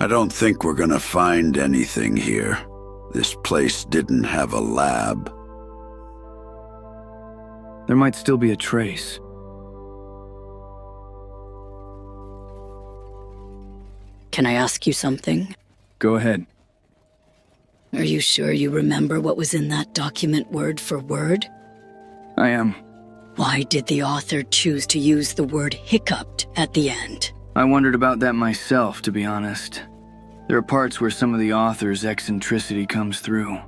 I don't think we're gonna find anything here. This place didn't have a lab. There might still be a trace. Can I ask you something? Go ahead. Are you sure you remember what was in that document word for word? I am. Why did the author choose to use the word hiccuped at the end? I wondered about that myself, to be honest. There are parts where some of the author's eccentricity comes through.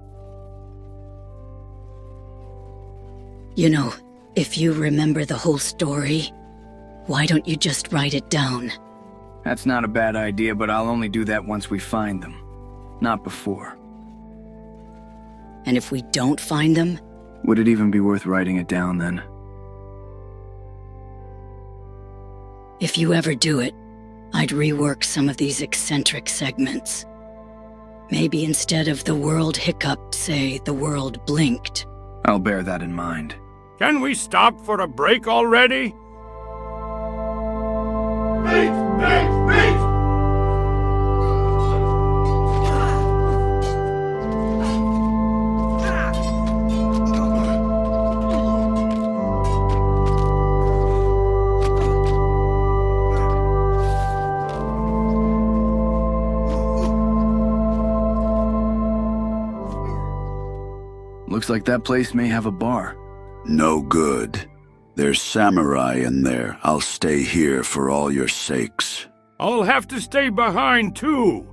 You know, if you remember the whole story, why don't you just write it down? That's not a bad idea, but I'll only do that once we find them. Not before. And if we don't find them? Would it even be worth writing it down then? If you ever do it, I'd rework some of these eccentric segments. Maybe instead of the world hiccuped, say the world blinked. I'll bear that in mind. Can we stop for a break already? Wait! Looks like that place may have a bar. No good. There's samurai in there. I'll stay here for all your sakes. I'll have to stay behind, too.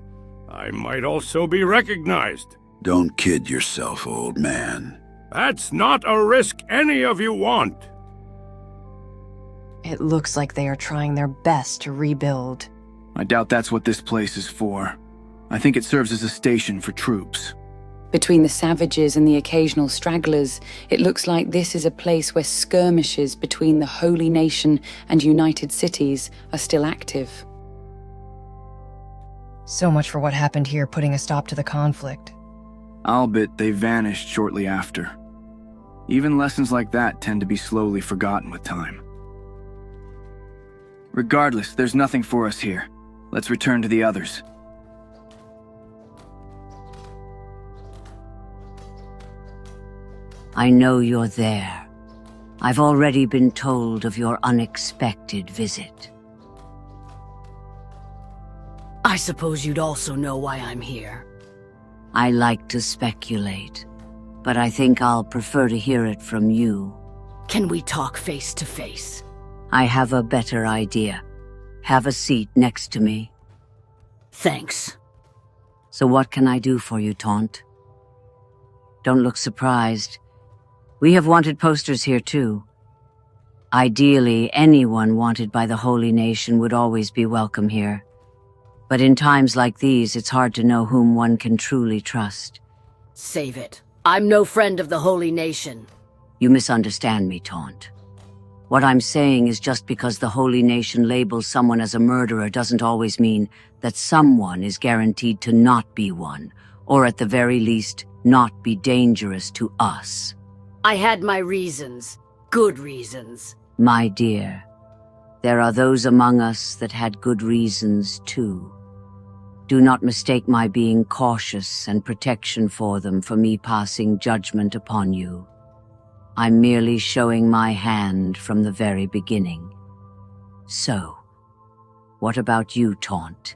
I might also be recognized. Don't kid yourself, old man. That's not a risk any of you want. It looks like they are trying their best to rebuild. I doubt that's what this place is for. I think it serves as a station for troops. Between the savages and the occasional stragglers, it looks like this is a place where skirmishes between the Holy Nation and United Cities are still active. So much for what happened here, putting a stop to the conflict. Albitte, they vanished shortly after. Even lessons like that tend to be slowly forgotten with time. Regardless, there's nothing for us here. Let's return to the others. I know you're there. I've already been told of your unexpected visit. I suppose you'd also know why I'm here. I like to speculate, but I think I'll prefer to hear it from you. Can we talk face to face? I have a better idea. Have a seat next to me. Thanks. So what can I do for you, Taunt? Don't look surprised. We have wanted posters here too. Ideally, anyone wanted by the Holy Nation would always be welcome here. But in times like these, it's hard to know whom one can truly trust. Save it. I'm no friend of the Holy Nation. You misunderstand me, Taunt. What I'm saying is just because the Holy Nation labels someone as a murderer doesn't always mean that someone is guaranteed to not be one, or at the very least, not be dangerous to us. I had my reasons. Good reasons. My dear, there are those among us that had good reasons too. Do not mistake my being cautious and protection for them for me passing judgment upon you. I'm merely showing my hand from the very beginning. So, what about you, Taunt?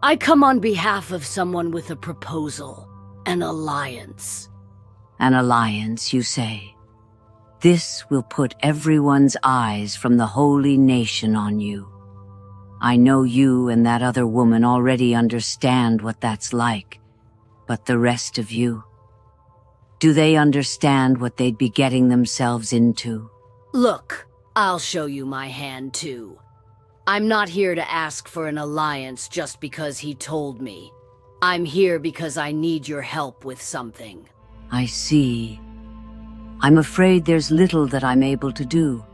I come on behalf of someone with a proposal. An alliance. An alliance, you say? This will put everyone's eyes from the Holy Nation on you. I know you and that other woman already understand what that's like, but the rest of you? Do they understand what they'd be getting themselves into? Look, I'll show you my hand too. I'm not here to ask for an alliance just because he told me. I'm here because I need your help with something. I see. I'm afraid there's little that I'm able to do.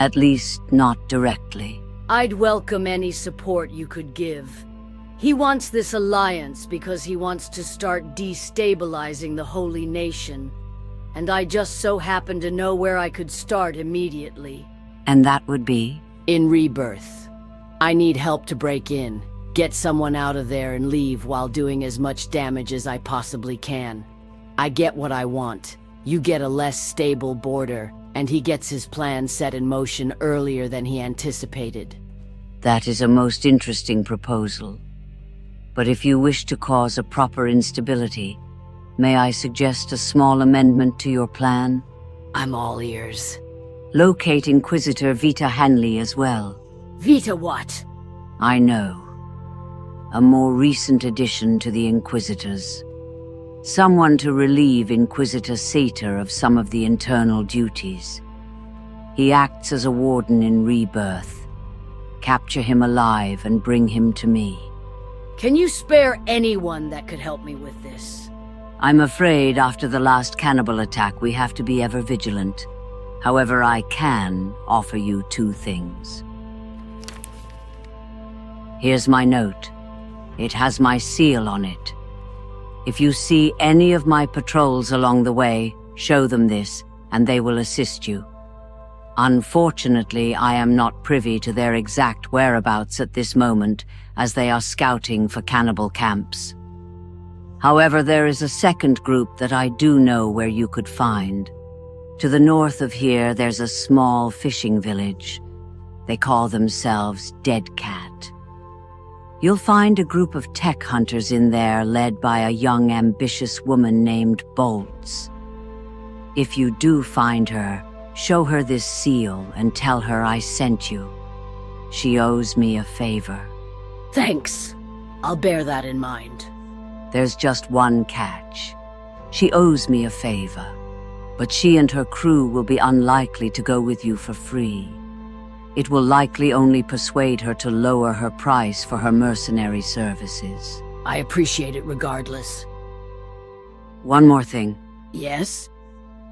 At least, not directly. I'd welcome any support you could give. He wants this alliance because he wants to start destabilizing the Holy Nation. And I just so happen to know where I could start immediately. And that would be? In Rebirth. I need help to break in, get someone out of there and leave while doing as much damage as I possibly can. I get what I want. You get a less stable border, and he gets his plan set in motion earlier than he anticipated. That is a most interesting proposal. But if you wish to cause a proper instability, may I suggest a small amendment to your plan? I'm all ears. Locate Inquisitor Vita Hanley as well. Vita what? I know. A more recent addition to the Inquisitors. Someone to relieve Inquisitor Satyr of some of the internal duties. He acts as a warden in Rebirth. Capture him alive and bring him to me. Can you spare anyone that could help me with this? I'm afraid after the last cannibal attack we have to be ever vigilant. However, I can offer you 2 things. Here's my note. It has my seal on it. If you see any of my patrols along the way, show them this, and they will assist you. Unfortunately, I am not privy to their exact whereabouts at this moment, as they are scouting for cannibal camps. However, there is a second group that I do know where you could find. To the north of here, there's a small fishing village. They call themselves Dead Cat. You'll find a group of tech hunters in there led by a young, ambitious woman named Bolts. If you do find her, show her this seal and tell her I sent you. She owes me a favor. Thanks. I'll bear that in mind. There's just one catch. She owes me a favor, but she and her crew will be unlikely to go with you for free. It will likely only persuade her to lower her price for her mercenary services. I appreciate it regardless. One more thing. Yes?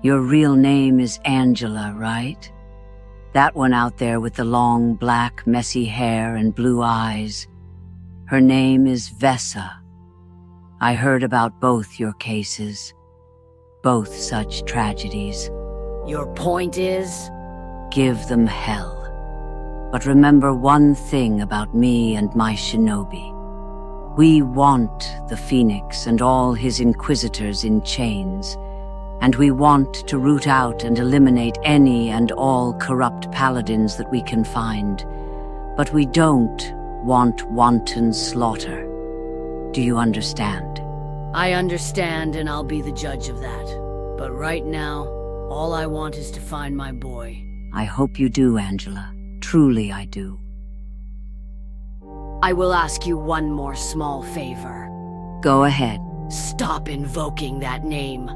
Your real name is Angela, right? That one out there with the long, black, messy hair and blue eyes. Her name is Vessa. I heard about both your cases. Both such tragedies. Your point is? Give them hell. But remember one thing about me and my shinobi. We want the Phoenix and all his inquisitors in chains, and we want to root out and eliminate any and all corrupt paladins that we can find. But we don't want wanton slaughter. Do you understand? I understand, and I'll be the judge of that. But right now, all I want is to find my boy. I hope you do, Angela. Truly I do. I will ask you one more small favor. Go ahead. Stop invoking that name.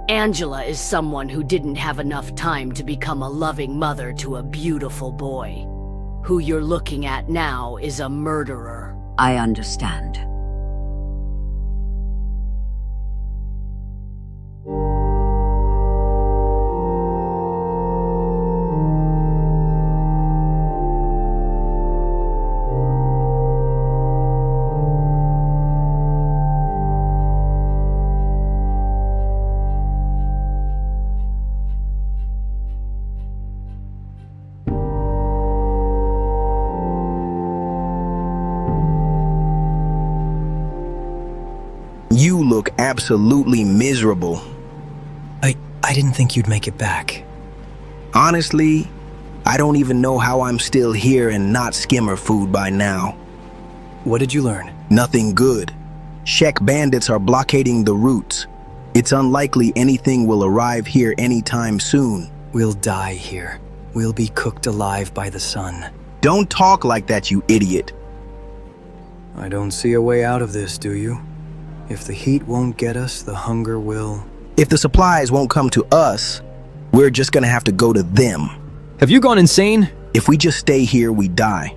Angela is someone who didn't have enough time to become a loving mother to a beautiful boy. Who you're looking at now is a murderer. I understand. You look absolutely miserable. I didn't think you'd make it back. Honestly, I don't even know how I'm still here and not skimmer food by now. What did you learn? Nothing good. Shek bandits are blockading the routes. It's unlikely anything will arrive here anytime soon. We'll die here. We'll be cooked alive by the sun. Don't talk like that, you idiot. I don't see a way out of this, do you? If the heat won't get us, the hunger will. If the supplies won't come to us, we're just gonna have to go to them. Have you gone insane? If we just stay here, we die.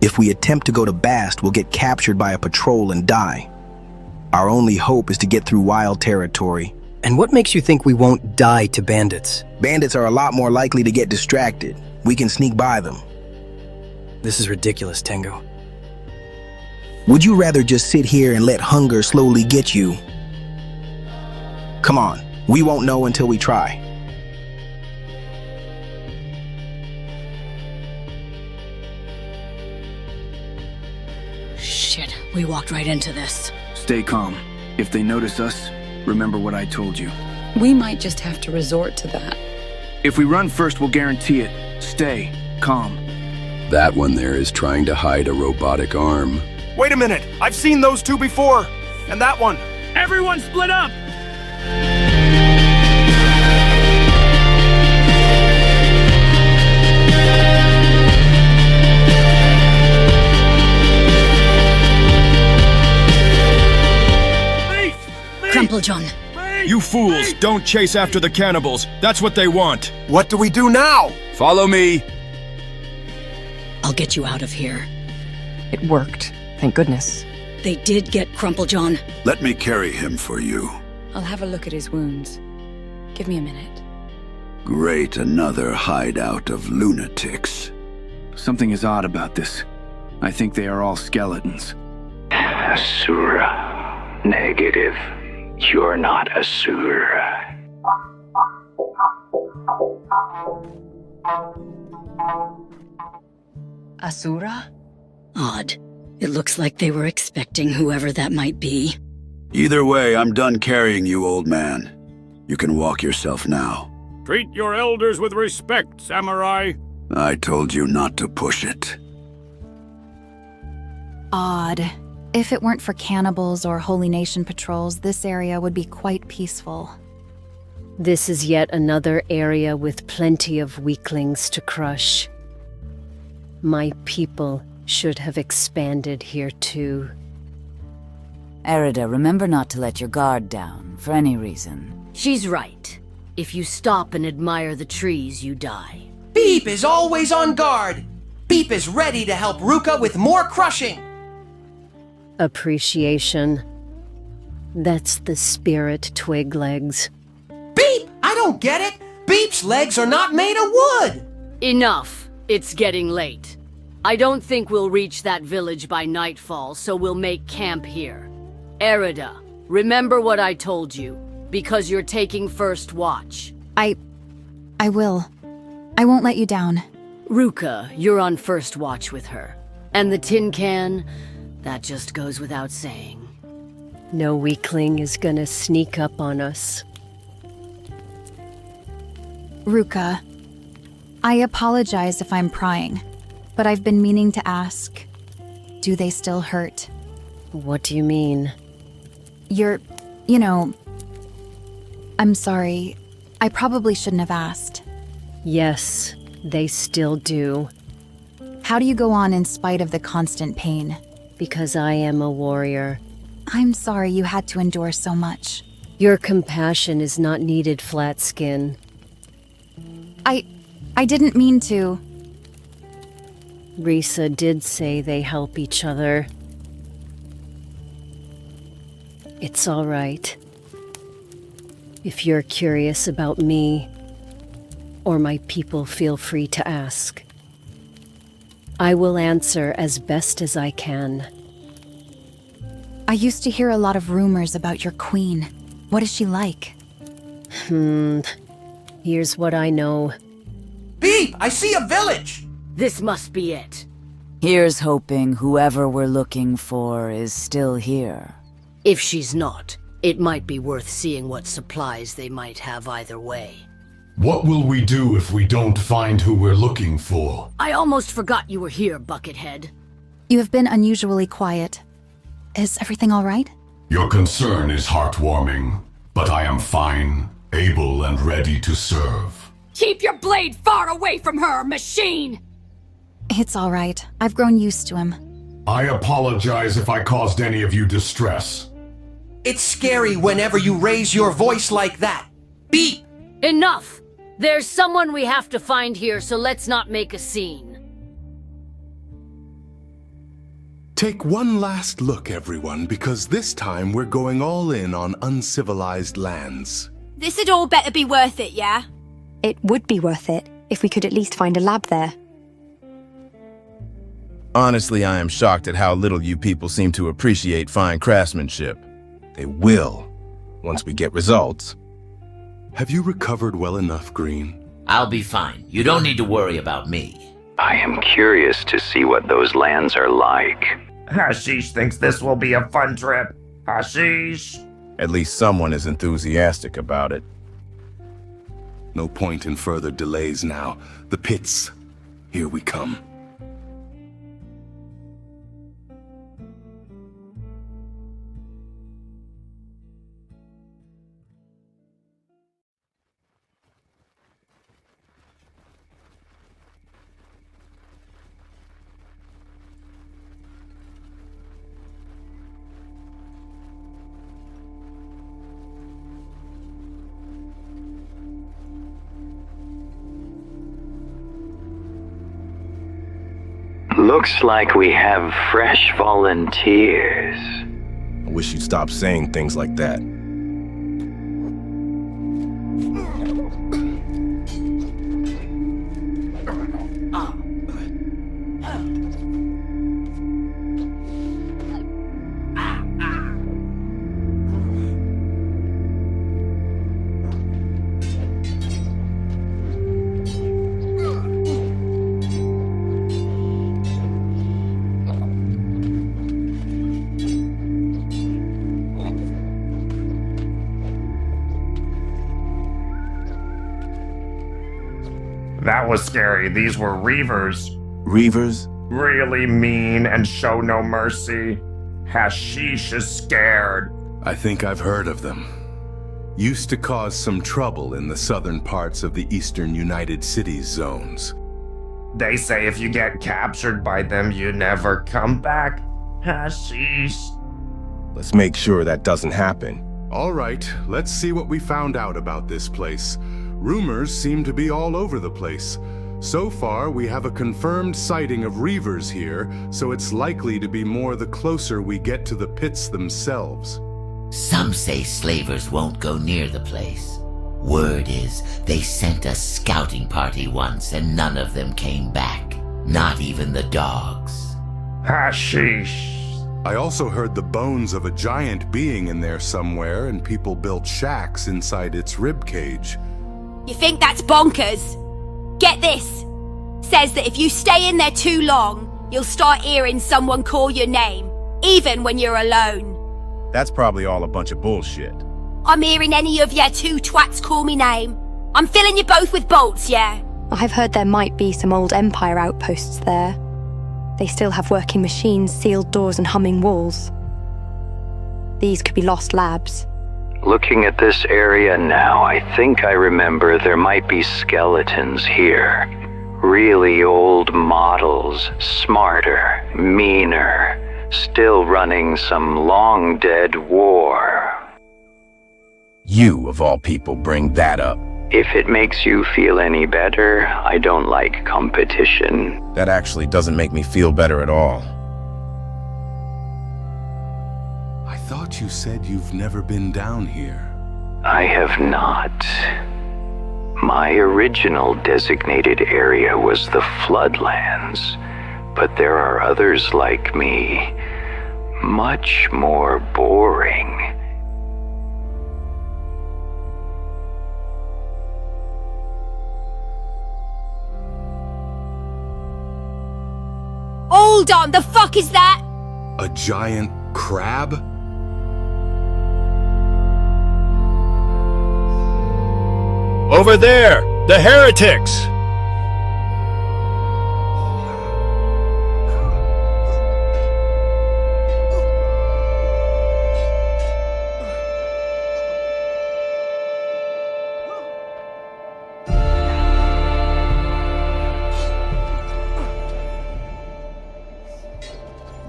If we attempt to go to Bast, we'll get captured by a patrol and die. Our only hope is to get through wild territory. And what makes you think we won't die to bandits? Bandits are a lot more likely to get distracted. We can sneak by them. This is ridiculous, Tengo. Would you rather just sit here and let hunger slowly get you? Come on, we won't know until we try. We walked right into this. Stay calm. If they notice us, remember what I told you. We might just have to resort to that. If we run first, we'll guarantee it. Stay calm. That one there is trying to hide a robotic arm. Wait a minute! I've seen those two before! And that one! Everyone split up! Crumplejohn. You fools, don't chase after the cannibals. That's what they want. What do we do now? Follow me! I'll get you out of here. It worked. Thank goodness. They did get Crumplejohn. Let me carry him for you. I'll have a look at his wounds. Give me a minute. Great, another hideout of lunatics. Something is odd about this. I think they are all skeletons. Asura. Negative. You're not Asura. Asura? Odd. It looks like they were expecting whoever that might be. Either way, I'm done carrying you, old man. You can walk yourself now. Treat your elders with respect, samurai. I told you not to push it. Odd. If it weren't for cannibals or Holy Nation patrols, this area would be quite peaceful. This is yet another area with plenty of weaklings to crush. My people should have expanded here too. Erida, remember not to let your guard down, for any reason. She's right. If you stop and admire the trees, you die. Beep is always on guard. Beep is ready to help Ruka with more crushing. Appreciation. That's the spirit, Twig Legs. Beep! I don't get it! Beep's legs are not made of wood! Enough. It's getting late. I don't think we'll reach that village by nightfall, so we'll make camp here. Erida, remember what I told you, because you're taking first watch. I will. I won't let you down. Ruka, you're on first watch with her. And the tin can, that just goes without saying. No weakling is gonna sneak up on us. Ruka, I apologize if I'm prying, but I've been meaning to ask. Do they still hurt? What do you mean? I'm sorry. I probably shouldn't have asked. Yes, they still do. How do you go on in spite of the constant pain? Because I am a warrior. I'm sorry you had to endure so much. Your compassion is not needed, Flatskin. I didn't mean to. Risa did say they help each other. It's all right. If you're curious about me or my people, feel free to ask. I will answer as best as I can. I used to hear a lot of rumors about your queen. What is she like? Here's what I know. Beep! I see a village! This must be it. Here's hoping whoever we're looking for is still here. If she's not, it might be worth seeing what supplies they might have either way. What will we do if we don't find who we're looking for? I almost forgot you were here, Buckethead. You have been unusually quiet. Is everything all right? Your concern is heartwarming, but I am fine, able and ready to serve. Keep your blade far away from her, machine! It's all right. I've grown used to him. I apologize if I caused any of you distress. It's scary whenever you raise your voice like that. Beep! Enough! There's someone we have to find here, so let's not make a scene. Take one last look, everyone, because this time we're going all in on uncivilized lands. This'd all better be worth it, yeah? It would be worth it if we could at least find a lab there. Honestly, I am shocked at how little you people seem to appreciate fine craftsmanship. They will, once we get results. Have you recovered well enough, Green? I'll be fine. You don't need to worry about me. I am curious to see what those lands are like. Hashish thinks this will be a fun trip. Hashish! At least someone is enthusiastic about it. No point in further delays now. The pits. Here we come. Looks like we have fresh volunteers. I wish you'd stop saying things like that. That was scary. These were Reavers. Reavers? Really mean and show no mercy. Hashish is scared. I think I've heard of them. Used to cause some trouble in the southern parts of the eastern United Cities zones. They say if you get captured by them, you never come back. Hashish. Let's make sure that doesn't happen. All right, let's see what we found out about this place. Rumors seem to be all over the place. So far, we have a confirmed sighting of Reavers here, so it's likely to be more the closer we get to the pits themselves. Some say slavers won't go near the place. Word is, they sent a scouting party once and none of them came back. Not even the dogs. Hashish. I also heard the bones of a giant being in there somewhere, and people built shacks inside its ribcage. You think that's bonkers? Get this. Says that if you stay in there too long, you'll start hearing someone call your name, even when you're alone. That's probably all a bunch of bullshit. I'm hearing any of your two twats call me name. I'm filling you both with bolts, yeah? I've heard there might be some old Empire outposts there. They still have working machines, sealed doors, and humming walls. These could be lost labs. Looking at this area now, I think I remember there might be skeletons here. Really old models, smarter, meaner, still running some long-dead war. You, of all people, bring that up. If it makes you feel any better, I don't like competition. That actually doesn't make me feel better at all. I thought you said you've never been down here. I have not. My original designated area was the Floodlands, but there are others like me, much more boring. Hold on, the fuck is that? A giant crab? Over there! The heretics!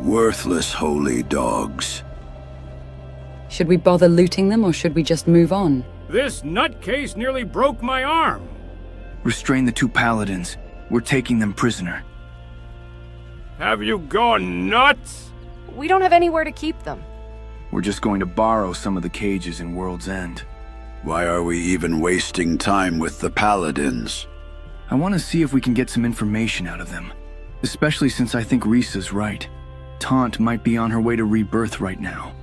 Worthless holy dogs. Should we bother looting them, or should we just move on? This nutcase nearly broke my arm. Restrain the two paladins. We're taking them prisoner. Have you gone nuts? We don't have anywhere to keep them. We're just going to borrow some of the cages in World's End. Why are we even wasting time with the paladins? I want to see if we can get some information out of them. Especially since I think Risa's right. Taunt might be on her way to rebirth right now.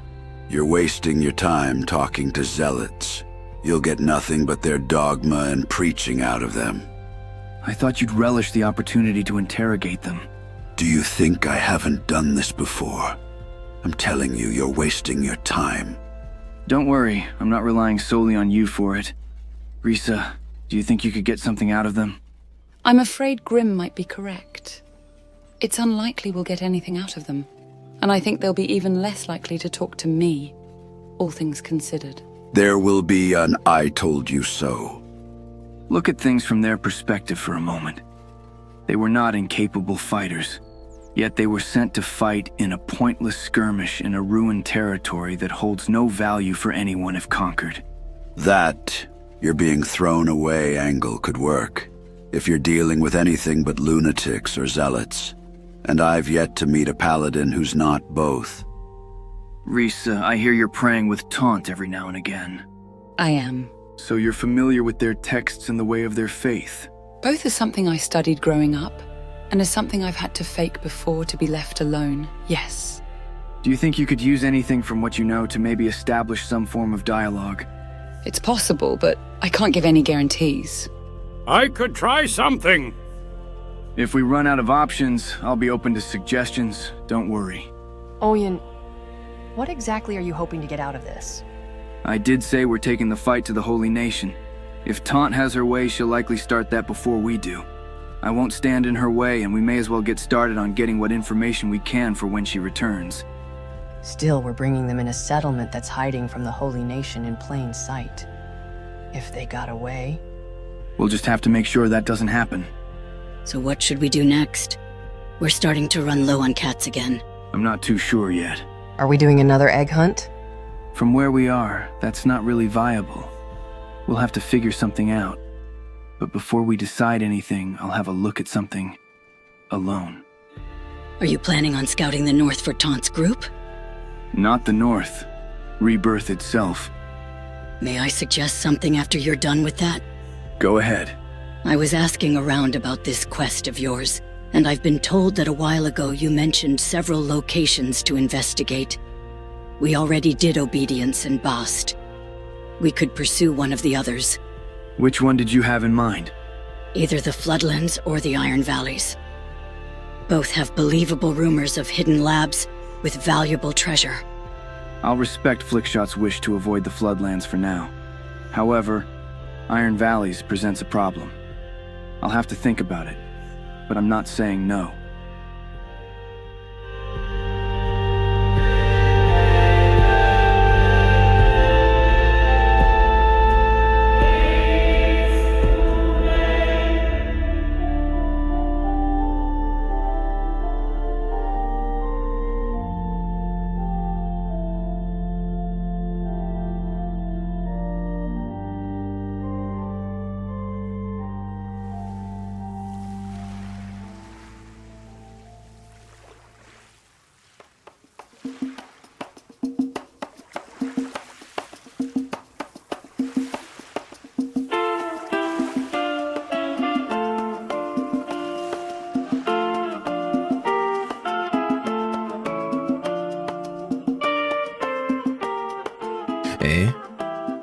You're wasting your time talking to zealots. You'll get nothing but their dogma and preaching out of them. I thought you'd relish the opportunity to interrogate them. Do you think I haven't done this before? I'm telling you, you're wasting your time. Don't worry, I'm not relying solely on you for it. Risa, do you think you could get something out of them? I'm afraid Grimm might be correct. It's unlikely we'll get anything out of them. And I think they'll be even less likely to talk to me, all things considered. There will be an I told you so. Look at things from their perspective for a moment. They were not incapable fighters, yet they were sent to fight in a pointless skirmish in a ruined territory that holds no value for anyone if conquered. That, you're being thrown away angle could work, if you're dealing with anything but lunatics or zealots. And I've yet to meet a paladin who's not both. Risa, I hear you're praying with taunt every now and again. I am. So you're familiar with their texts and the way of their faith? Both are something I studied growing up, and is something I've had to fake before to be left alone, yes. Do you think you could use anything from what you know to maybe establish some form of dialogue? It's possible, but I can't give any guarantees. I could try something. If we run out of options, I'll be open to suggestions, don't worry. Oyun, what exactly are you hoping to get out of this? I did say we're taking the fight to the Holy Nation. If Taunt has her way, she'll likely start that before we do. I won't stand in her way, and we may as well get started on getting what information we can for when she returns. Still, we're bringing them in a settlement that's hiding from the Holy Nation in plain sight. If they got away... We'll just have to make sure that doesn't happen. So what should we do next? We're starting to run low on cats again. I'm not too sure yet. Are we doing another egg hunt? From where we are, that's not really viable. We'll have to figure something out. But before we decide anything, I'll have a look at something alone. Are you planning on scouting the north for Taunt's group? Not the north. Rebirth itself. May I suggest something after you're done with that? Go ahead. I was asking around about this quest of yours, and I've been told that a while ago you mentioned several locations to investigate. We already did Obedience and Bast. We could pursue one of the others. Which one did you have in mind? Either the Floodlands or the Iron Valleys. Both have believable rumors of hidden labs with valuable treasure. I'll respect Flickshot's wish to avoid the Floodlands for now. However, Iron Valleys presents a problem. I'll have to think about it, but I'm not saying no.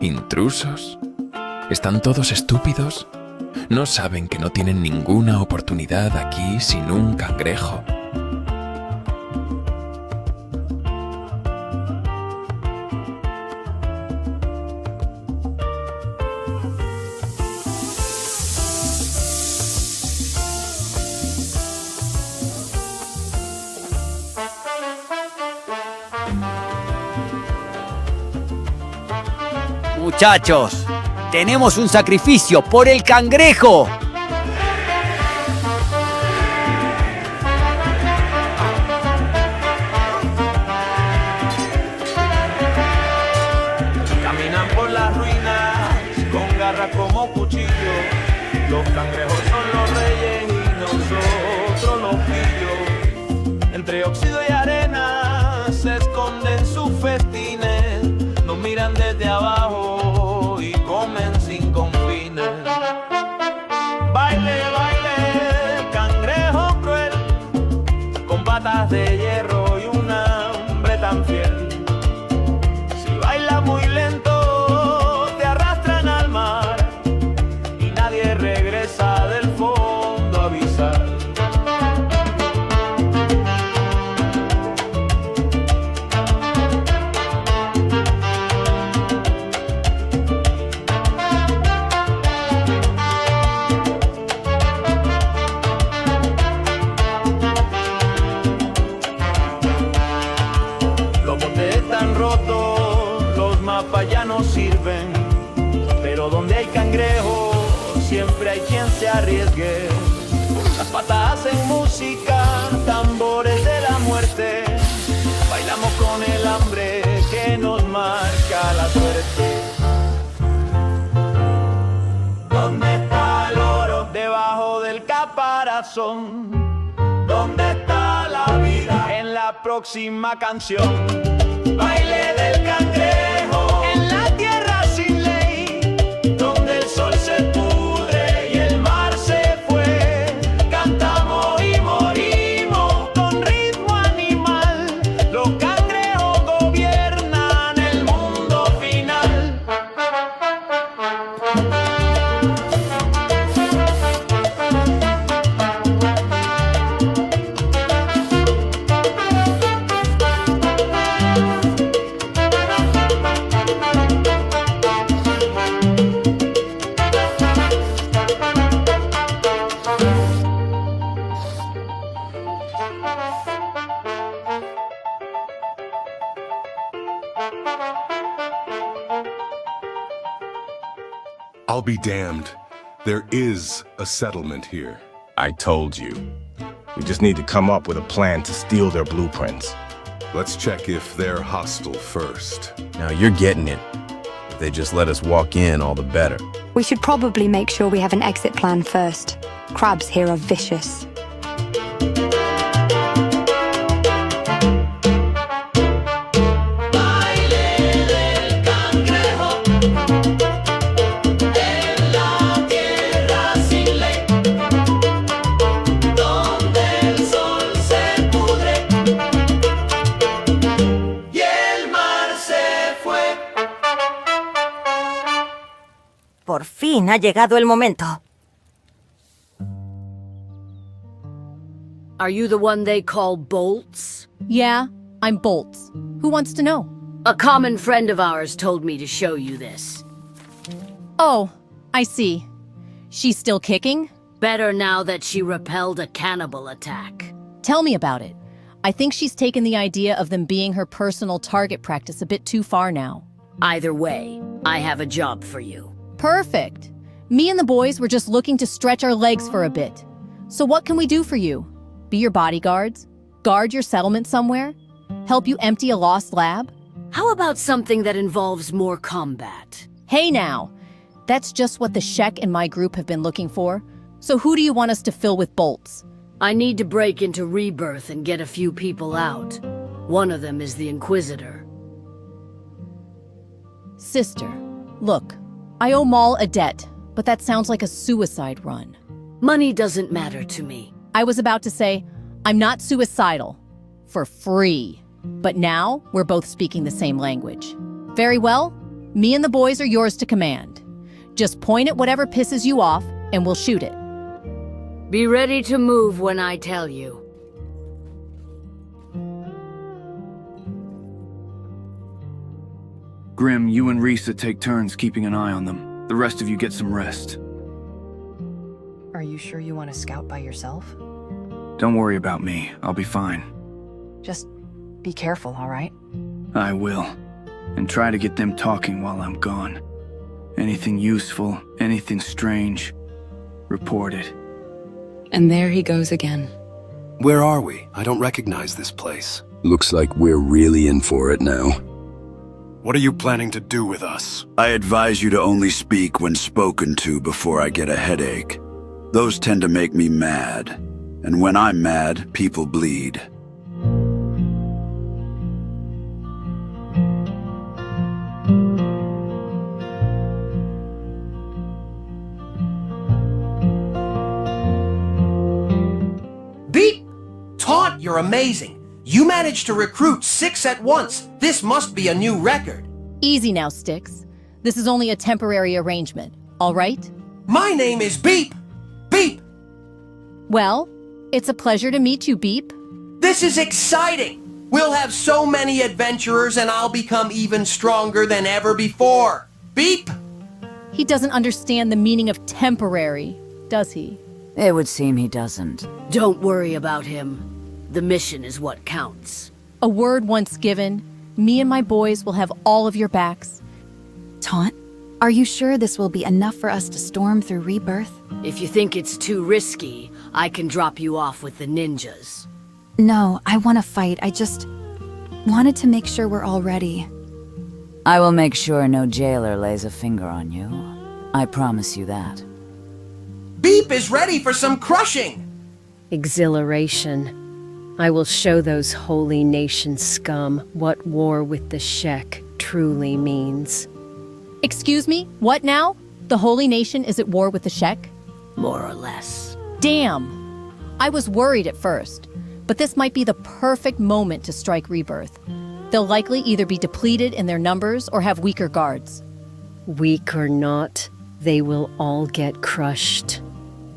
¿Intrusos? ¿Están todos estúpidos? ¿No saben que no tienen ninguna oportunidad aquí sin un cangrejo? Muchachos, tenemos un sacrificio por el cangrejo. Caminan por las ruinas con garras como cuchillos. Los cangrejos son los reyes y nosotros los pillos. Entre óxido y arena se esconden sus festines. Nos miran desde abajo y comen sin confines. Baile, baile, cangrejo cruel, con patas de hierro y un hambre tan fiel. Si baila muy lento, te arrastran al mar y nadie regresa del fondo a avisar. mapas ya no sirven, pero donde hay cangrejos siempre hay quien se arriesgue. Las patas hacen música, tambores de la muerte. Bailamos con el hambre que nos marca la suerte. ¿Dónde está el oro? Debajo del caparazón. ¿Dónde está la vida? En la próxima canción. Baile del cangrejo en la tierra sin ley, donde el sol se pudre y el mar se fue. Cantamos y morimos con ritmo animal. Los cangrejos gobiernan el mundo final. I'll be damned. There is a settlement here. I told you. We just need to come up with a plan to steal their blueprints. Let's check if they're hostile first. Now you're getting it. If they just let us walk in, all the better. We should probably make sure we have an exit plan first. Crabs here are vicious. Por fin ha llegado el momento. Are you the one they call Bolts? Yeah, I'm Bolts. Who wants to know? A common friend of ours told me to show you this. Oh, I see. She's still kicking? Better now that she repelled a cannibal attack. Tell me about it. I think she's taken the idea of them being her personal target practice a bit too far now. Either way, I have a job for you. Perfect. Me and the boys were just looking to stretch our legs for a bit. So what can we do for you? Be your bodyguards? Guard your settlement somewhere? Help you empty a lost lab? How about something that involves more combat? Hey now! That's just what the Shek and my group have been looking for. So who do you want us to fill with bolts? I need to break into Rebirth and get a few people out. One of them is the Inquisitor. Sister, look. I owe Maul a debt, but that sounds like a suicide run. Money doesn't matter to me. I was about to say, I'm not suicidal. For free. But now, we're both speaking the same language. Very well, me and the boys are yours to command. Just point at whatever pisses you off, and we'll shoot it. Be ready to move when I tell you. Grim, you and Risa take turns keeping an eye on them. The rest of you get some rest. Are you sure you want to scout by yourself? Don't worry about me. I'll be fine. Just be careful, all right? I will. And try to get them talking while I'm gone. Anything useful, anything strange, report it. And there he goes again. Where are we? I don't recognize this place. Looks like we're really in for it now. What are you planning to do with us? I advise you to only speak when spoken to before I get a headache. Those tend to make me mad. And when I'm mad, people bleed. Beep! Taunt, you're amazing. You managed to recruit 6 at once. This must be a new record. Easy now, Sticks. This is only a temporary arrangement, all right? My name is Beep! Beep! Well, it's a pleasure to meet you, Beep. This is exciting! We'll have so many adventurers and I'll become even stronger than ever before. Beep! He doesn't understand the meaning of temporary, does he? It would seem he doesn't. Don't worry about him. The mission is what counts. A word once given Me and my boys will have all of your backs. Taunt, are you sure this will be enough for us to storm through Rebirth? If you think it's too risky, I can drop you off with the ninjas. No, I want to fight. I just wanted to make sure we're all ready. I will make sure no jailer lays a finger on you. I promise you that. Beep is ready for some crushing! Exhilaration. I will show those holy nation scum what war with the Shek truly means. Excuse me, what now? The Holy Nation is at war with the Shek? More or less. Damn! I was worried at first, but this might be the perfect moment to strike Rebirth. They'll likely either be depleted in their numbers or have weaker guards. Weak or not, they will all get crushed.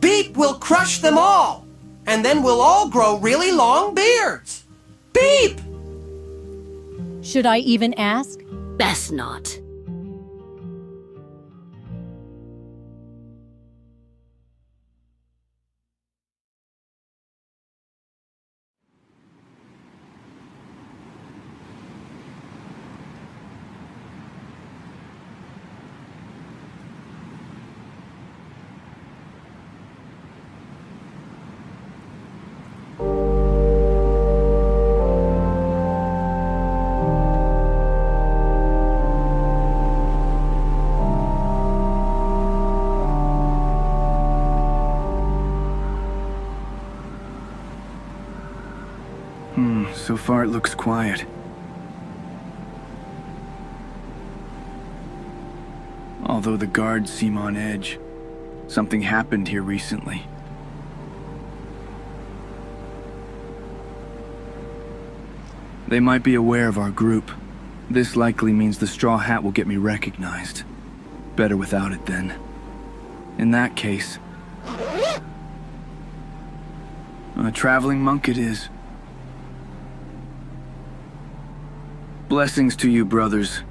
Beep will crush them all! And then we'll all grow really long beards! Beep! Should I even ask? Best not. So far it looks quiet. Although the guards seem on edge. Something happened here recently. They might be aware of our group. This likely means the straw hat will get me recognized. Better without it then. In that case, a traveling monk it is. Blessings to you, brothers.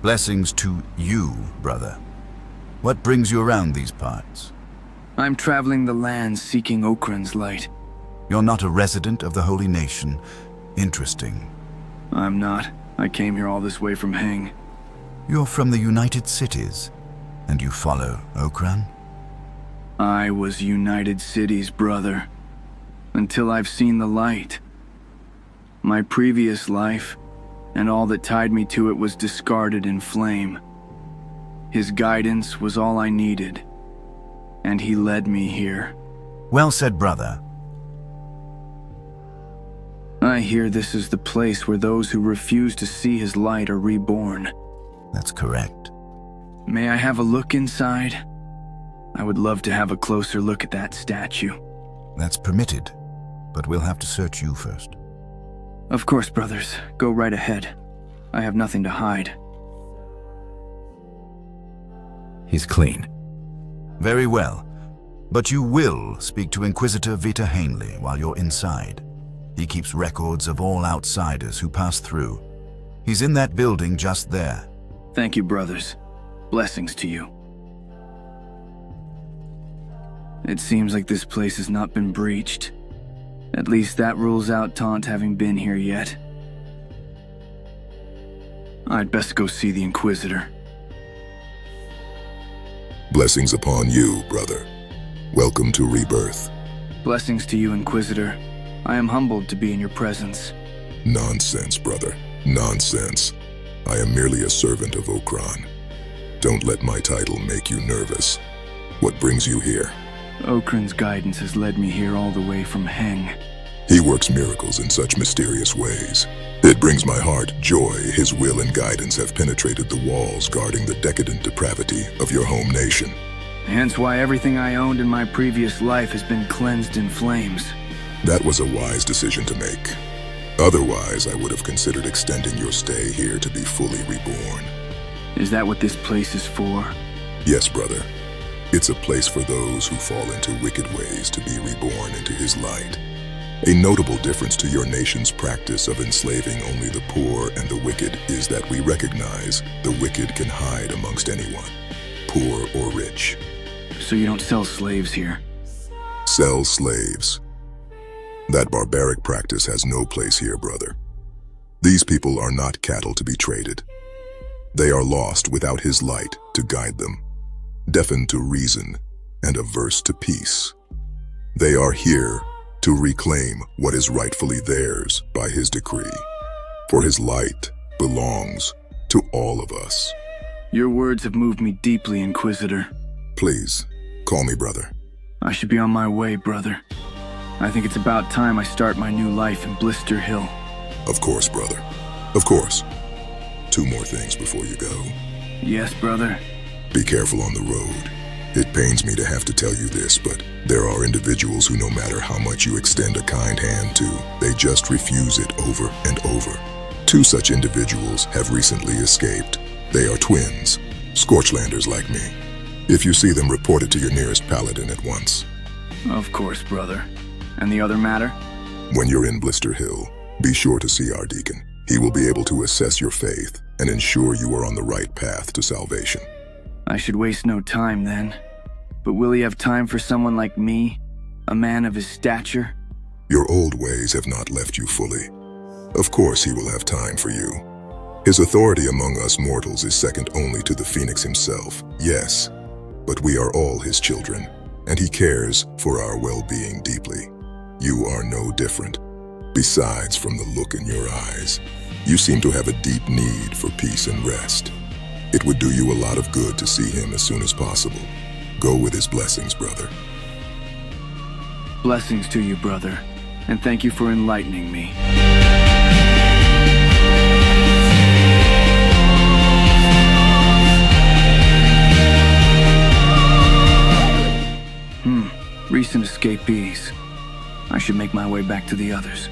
Blessings to you, brother. What brings you around these parts? I'm traveling the lands seeking Okran's light. You're not a resident of the Holy Nation. Interesting. I'm not. I came here all this way from Heng. You're from the United Cities, and you follow Okran? I was United Cities, brother. Until I've seen the light. My previous life, and all that tied me to it, was discarded in flame. His guidance was all I needed, and he led me here. Well said, brother. I hear this is the place where those who refuse to see his light are reborn. That's correct. May I have a look inside? I would love to have a closer look at that statue. That's permitted, but we'll have to search you first. Of course, brothers. Go right ahead. I have nothing to hide. He's clean. Very well. But you will speak to Inquisitor Vita Hanley while you're inside. He keeps records of all outsiders who pass through. He's in that building just there. Thank you, brothers. Blessings to you. It seems like this place has not been breached. At least that rules out Taunt having been here yet. I'd best go see the Inquisitor. Blessings upon you, brother. Welcome to Rebirth. Blessings to you, Inquisitor. I am humbled to be in your presence. Nonsense, brother. Nonsense. I am merely a servant of Okran. Don't let my title make you nervous. What brings you here? Okran's guidance has led me here all the way from Heng. He works miracles in such mysterious ways. It brings my heart joy his will and guidance have penetrated the walls guarding the decadent depravity of your home nation. Hence why everything I owned in my previous life has been cleansed in flames. That was a wise decision to make. Otherwise, I would have considered extending your stay here to be fully reborn. Is that what this place is for? Yes, brother. It's a place for those who fall into wicked ways to be reborn into his light. A notable difference to your nation's practice of enslaving only the poor and the wicked is that we recognize the wicked can hide amongst anyone, poor or rich. So you don't sell slaves here? Sell slaves. That barbaric practice has no place here, brother. These people are not cattle to be traded. They are lost without his light to guide them, deafened to reason and averse to peace. They are here to reclaim what is rightfully theirs by his decree, for his light belongs to all of us. Your words have moved me deeply, Inquisitor. Please, call me brother. I should be on my way, brother. I think it's about time I start my new life in Blister Hill. Of course, brother. Of course. 2 more things before you go. Yes, brother. Be careful on the road. It pains me to have to tell you this, but there are individuals who, no matter how much you extend a kind hand to, they just refuse it over and over. 2 such individuals have recently escaped. They are twins, Scorchlanders like me. If you see them, report it to your nearest paladin at once. Of course, brother. And the other matter? When you're in Blister Hill, be sure to see our deacon. He will be able to assess your faith and ensure you are on the right path to salvation. I should waste no time then. But will he have time for someone like me? A man of his stature? Your old ways have not left you fully. Of course he will have time for you. His authority among us mortals is second only to the Phoenix himself, yes. But we are all his children, and he cares for our well-being deeply. You are no different. Besides, from the look in your eyes, you seem to have a deep need for peace and rest. It would do you a lot of good to see him as soon as possible. Go with his blessings, brother. Blessings to you, brother, and thank you for enlightening me. Recent escapees. I should make my way back to the others.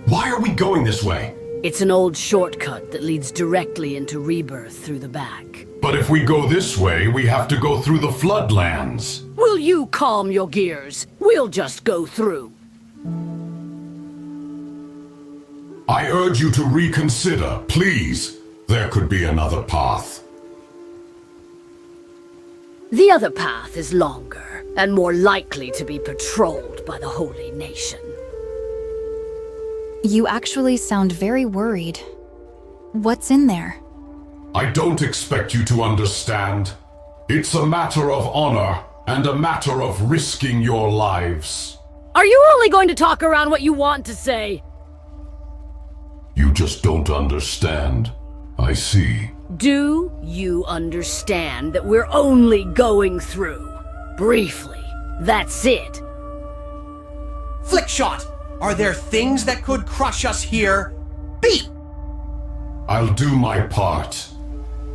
Why are we going this way? It's an old shortcut that leads directly into Rebirth through the back. But if we go this way, we have to go through the Floodlands. Will you calm your gears? We'll just go through. I urge you to reconsider, please. There could be another path. The other path is longer and more likely to be patrolled by the Holy Nation. You actually sound very worried. What's in there? I don't expect you to understand. It's a matter of honor and a matter of risking your lives. Are you only going to talk around what you want to say? You just don't understand. I see. Do you understand that we're only going through? Briefly. That's it. Flickshot! Are there things that could crush us here? Beep! I'll do my part,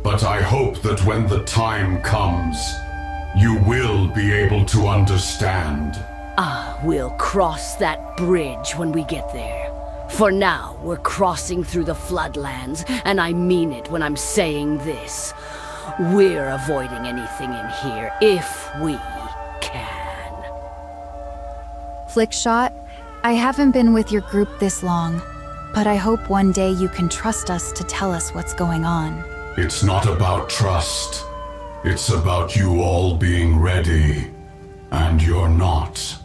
but I hope that when the time comes, you will be able to understand. We'll cross that bridge when we get there. For now, we're crossing through the Floodlands, and I mean it when I'm saying this. We're avoiding anything in here, if we can. Flickshot, I haven't been with your group this long, but I hope one day you can trust us to tell us what's going on. It's not about trust. It's about you all being ready. And you're not.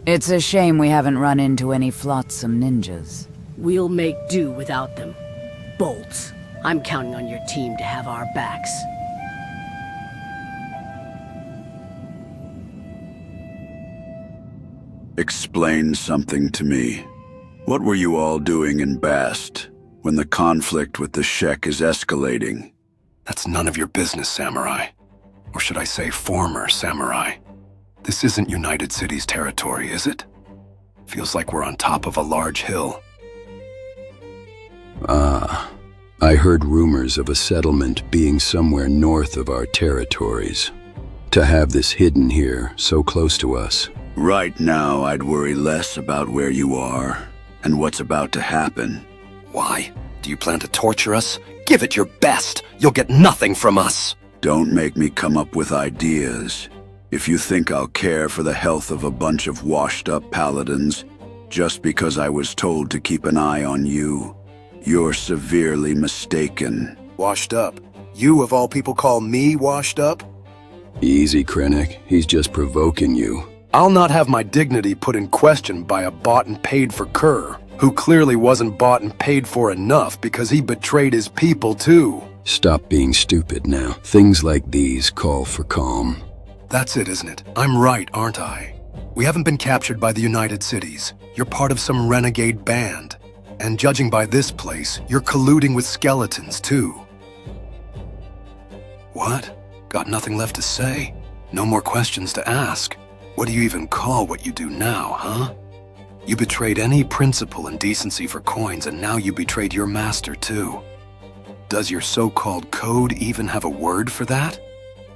It's a shame we haven't run into any flotsam ninjas. We'll make do without them. Bolts, I'm counting on your team to have our backs. Explain something to me. What were you all doing in Bast when the conflict with the Shek is escalating? That's none of your business, Samurai. Or should I say former Samurai. This isn't United City's territory, is it? Feels like we're on top of a large hill. I heard rumors of a settlement being somewhere north of our territories. To have this hidden here, so close to us. Right now, I'd worry less about where you are and what's about to happen. Why? Do you plan to torture us? Give it your best. You'll get nothing from us. Don't make me come up with ideas. If you think I'll care for the health of a bunch of washed-up paladins just because I was told to keep an eye on you, you're severely mistaken. Washed up? You of all people call me washed up? Easy, Krennic. He's just provoking you. I'll not have my dignity put in question by a bought and paid for cur, who clearly wasn't bought and paid for enough because he betrayed his people too. Stop being stupid now. Things like these call for calm. That's it, isn't it? I'm right, aren't I? We haven't been captured by the United Cities. You're part of some renegade band. And judging by this place, you're colluding with skeletons too. What? Got nothing left to say? No more questions to ask? What do you even call what you do now, huh? You betrayed any principle and decency for coins, and now you betrayed your master too. Does your so-called code even have a word for that?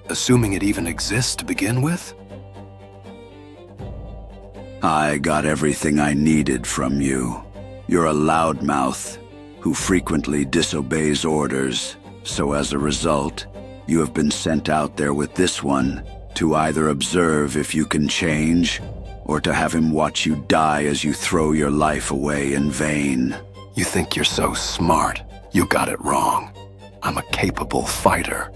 Assuming it even exists to begin with? I got everything I needed from you. You're a loudmouth who frequently disobeys orders, so as a result, you have been sent out there with this one to either observe if you can change, or to have him watch you die as you throw your life away in vain. You think you're so smart. You got it wrong. I'm a capable fighter,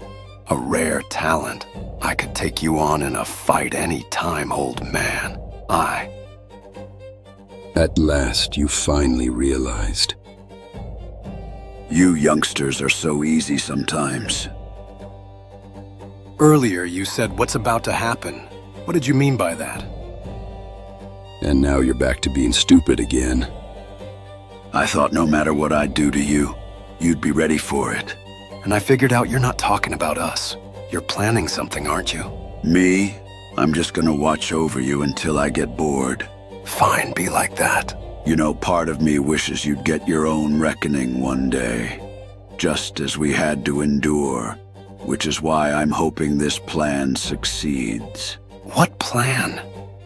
a rare talent. I could take you on in a fight any time, old man. At last, you finally realized. You youngsters are so easy sometimes. Earlier you said, "What's about to happen?" What did you mean by that? And now you're back to being stupid again. I thought no matter what I'd do to you, you'd be ready for it. And I figured out you're not talking about us. You're planning something, aren't you? Me? I'm just gonna watch over you until I get bored. Fine, be like that. You know, part of me wishes you'd get your own reckoning one day. Just as we had to endure. Which is why I'm hoping this plan succeeds. What plan?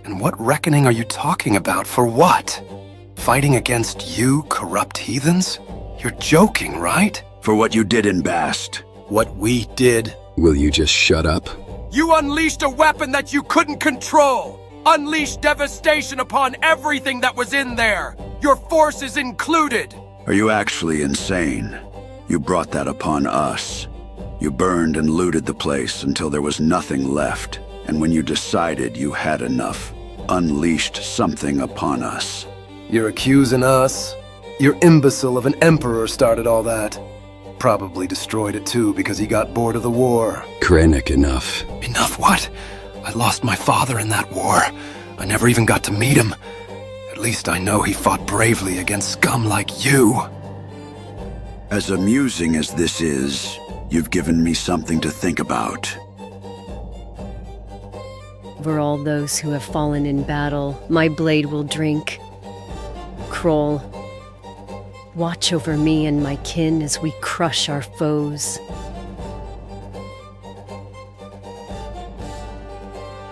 And what reckoning are you talking about? For what? Fighting against you, corrupt heathens? You're joking, right? For what you did in Bast. What we did? Will you just shut up? You unleashed a weapon that you couldn't control! Unleashed devastation upon everything that was in there! Your forces included! Are you actually insane? You brought that upon us. You burned and looted the place until there was nothing left, and when you decided you had enough, unleashed something upon us. You're accusing us? Your imbecile of an emperor started all that. Probably destroyed it too because he got bored of the war. Krennic, enough. Enough what? I lost my father in that war. I never even got to meet him. At least I know he fought bravely against scum like you. As amusing as this is, you've given me something to think about. For all those who have fallen in battle, my blade will drink. Kroll, watch over me and my kin as we crush our foes.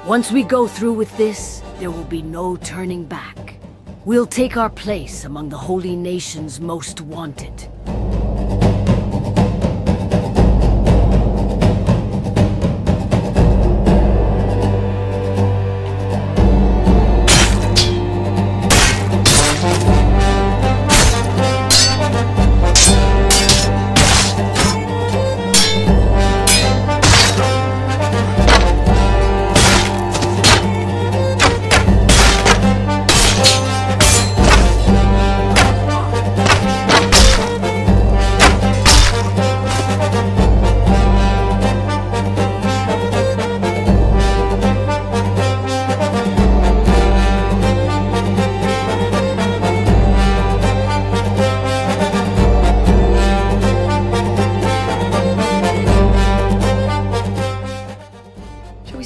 Once we go through with this, there will be no turning back. We'll take our place among the Holy Nation's most wanted.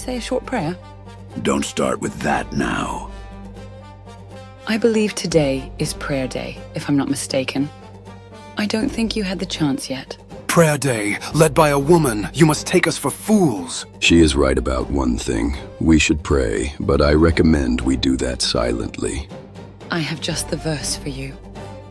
Say a short prayer? Don't start with that now. I believe today is prayer day, if I'm not mistaken. I don't think you had the chance yet. Prayer day, led by a woman. You must take us for fools. She is right about one thing. We should pray, but I recommend we do that silently. I have just the verse for you.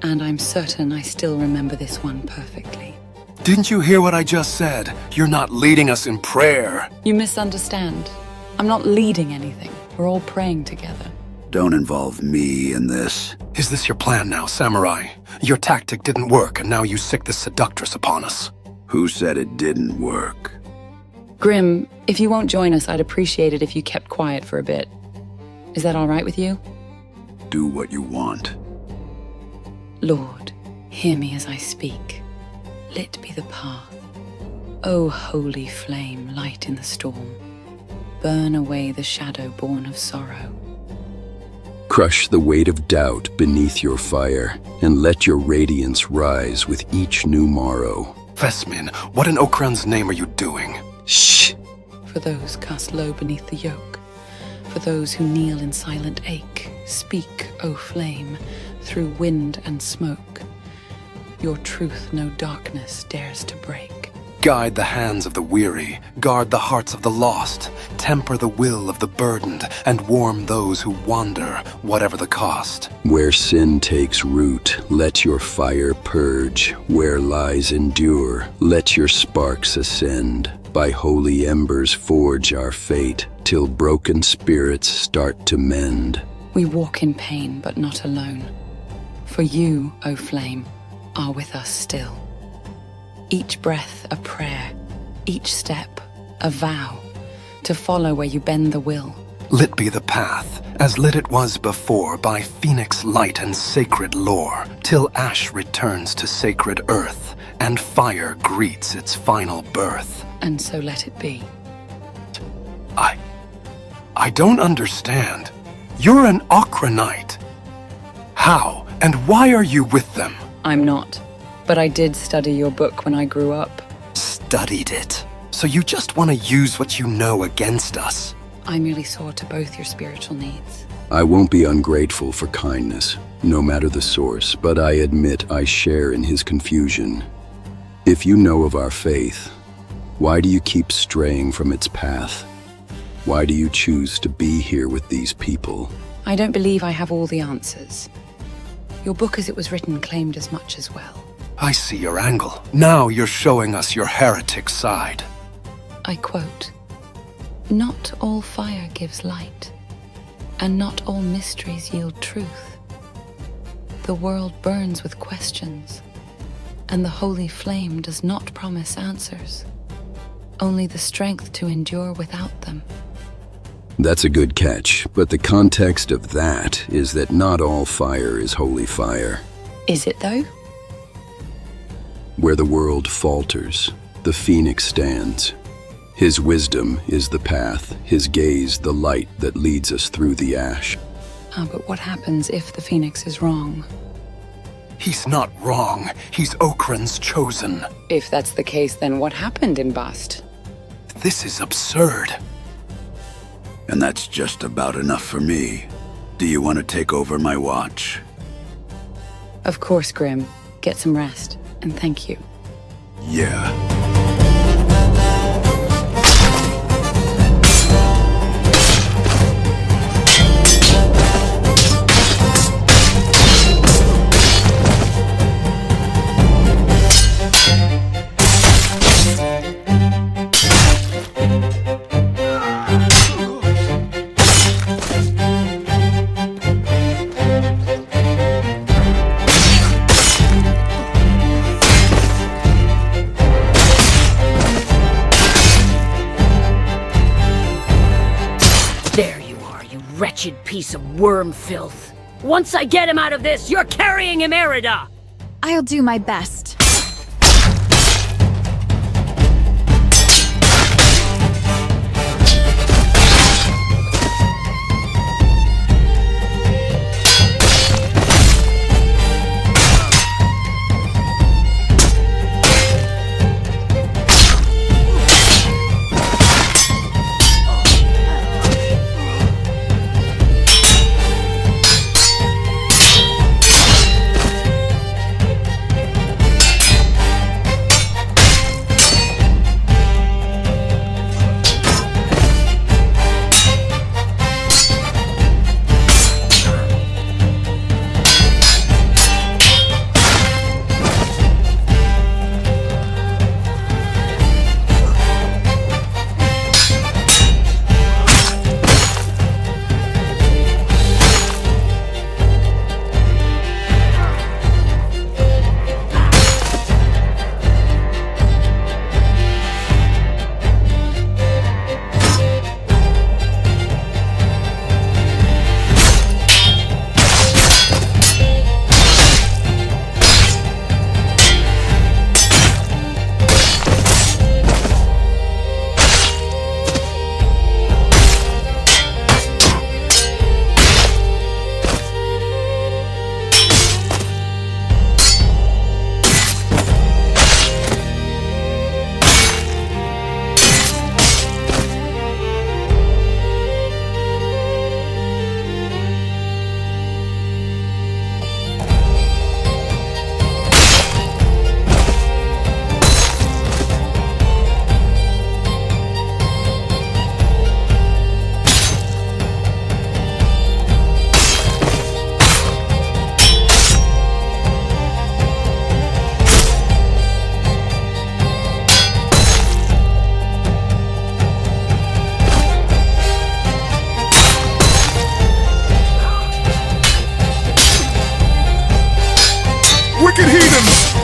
And I'm certain I still remember this one perfectly. Didn't you hear what I just said? You're not leading us in prayer. You misunderstand. I'm not leading anything. We're all praying together. Don't involve me in this. Is this your plan now, Samurai? Your tactic didn't work, and now you sick this seductress upon us. Who said it didn't work? Grim, if you won't join us, I'd appreciate it if you kept quiet for a bit. Is that all right with you? Do what you want. Lord, hear me as I speak. Lit be the path. O holy flame, light in the storm. Burn away the shadow born of sorrow. Crush the weight of doubt beneath your fire, and let your radiance rise with each new morrow. Vesmin, what in Okran's name are you doing? Shh! For those cast low beneath the yoke, for those who kneel in silent ache, speak, O flame, through wind and smoke. Your truth no darkness dares to break. Guide the hands of the weary, guard the hearts of the lost, temper the will of the burdened, and warm those who wander, whatever the cost. Where sin takes root, let your fire purge. Where lies endure, let your sparks ascend. By holy embers forge our fate, till broken spirits start to mend. We walk in pain, but not alone. For you, O flame, are with us still. Each breath a prayer, each step a vow, to follow where you bend the will. Lit be the path, as lit it was before by phoenix light and sacred lore, till ash returns to sacred earth, and fire greets its final birth. And so let it be. I don't understand. You're an Okranite. How and why are you with them? I'm not. But I did study your book when I grew up. Studied it? So you just want to use what you know against us? I merely saw to both your spiritual needs. I won't be ungrateful for kindness, no matter the source, but I admit I share in his confusion. If you know of our faith, why do you keep straying from its path? Why do you choose to be here with these people? I don't believe I have all the answers. Your book as it was written claimed as much as well. I see your angle. Now you're showing us your heretic side. I quote, "Not all fire gives light, and not all mysteries yield truth. The world burns with questions, and the holy flame does not promise answers, only the strength to endure without them." That's a good catch, but the context of that is that not all fire is holy fire. Is it though? Where the world falters, the phoenix stands. His wisdom is the path, his gaze the light that leads us through the ash. But what happens if the phoenix is wrong? He's not wrong. He's Okran's chosen. If that's the case, then what happened in Bast? This is absurd. And that's just about enough for me. Do you want to take over my watch? Of course, Grim. Get some rest. And thank you. Yeah. Wretched piece of worm filth. Once I get him out of this, you're carrying him, Erida! I'll do my best. wicked heathens!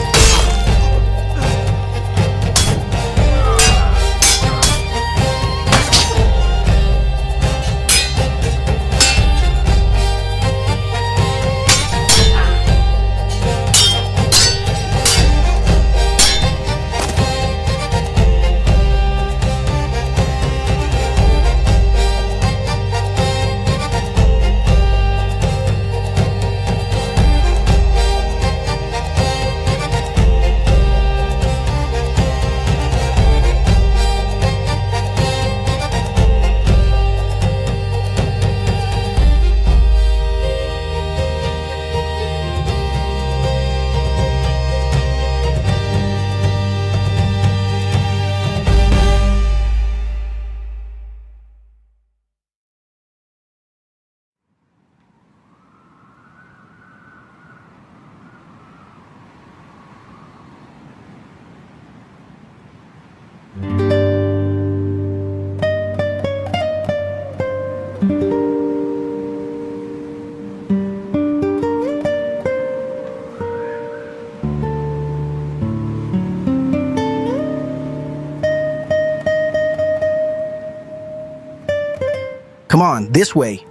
Come on, this way.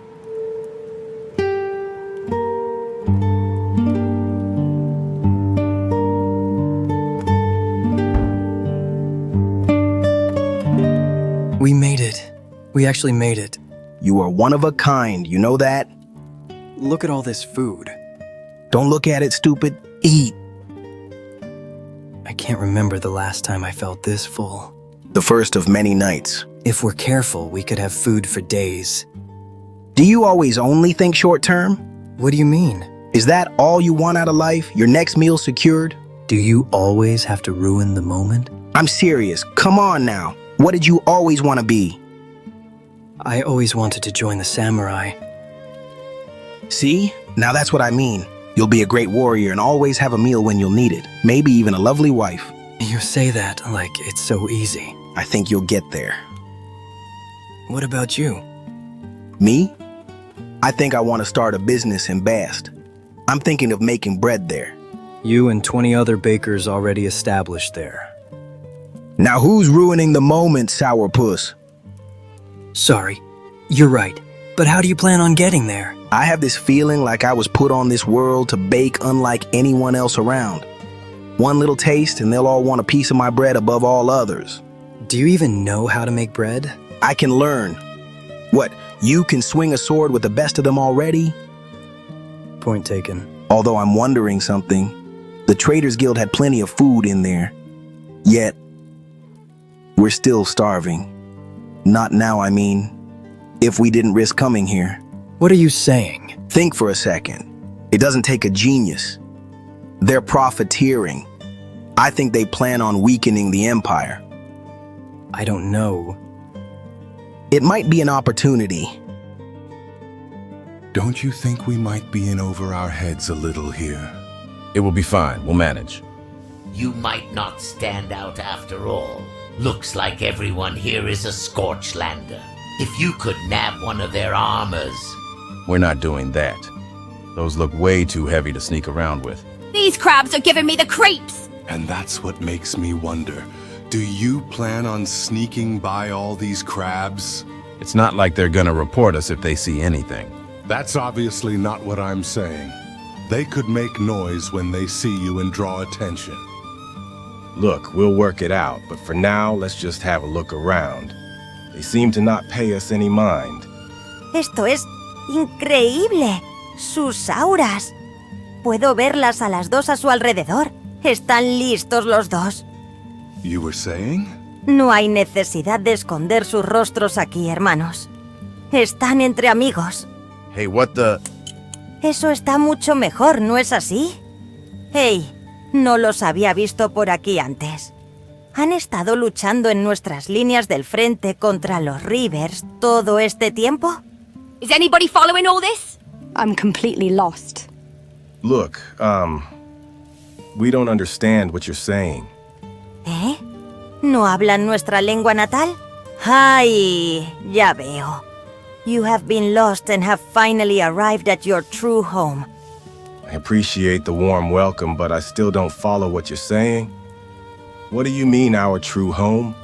We made it. We actually made it. You are one of a kind, you know that? Look at all this food. Don't look at it, stupid. Eat. I can't remember the last time I felt this full. The first of many nights. If we're careful, we could have food for days. Do you always only think short term? What do you mean? Is that all you want out of life? Your next meal secured? Do you always have to ruin the moment? I'm serious. Come on now. What did you always want to be? I always wanted to join the samurai. See? Now that's what I mean. You'll be a great warrior and always have a meal when you'll need it. Maybe even a lovely wife. You say that like it's so easy. I think you'll get there. What about you? Me? I think I want to start a business in Bast. I'm thinking of making bread there. You and 20 other bakers already established there. Now who's ruining the moment, sourpuss? Sorry, you're right. But how do you plan on getting there? I have this feeling like I was put on this world to bake unlike anyone else around. One little taste and they'll all want a piece of my bread above all others. Do you even know how to make bread? I can learn. What, you can swing a sword with the best of them already? Point taken. Although I'm wondering something. The Traders Guild had plenty of food in there. Yet, we're still starving. Not now, I mean, if we didn't risk coming here. What are you saying? Think for a second. It doesn't take a genius. They're profiteering. I think they plan on weakening the Empire. I don't know. It might be an opportunity. Don't you think we might be in over our heads a little here? It will be fine. We'll manage. You might not stand out after all. Looks like everyone here is a Scorchlander. If you could nab one of their armors. We're not doing that. Those look way too heavy to sneak around with. These crabs are giving me the creeps! And that's what makes me wonder. Do you plan on sneaking by all these crabs? It's not like they're gonna report us if they see anything. That's obviously not what I'm saying. They could make noise when they see you and draw attention. Look, we'll work it out, but for now, let's just have a look around. They seem to not pay us any mind. Esto es increíble. Sus auras. Puedo verlas a las dos a su alrededor. Están listos los dos. You were saying? No hay necesidad de esconder sus rostros aquí, hermanos. Están entre amigos. Hey, what the... Eso está mucho mejor, ¿no es así? Hey, no los había visto por aquí antes. ¿Han estado luchando en nuestras líneas del frente contra los Reavers todo este tiempo? Is anybody following all this? I'm completely lost. Look, we don't understand what you're saying. ¿Eh? ¿No hablan nuestra lengua natal? ¡Ay! Ya veo. You have been lost and have finally arrived at your true home. I appreciate the warm welcome, but I still don't follow what you're saying. What do you mean, our true home?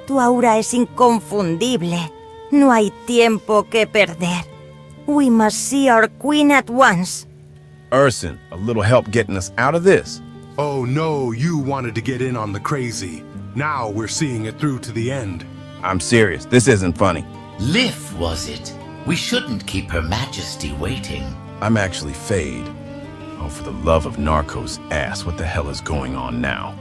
Tu aura es inconfundible. No hay tiempo que perder. We must see our queen at once. Urson, a little help getting us out of this. Oh no, you wanted to get in on the crazy. Now we're seeing it through to the end. I'm serious, this isn't funny. Lif, was it? We shouldn't keep Her Majesty waiting. I'm actually Fade. Oh, for the love of Narcos ass, what the hell is going on now?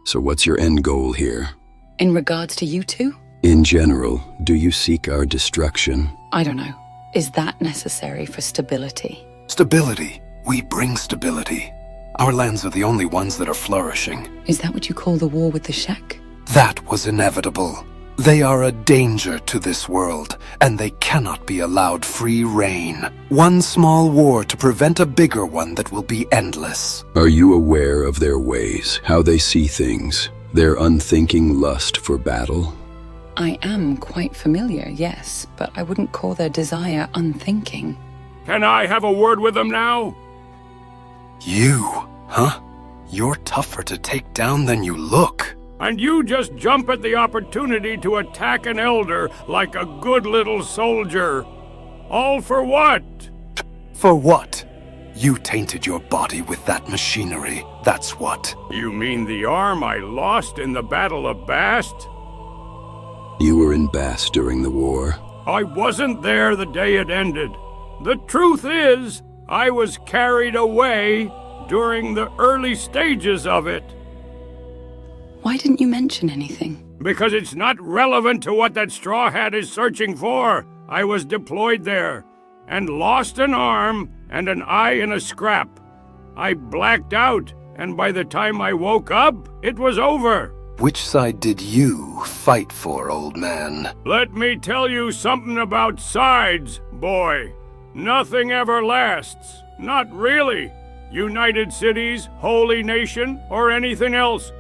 So what's your end goal here? In regards to you two? In general, do you seek our destruction? I don't know. Is that necessary for stability? Stability. We bring stability. Our lands are the only ones that are flourishing. Is that what you call the war with the Shek? That was inevitable. They are a danger to this world, and they cannot be allowed free reign. One small war to prevent a bigger one that will be endless. Are you aware of their ways, how they see things, their unthinking lust for battle? I am quite familiar, yes, but I wouldn't call their desire unthinking. Can I have a word with them now? You, huh? You're tougher to take down than you look. And you just jump at the opportunity to attack an elder like a good little soldier. All for what? For what? You tainted your body with that machinery, that's what. You mean the arm I lost in the Battle of Bast? You were in Bast during the war. I wasn't there the day it ended. The truth is, I was carried away during the early stages of it. Why didn't you mention anything? Because it's not relevant to what that Straw Hat is searching for. I was deployed there, and lost an arm and an eye in a scrap. I blacked out, and by the time I woke up, it was over. Which side did you fight for, old man? Let me tell you something about sides, boy. Nothing ever lasts. Not really. United Cities, Holy Nation, or anything else.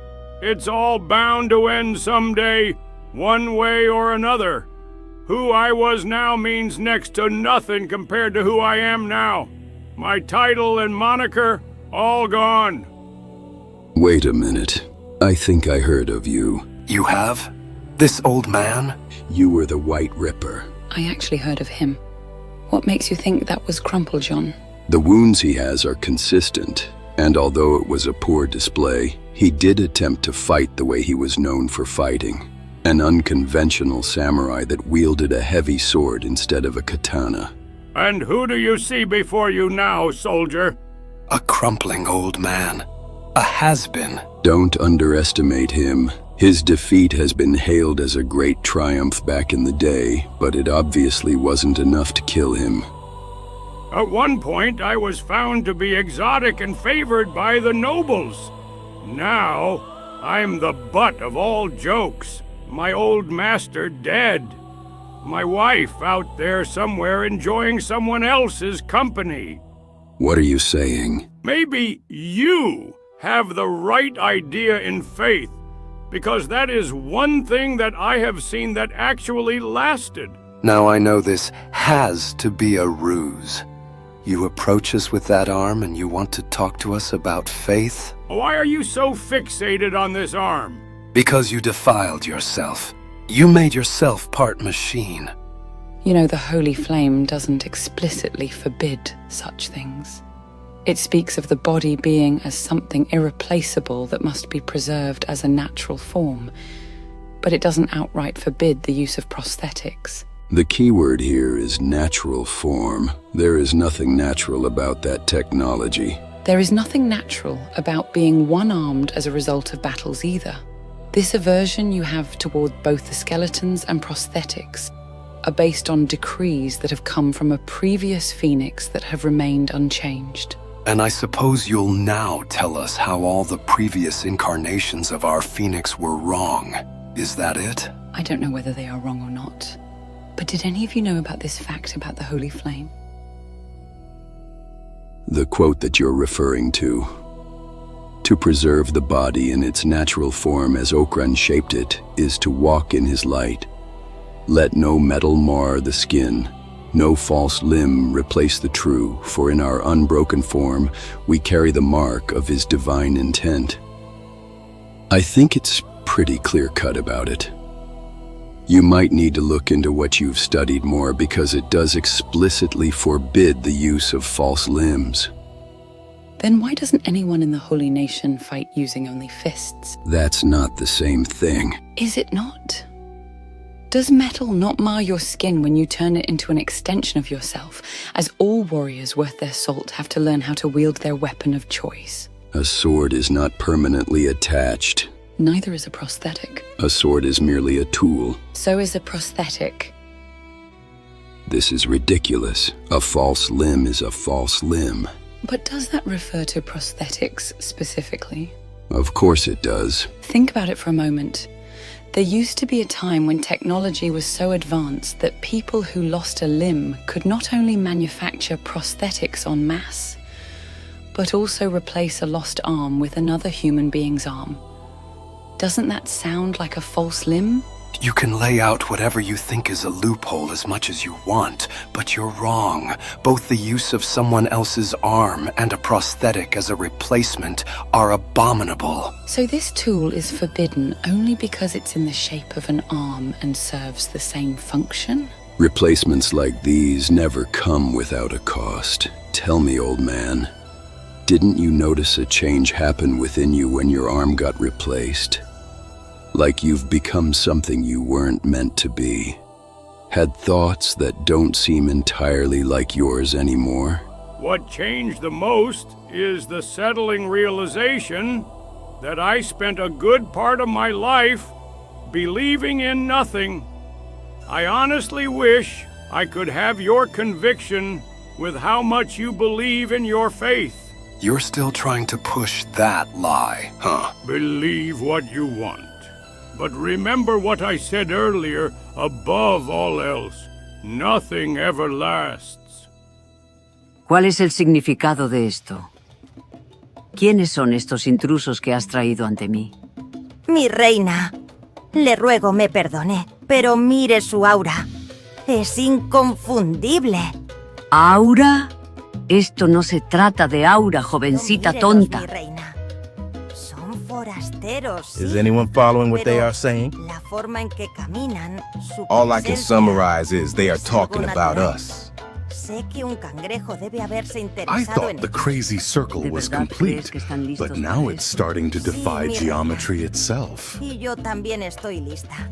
It's all bound to end someday, one way or another. Who I was now means next to nothing compared to who I am now. My title and moniker, all gone. Wait a minute. I think I heard of you. You have? This old man? You were the White Ripper. I actually heard of him. What makes you think that was Crumple John? The wounds he has are consistent, and although it was a poor display, he did attempt to fight the way he was known for fighting. An unconventional samurai that wielded a heavy sword instead of a katana. And who do you see before you now, soldier? A crumpling old man. A has-been. Don't underestimate him. His defeat has been hailed as a great triumph back in the day, but it obviously wasn't enough to kill him. At one point, I was found to be exotic and favored by the nobles. Now, I'm the butt of all jokes. My old master dead. My wife out there somewhere enjoying someone else's company. What are you saying? Maybe you have the right idea in faith, because that is one thing that I have seen that actually lasted. Now I know this has to be a ruse. You approach us with that arm and you want to talk to us about faith? Why are you so fixated on this arm? Because you defiled yourself. You made yourself part machine. You know, the Holy Flame doesn't explicitly forbid such things. It speaks of the body being as something irreplaceable that must be preserved as a natural form, but it doesn't outright forbid the use of prosthetics. The key word here is natural form. There is nothing natural about that technology. There is nothing natural about being one-armed as a result of battles either. This aversion you have toward both the skeletons and prosthetics are based on decrees that have come from a previous phoenix that have remained unchanged. And I suppose you'll now tell us how all the previous incarnations of our Phoenix were wrong. Is that it? I don't know whether they are wrong or not. But did any of you know about this fact about the Holy Flame? The quote that you're referring to preserve the body in its natural form as Okran shaped it, is to walk in his light. Let no metal mar the skin, no false limb replace the true, for in our unbroken form we carry the mark of his divine intent. I think it's pretty clear-cut about it. You might need to look into what you've studied more, because it does explicitly forbid the use of false limbs. Then why doesn't anyone in the Holy Nation fight using only fists? That's not the same thing. Is it not? Does metal not mar your skin when you turn it into an extension of yourself, as all warriors worth their salt have to learn how to wield their weapon of choice? A sword is not permanently attached. Neither is a prosthetic. A sword is merely a tool. So is a prosthetic. This is ridiculous. A false limb is a false limb. But does that refer to prosthetics specifically? Of course it does. Think about it for a moment. There used to be a time when technology was so advanced that people who lost a limb could not only manufacture prosthetics en masse, but also replace a lost arm with another human being's arm. Doesn't that sound like a false limb? You can lay out whatever you think is a loophole as much as you want, but you're wrong. Both the use of someone else's arm and a prosthetic as a replacement are abominable. So this tool is forbidden only because it's in the shape of an arm and serves the same function? Replacements like these never come without a cost. Tell me, old man, didn't you notice a change happen within you when your arm got replaced? Like you've become something you weren't meant to be. Had thoughts that don't seem entirely like yours anymore. What changed the most is the settling realization that I spent a good part of my life believing in nothing. I honestly wish I could have your conviction with how much you believe in your faith. You're still trying to push that lie, huh? Believe what you want. But remember what I said earlier, above all else, nothing ever lasts. ¿Cuál es el significado de esto? ¿Quiénes son estos intrusos que has traído ante mí? Mi reina, le ruego me perdone, pero mire su aura. Es inconfundible. ¿Aura? Esto no se trata de aura, jovencita tonta. Mi reina. Son forasteros. Is anyone following what they are saying? La forma en que caminan, su All I can presencia summarize is they are es algo talking about natural. us. Sé que un cangrejo debe haberse I interesado en thought the crazy circle was complete, but now it's starting to defy geometry itself. Y yo también estoy lista.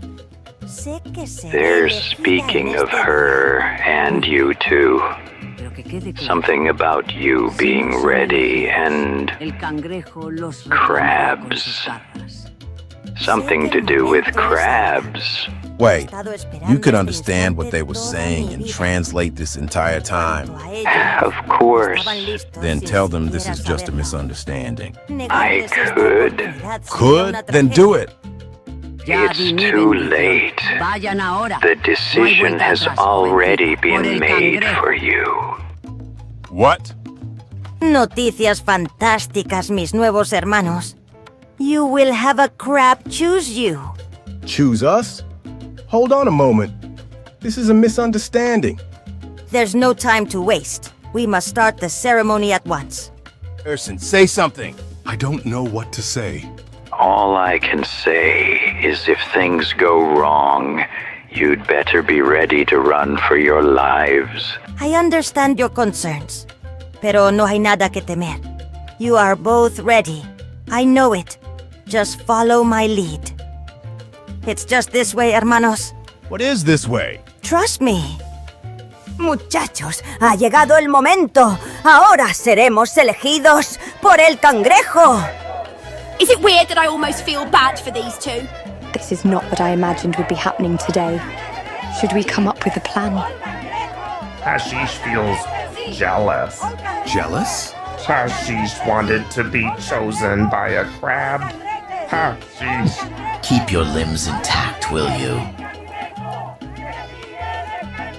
Sé que seré They're elegida speaking en of este her and you too. Something about you being ready and crabs. Something to do with crabs. Wait, you could understand what they were saying and translate this entire time. Of course. Then tell them this is just a misunderstanding. I could. Could? Then do it. It's too late. The decision has already been made for you. What? Noticias fantásticas, mis nuevos hermanos. You will have a crab choose you. Choose us? Hold on a moment. This is a misunderstanding. There's no time to waste. We must start the ceremony at once. Erson, say something. I don't know what to say. All I can say is if things go wrong, you'd better be ready to run for your lives. I understand your concerns, pero no hay nada que temer. You are both ready. I know it. Just follow my lead. It's just this way, hermanos. What is this way? Trust me. Muchachos, ha llegado el momento. Ahora seremos elegidos por el cangrejo. Is it weird that I almost feel bad for these two? This is not what I imagined would be happening today. Should we come up with a plan? Hashish feels jealous. Jealous? Hashish wanted to be chosen by a crab. Hashish. Keep your limbs intact, will you?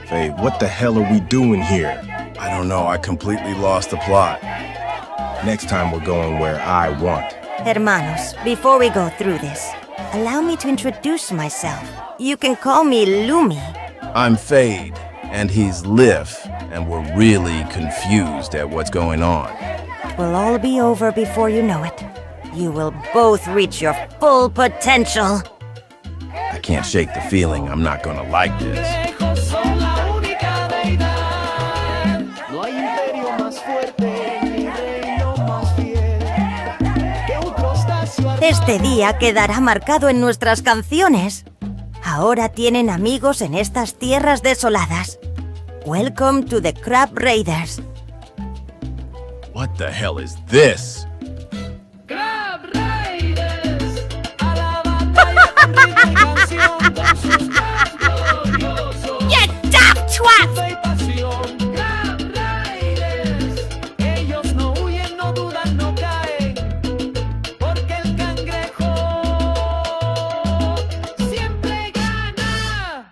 Hey, what the hell are we doing here? I don't know, I completely lost the plot. Next time we're going where I want. Hermanos, before we go through this, allow me to introduce myself. You can call me Lumi. I'm Fade, and he's Lif, and we're really confused at what's going on. It will all be over before you know it. You will both reach your full potential. I can't shake the feeling I'm not gonna like this. Este día quedará marcado en nuestras canciones. Ahora tienen amigos en estas tierras desoladas. Welcome to the Crab Raiders. What the hell is this? Crab Raiders, a la batalla con ritmo y canción, con sus crabs gloriosos. You daft twat! Fe y pasión. Crab Raiders, ellos no huyen, no dudan, no caen, porque el cangrejo siempre gana.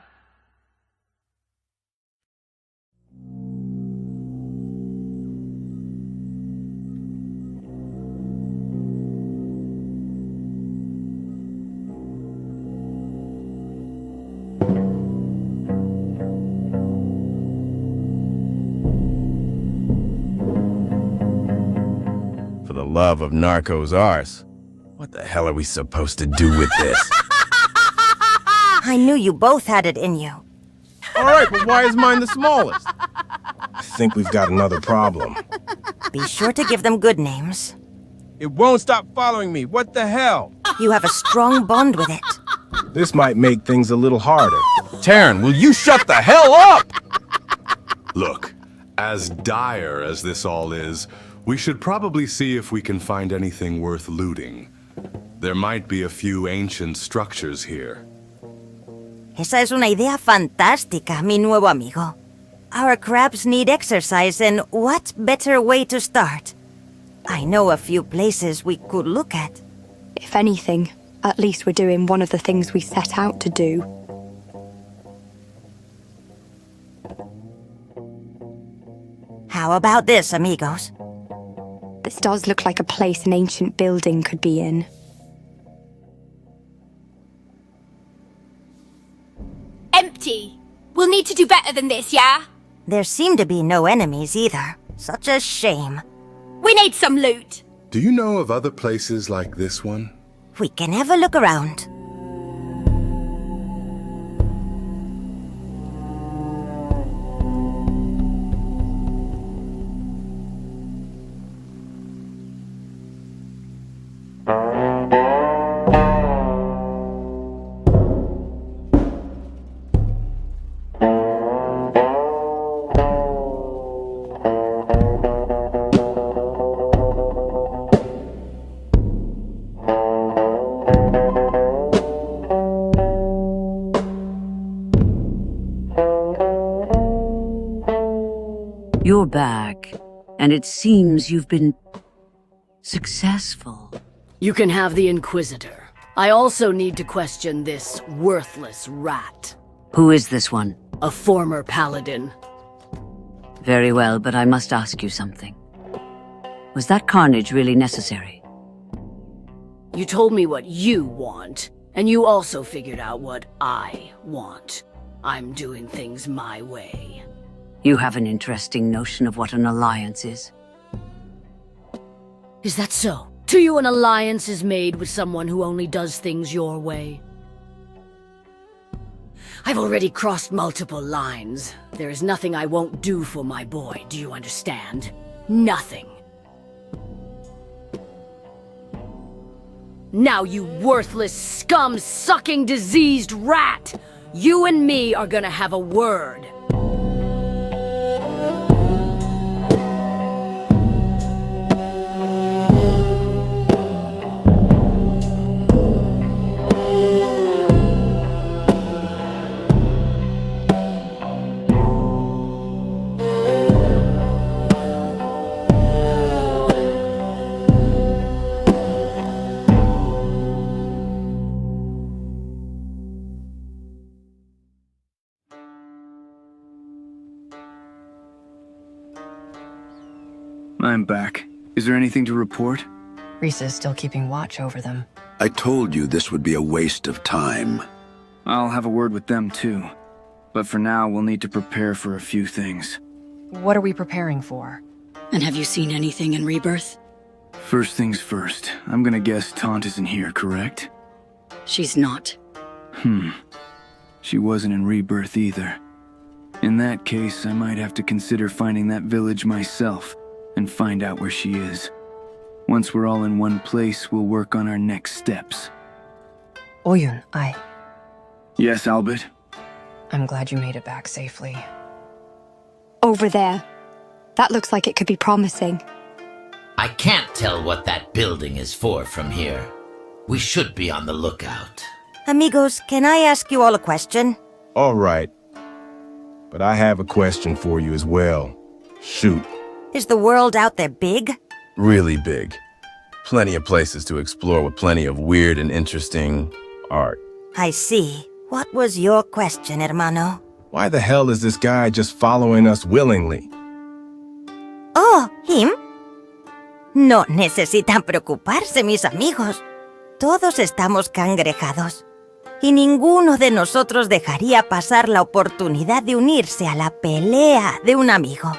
For the love of Narco's arse, what the hell are we supposed to do with this? I knew you both had it in you. Alright, but why is mine the smallest? I think we've got another problem. Be sure to give them good names. It won't stop following me, what the hell? You have a strong bond with it. This might make things a little harder. Taryn, will you shut the hell up? Look, as dire as this all is, we should probably see if we can find anything worth looting. There might be a few ancient structures here. Esa es una idea fantástica, mi nuevo amigo. Our crabs need exercise, and what better way to start? I know a few places we could look at. If anything, at least we're doing one of the things we set out to do. How about this, amigos? This does look like a place an ancient building could be in. Empty. We'll need to do better than this, yeah? There seem to be no enemies either. Such a shame. We need some loot. Do you know of other places like this one? We can have a look around. You're back, and it seems you've been successful. You can have the Inquisitor. I also need to question this worthless rat. Who is this one? A former paladin. Very well, but I must ask you something. Was that carnage really necessary? You told me what you want, and you also figured out what I want. I'm doing things my way. You have an interesting notion of what an alliance is. Is that so? To you, an alliance is made with someone who only does things your way? I've already crossed multiple lines. There is nothing I won't do for my boy, do you understand? Nothing. Now, you worthless, scum-sucking, diseased rat! You and me are gonna have a word. I'm back. Is there anything to report? Risa is still keeping watch over them. I told you this would be a waste of time. I'll have a word with them too. But for now, we'll need to prepare for a few things. What are we preparing for? And have you seen anything in Rebirth? First things first, I'm gonna guess Taunt isn't here, correct? She's not. She wasn't in Rebirth either. In that case, I might have to consider finding that village myself and find out where she is. Once we're all in one place, we'll work on our next steps. Oyun, Yes, Albitte? I'm glad you made it back safely. Over there. That looks like it could be promising. I can't tell what that building is for from here. We should be on the lookout. Amigos, can I ask you all a question? All right. But I have a question for you as well. Shoot. Is the world out there big? Really big. Plenty of places to explore with plenty of weird and interesting art. I see. What was your question, hermano? Why the hell is this guy just following us willingly? Oh, him? No necesitan preocuparse, mis amigos. Todos estamos cangrejados. Y ninguno de nosotros dejaría pasar la oportunidad de unirse a la pelea de un amigo.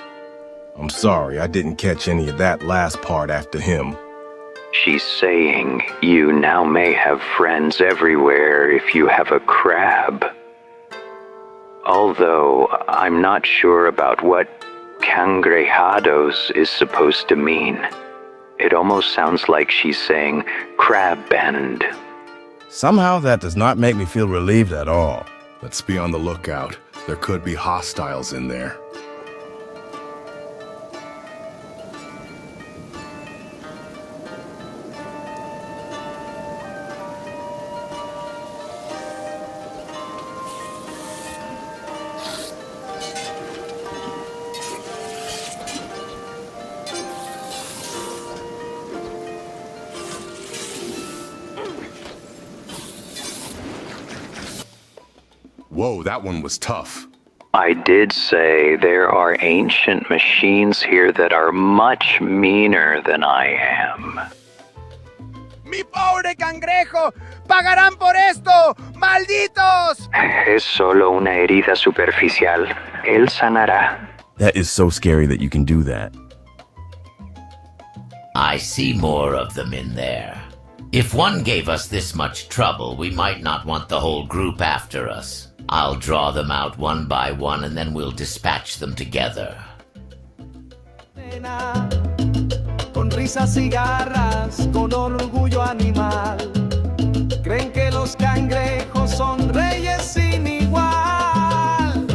I'm sorry, I didn't catch any of that last part after him. She's saying you now may have friends everywhere if you have a crab. Although I'm not sure about what cangrejados is supposed to mean. It almost sounds like she's saying crab bend. Somehow that does not make me feel relieved at all. Let's be on the lookout. There could be hostiles in there. Whoa, that one was tough. I did say there are ancient machines here that are much meaner than I am. ¡Mi pobre cangrejo! ¡Pagarán por esto! ¡Malditos! Es solo una herida superficial. Él sanará. That is so scary that you can do that. I see more of them in there. If one gave us this much trouble, we might not want the whole group after us. I'll draw them out one by one and then we'll dispatch them together. Con risas y garras, con orgullo animal, creen que los cangrejos son reyes sin igual.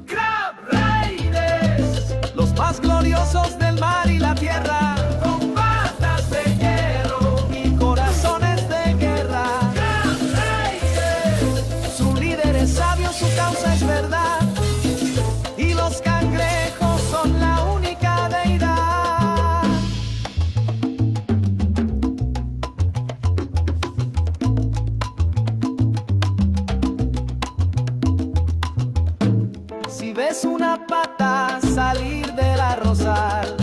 Crab Raiders, los más gloriosos del mar y la tierra, con patas de hierro y corazones de guerra. Crab Raiders, su líder es sabio, su causa es verdad, y los cangrejos son la única deidad. Si ves una pata salir del arrozal,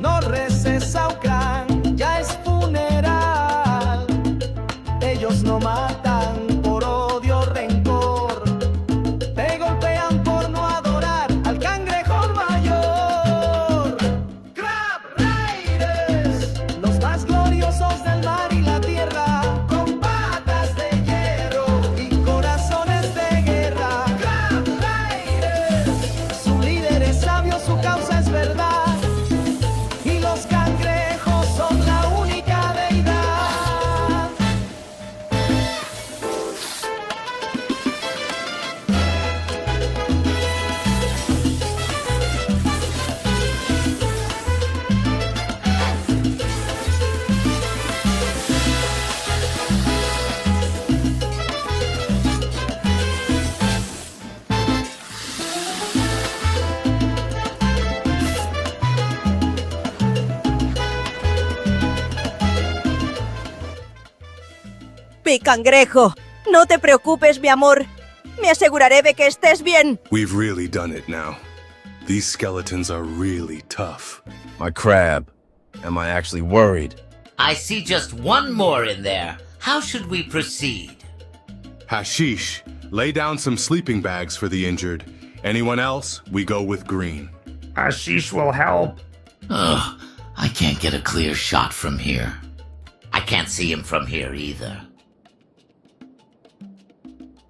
no reces a Ucrán, ya es funeral. Ellos no matan por odio o rencor, te golpean por no adorar al cangrejo mayor. Crab Raiders, los más gloriosos del mar y la tierra, con patas de hierro y corazones de guerra. Crab Raiders, su líder es sabio, su causa es verdad, y los cangrejos son la única deidad. Mi cangrejo, no te preocupes, mi amor. Me aseguraré de que estés bien. We've really done it now. These skeletons are really tough. My crab. Am I actually worried? I see just one more in there. How should we proceed? Hashish, lay down some sleeping bags for the injured. Anyone else, we go with green. Ashish will help. Ugh, I can't get a clear shot from here. I can't see him from here either.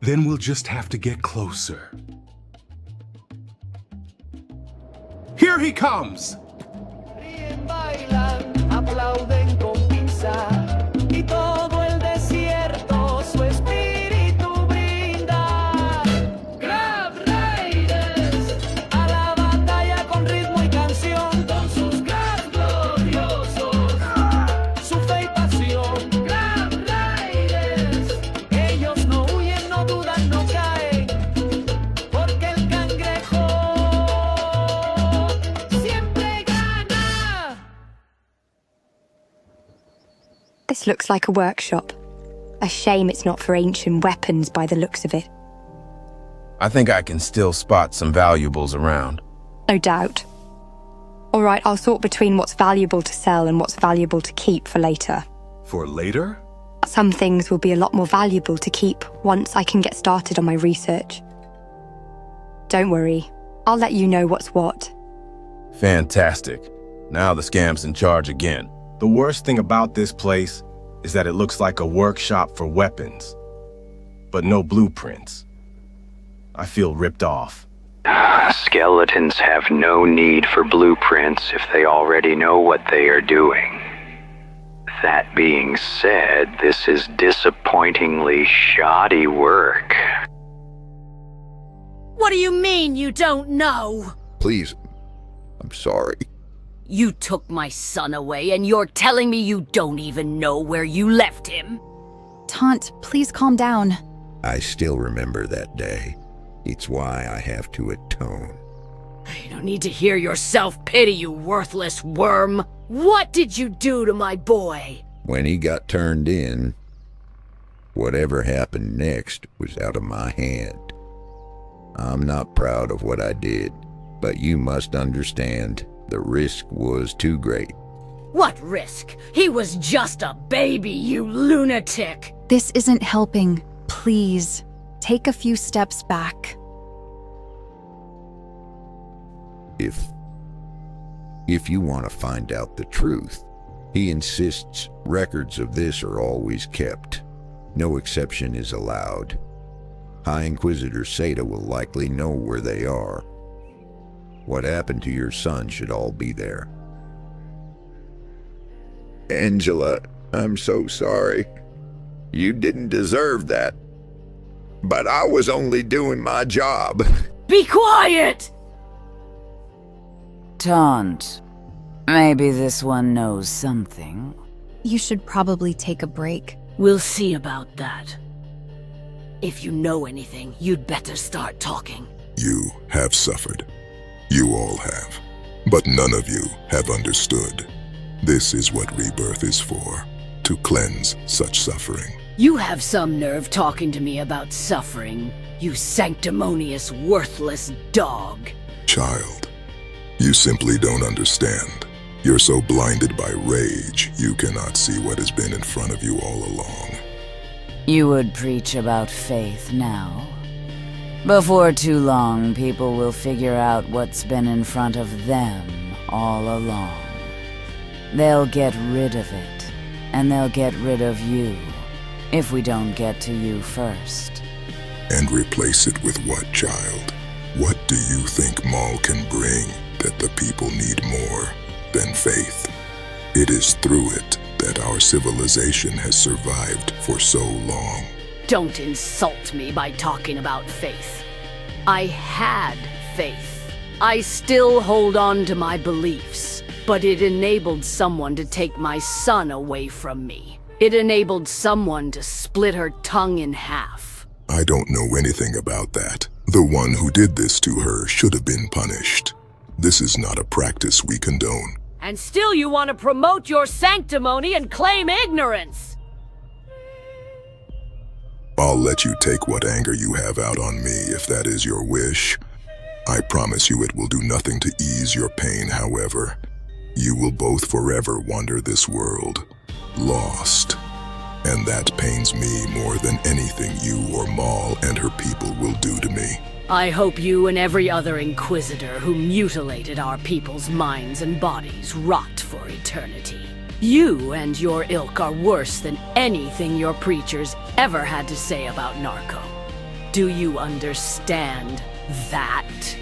Then we'll just have to get closer. Here he comes! Ríen, bailan, aplauden con prisa, y todo el desierto su espíritu brinda. Crab Raiders, a la batalla con ritmo y canción, con sus crabs gloriosos, su fe y pasión. Crab Raiders, ellos no huyen, no dudan, no caen, porque el cangrejo siempre gana. This looks like a workshop. A shame it's not for ancient weapons by the looks of it. I think I can still spot some valuables around. No doubt. All right, I'll sort between what's valuable to sell and what's valuable to keep for later. For later? Some things will be a lot more valuable to keep once I can get started on my research. Don't worry, I'll let you know what's what. Fantastic. Now the scam's in charge again. The worst thing about this place is that it looks like a workshop for weapons, but no blueprints. I feel ripped off. Skeletons have no need for blueprints if they already know what they are doing. That being said, this is disappointingly shoddy work. What do you mean you don't know? Please, I'm sorry. You took my son away, and you're telling me you don't even know where you left him? Taunt, please calm down. I still remember that day. It's why I have to atone. You don't need to hear your self-pity, you worthless worm. What did you do to my boy? When he got turned in, whatever happened next was out of my hand. I'm not proud of what I did, but you must understand the risk was too great. What risk? He was just a baby, you lunatic! This isn't helping. Please, take a few steps back. If you want to find out the truth, he insists records of this are always kept. No exception is allowed. High Inquisitor Seda will likely know where they are. What happened to your son should all be there. Angela, I'm so sorry. You didn't deserve that. But I was only doing my job. Be quiet! Taunt. Maybe this one knows something. You should probably take a break. We'll see about that. If you know anything, you'd better start talking. You have suffered. You all have. But none of you have understood. This is what rebirth is for. To cleanse such suffering. You have some nerve talking to me about suffering, you sanctimonious, worthless dog. Child, you simply don't understand. You're so blinded by rage, you cannot see what has been in front of you all along. You would preach about faith now. Before too long, people will figure out what's been in front of them all along. They'll get rid of it, and they'll get rid of you, if we don't get to you first. And replace it with what, child? What do you think Maul can bring that the people need more than faith? It is through it that our civilization has survived for so long. Don't insult me by talking about faith. I had faith. I still hold on to my beliefs, but it enabled someone to take my son away from me. It enabled someone to split her tongue in half. I don't know anything about that. The one who did this to her should have been punished. This is not a practice we condone. And still you want to promote your sanctimony and claim ignorance! I'll let you take what anger you have out on me if that is your wish. I promise you it will do nothing to ease your pain, however. You will both forever wander this world, lost. And that pains me more than anything you or Maul and her people will do to me. I hope you and every other Inquisitor who mutilated our people's minds and bodies rot for eternity. You and your ilk are worse than anything your preachers ever had to say about Narco. Do you understand that?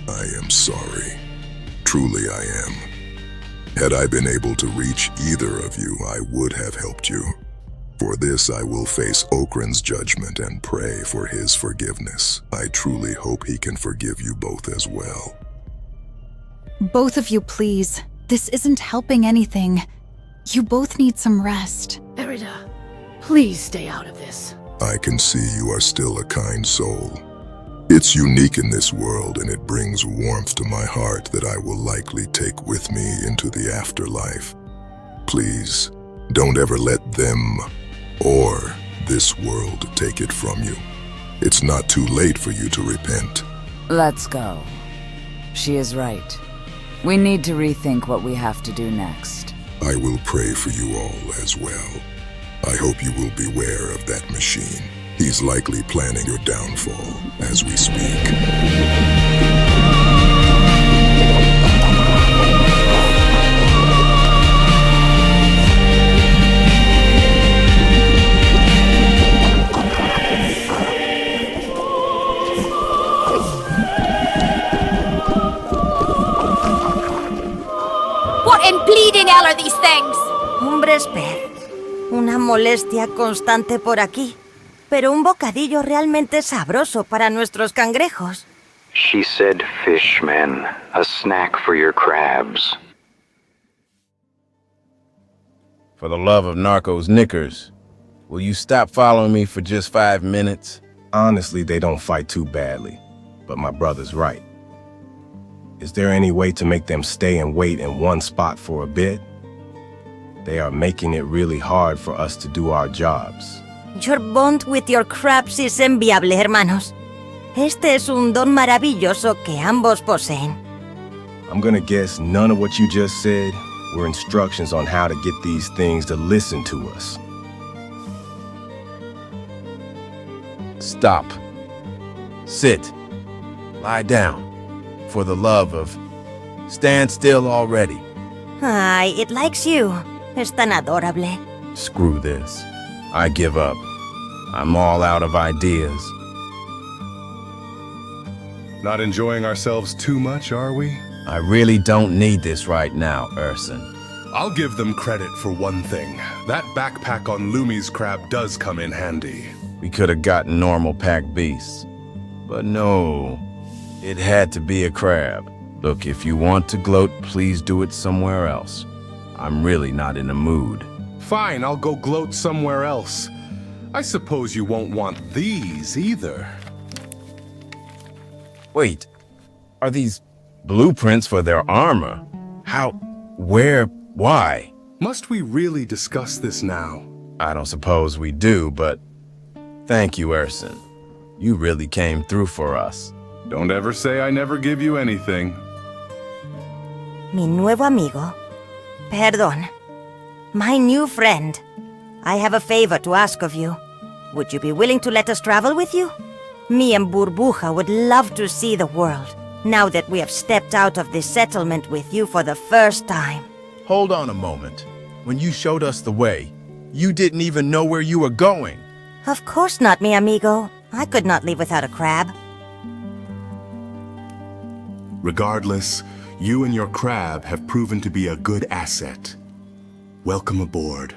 I am sorry. Truly I am. Had I been able to reach either of you, I would have helped you. For this I will face Okran's judgment and pray for his forgiveness. I truly hope he can forgive you both as well. Both of you, please. This isn't helping anything. You both need some rest. Erida, please stay out of this. I can see you are still a kind soul. It's unique in this world, and it brings warmth to my heart that I will likely take with me into the afterlife. Please, don't ever let them or this world take it from you. It's not too late for you to repent. Let's go. She is right. We need to rethink what we have to do next. I will pray for you all as well. I hope you will beware of that machine. He's likely planning your downfall as we speak. What in bleeding hell are these things? Hombres pez. Una molestia constante por aquí. Pero un bocadillo realmente sabroso para nuestros cangrejos. She said fishmen, a snack for your crabs. For the love of Narco's knickers, will you stop following me for just 5 minutes? Honestly, they don't fight too badly, but my brother's right. Is there any way to make them stay and wait in one spot for a bit? They are making it really hard for us to do our jobs. Your bond with your crabs is enviable, hermanos. Este es un don maravilloso que ambos poseen. I'm gonna guess none of what you just said were instructions on how to get these things to listen to us. Stop. Sit. Lie down. For the love of... Stand still already. Ay, it likes you. Es tan adorable. Screw this. I give up. I'm all out of ideas. Not enjoying ourselves too much, are we? I really don't need this right now, Urson. I'll give them credit for one thing. That backpack on Lumi's crab does come in handy. We could have gotten normal pack beasts. But no, it had to be a crab. Look, if you want to gloat, please do it somewhere else. I'm really not in the mood. Fine, I'll go gloat somewhere else. I suppose you won't want these either. Wait, are these blueprints for their armor? How, where, why? Must we really discuss this now? I don't suppose we do, but thank you, Urson. You really came through for us. Don't ever say I never give you anything. Mi nuevo amigo. Perdón. My new friend. I have a favor to ask of you. Would you be willing to let us travel with you? Me and Burbuja would love to see the world, now that we have stepped out of this settlement with you for the first time. Hold on a moment. When you showed us the way, you didn't even know where you were going. Of course not, mi amigo. I could not leave without a crab. Regardless, you and your crab have proven to be a good asset. Welcome aboard.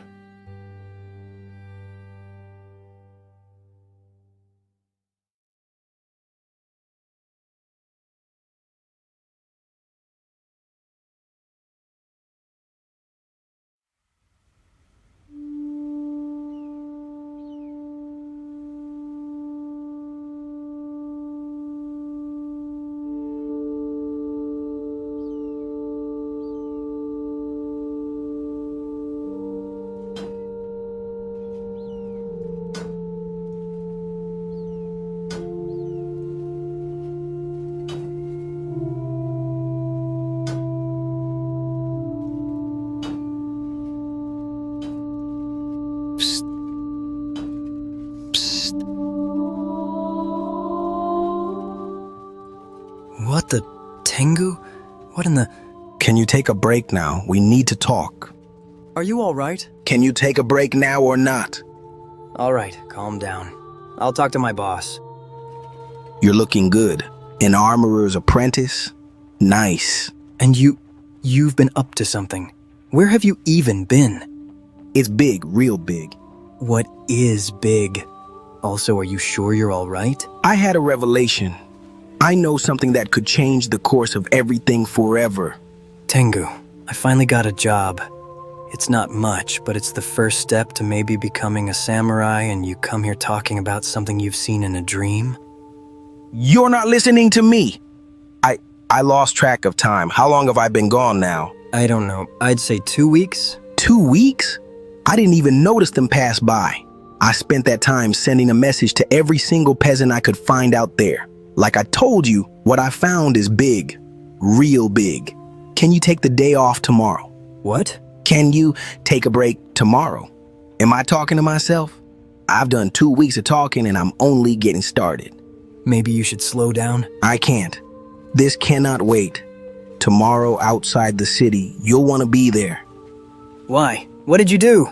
Tengu? What in the... Can you take a break now? We need to talk. Are you all right? Can you take a break now or not? All right, calm down. I'll talk to my boss. You're looking good. An armorer's apprentice? Nice. And you've been up to something. Where have you even been? It's big, real big. What is big? Also, are you sure you're all right? I had a revelation. I know something that could change the course of everything forever. Tengu, I finally got a job. It's not much, but it's the first step to maybe becoming a samurai, and you come here talking about something you've seen in a dream? You're not listening to me! I lost track of time. How long have I been gone now? I don't know. I'd say 2 weeks. 2 weeks? I didn't even notice them pass by. I spent that time sending a message to every single peasant I could find out there. Like I told you, what I found is big. Real big. Can you take the day off tomorrow? What? Can you take a break tomorrow? Am I talking to myself? I've done 2 weeks of talking and I'm only getting started. Maybe you should slow down? I can't. This cannot wait. Tomorrow outside the city, you'll want to be there. Why? What did you do?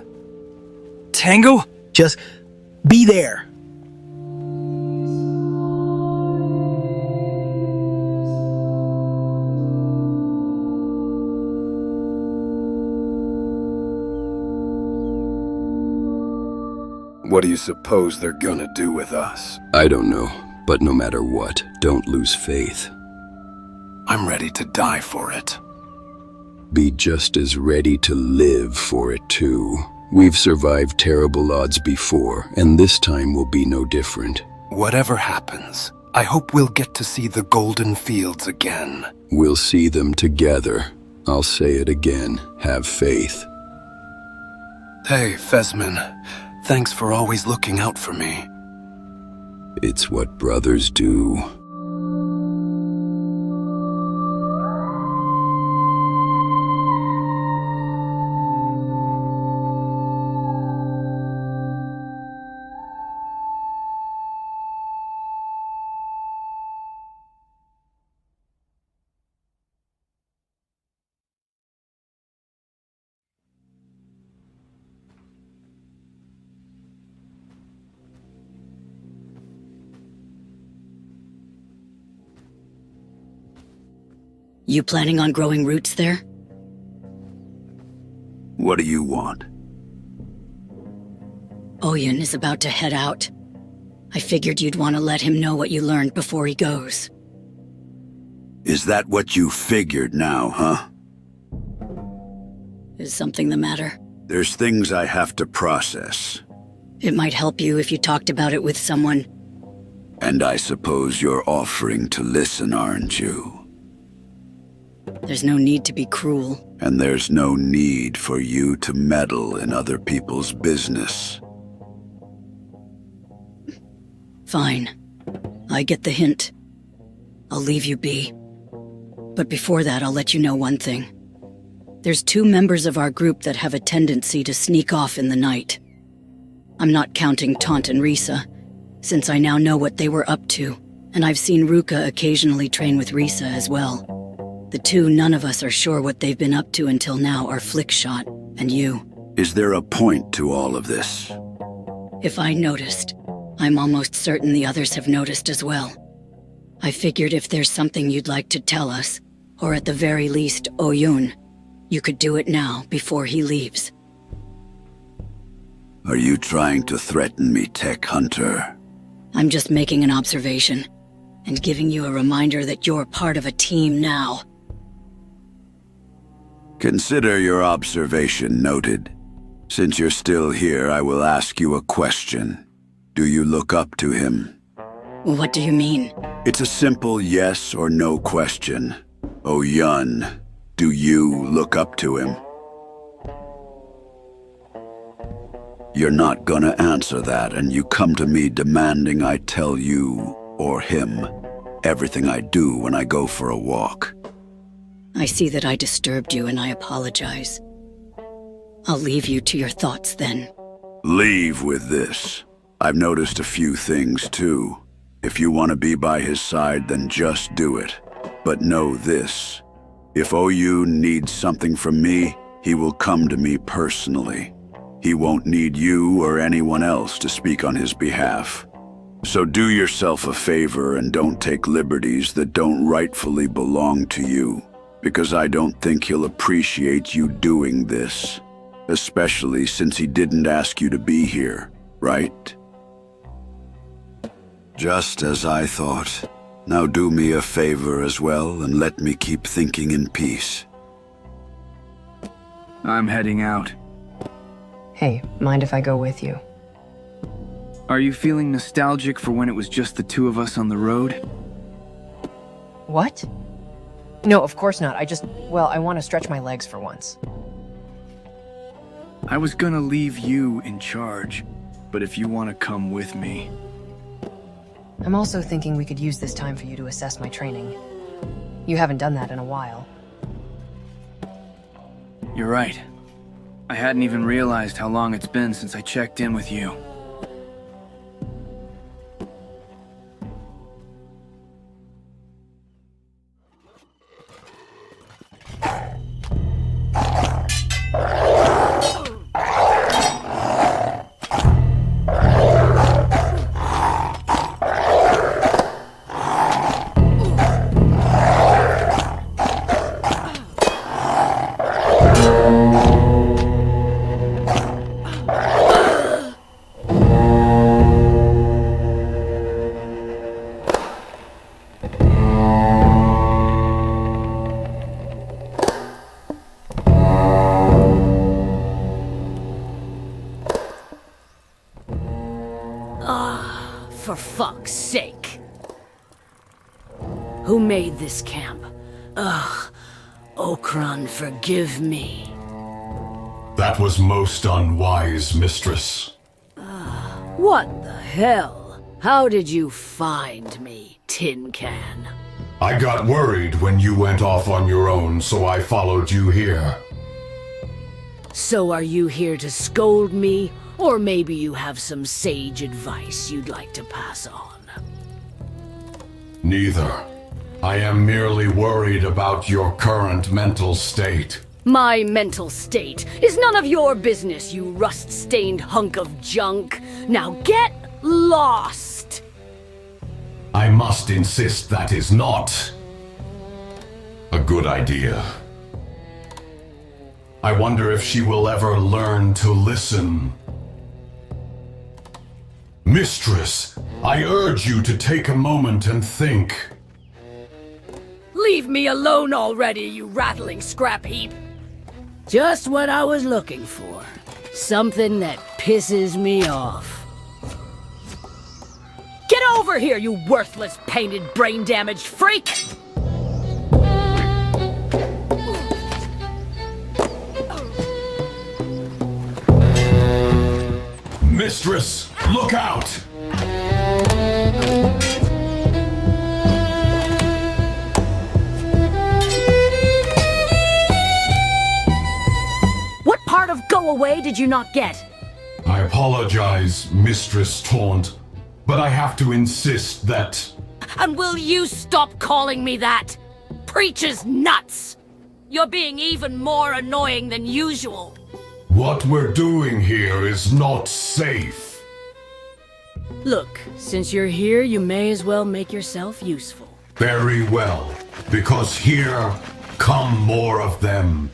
Tengu? Just be there. What do you suppose they're gonna do with us? I don't know, but no matter what, don't lose faith. I'm ready to die for it. Be just as ready to live for it too. We've survived terrible odds before, and this time will be no different. Whatever happens, I hope we'll get to see the golden fields again. We'll see them together. I'll say it again, have faith. Hey, Fesmin. Thanks for always looking out for me. It's what brothers do. You planning on growing roots there? What do you want? Oyun is about to head out. I figured you'd want to let him know what you learned before he goes. Is that what you figured now, huh? Is something the matter? There's things I have to process. It might help you if you talked about it with someone. And I suppose you're offering to listen, aren't you? There's no need to be cruel. And there's no need for you to meddle in other people's business. Fine. I get the hint. I'll leave you be. But before that, I'll let you know one thing. There's 2 members of our group that have a tendency to sneak off in the night. I'm not counting Taunt and Risa, since I now know what they were up to, and I've seen Ruka occasionally train with Risa as well. The 2 none of us are sure what they've been up to until now are Flickshot and you. Is there a point to all of this? If I noticed, I'm almost certain the others have noticed as well. I figured if there's something you'd like to tell us, or at the very least Oyun, you could do it now before he leaves. Are you trying to threaten me, Tech Hunter? I'm just making an observation, and giving you a reminder that you're part of a team now. Consider your observation noted. Since you're still here, I will ask you a question. Do you look up to him? What do you mean? It's a simple yes or no question. Oyun, do you look up to him? You're not gonna answer that, and you come to me demanding I tell you, or him, everything I do when I go for a walk. I see that I disturbed you, and I apologize. I'll leave you to your thoughts then. Leave with this. I've noticed a few things too. If you want to be by his side, then just do it. But know this. If Oyun needs something from me, he will come to me personally. He won't need you or anyone else to speak on his behalf. So do yourself a favor and don't take liberties that don't rightfully belong to you, because I don't think he'll appreciate you doing this, especially since he didn't ask you to be here, right? Just as I thought. Now do me a favor as well and let me keep thinking in peace. I'm heading out. Hey, mind if I go with you? Are you feeling nostalgic for when it was just the two of us on the road? What? No, of course not. I want to stretch my legs for once. I was gonna leave you in charge, but if you want to come with me... I'm also thinking we could use this time for you to assess my training. You haven't done that in a while. You're right. I hadn't even realized how long it's been since I checked in with you. For fuck's sake. Who made this camp? Ugh. Okran, forgive me. That was most unwise, mistress. What the hell? How did you find me, Tin Can? I got worried when you went off on your own, so I followed you here. So are you here to scold me? Or maybe you have some sage advice you'd like to pass on? Neither. I am merely worried about your current mental state. My mental state is none of your business, you rust-stained hunk of junk. Now get lost! I must insist that is not a good idea. I wonder if she will ever learn to listen. Mistress, I urge you to take a moment and think. Leave me alone already, you rattling scrap heap! Just what I was looking for. Something that pisses me off. Get over here, you worthless, painted, brain-damaged freak! Mistress, look out! What part of go away did you not get? I apologize, Mistress Taunt, but I have to insist that... And will you stop calling me that? Preacher's nuts! You're being even more annoying than usual. What we're doing here is not safe. Look, since you're here, you may as well make yourself useful. Very well, because here come more of them.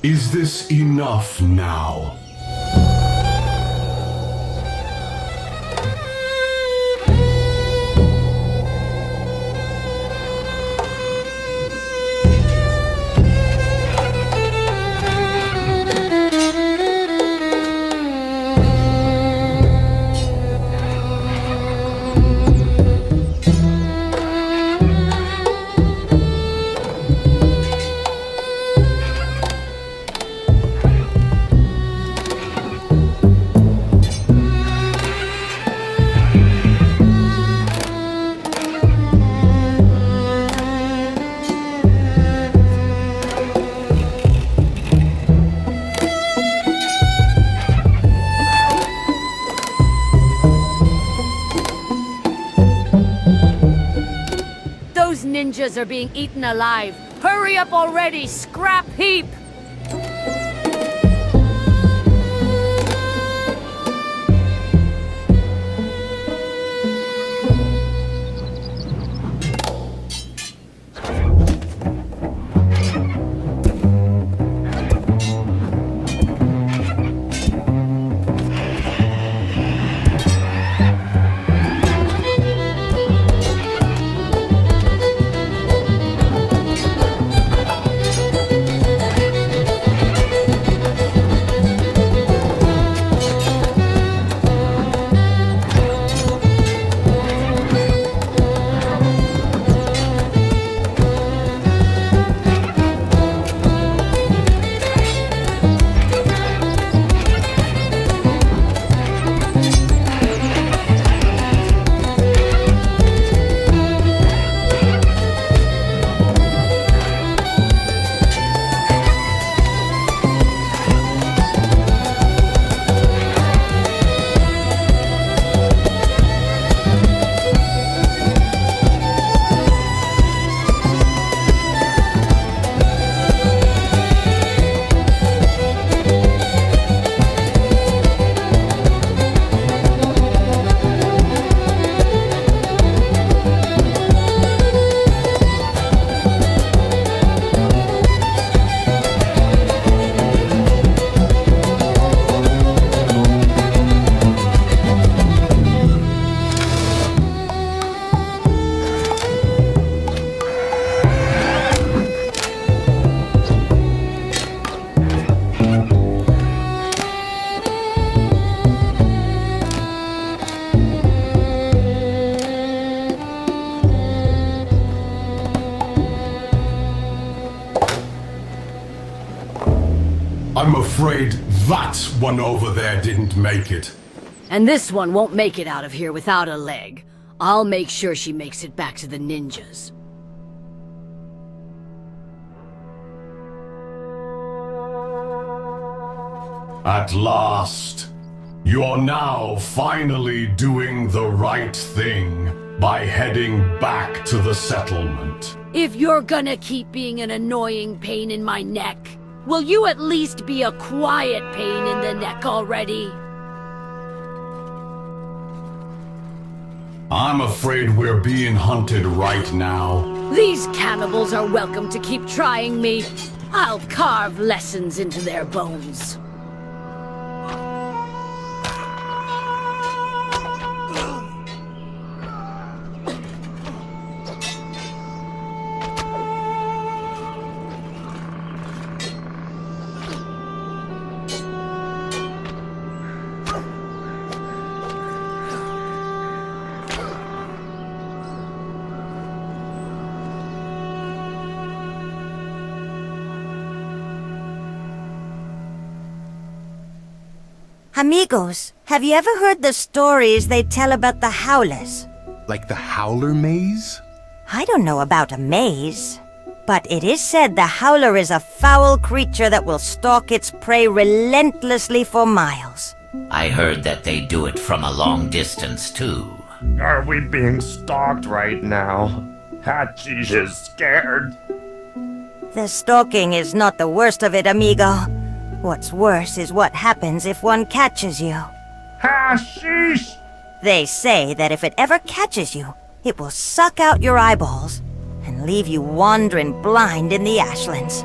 Is this enough now? ninjas are being eaten alive. Hurry up already, scrap heap! I'm afraid that one over there didn't make it. And this one won't make it out of here without a leg. I'll make sure she makes it back to the ninjas. At last, you're now finally doing the right thing by heading back to the settlement. If you're gonna keep being an annoying pain in my neck, will you at least be a quiet pain in the neck already? I'm afraid we're being hunted right now. These cannibals are welcome to keep trying me. I'll carve lessons into their bones. Amigos, have you ever heard the stories they tell about the Howlers? Like the Howler maze? I don't know about a maze, but it is said the Howler is a foul creature that will stalk its prey relentlessly for miles. I heard that they do it from a long distance, too. Are we being stalked right now? Hachish is scared. The stalking is not the worst of it, amigo. What's worse is what happens if one catches you. Hashish! They say that if it ever catches you, it will suck out your eyeballs and leave you wandering blind in the ashlands.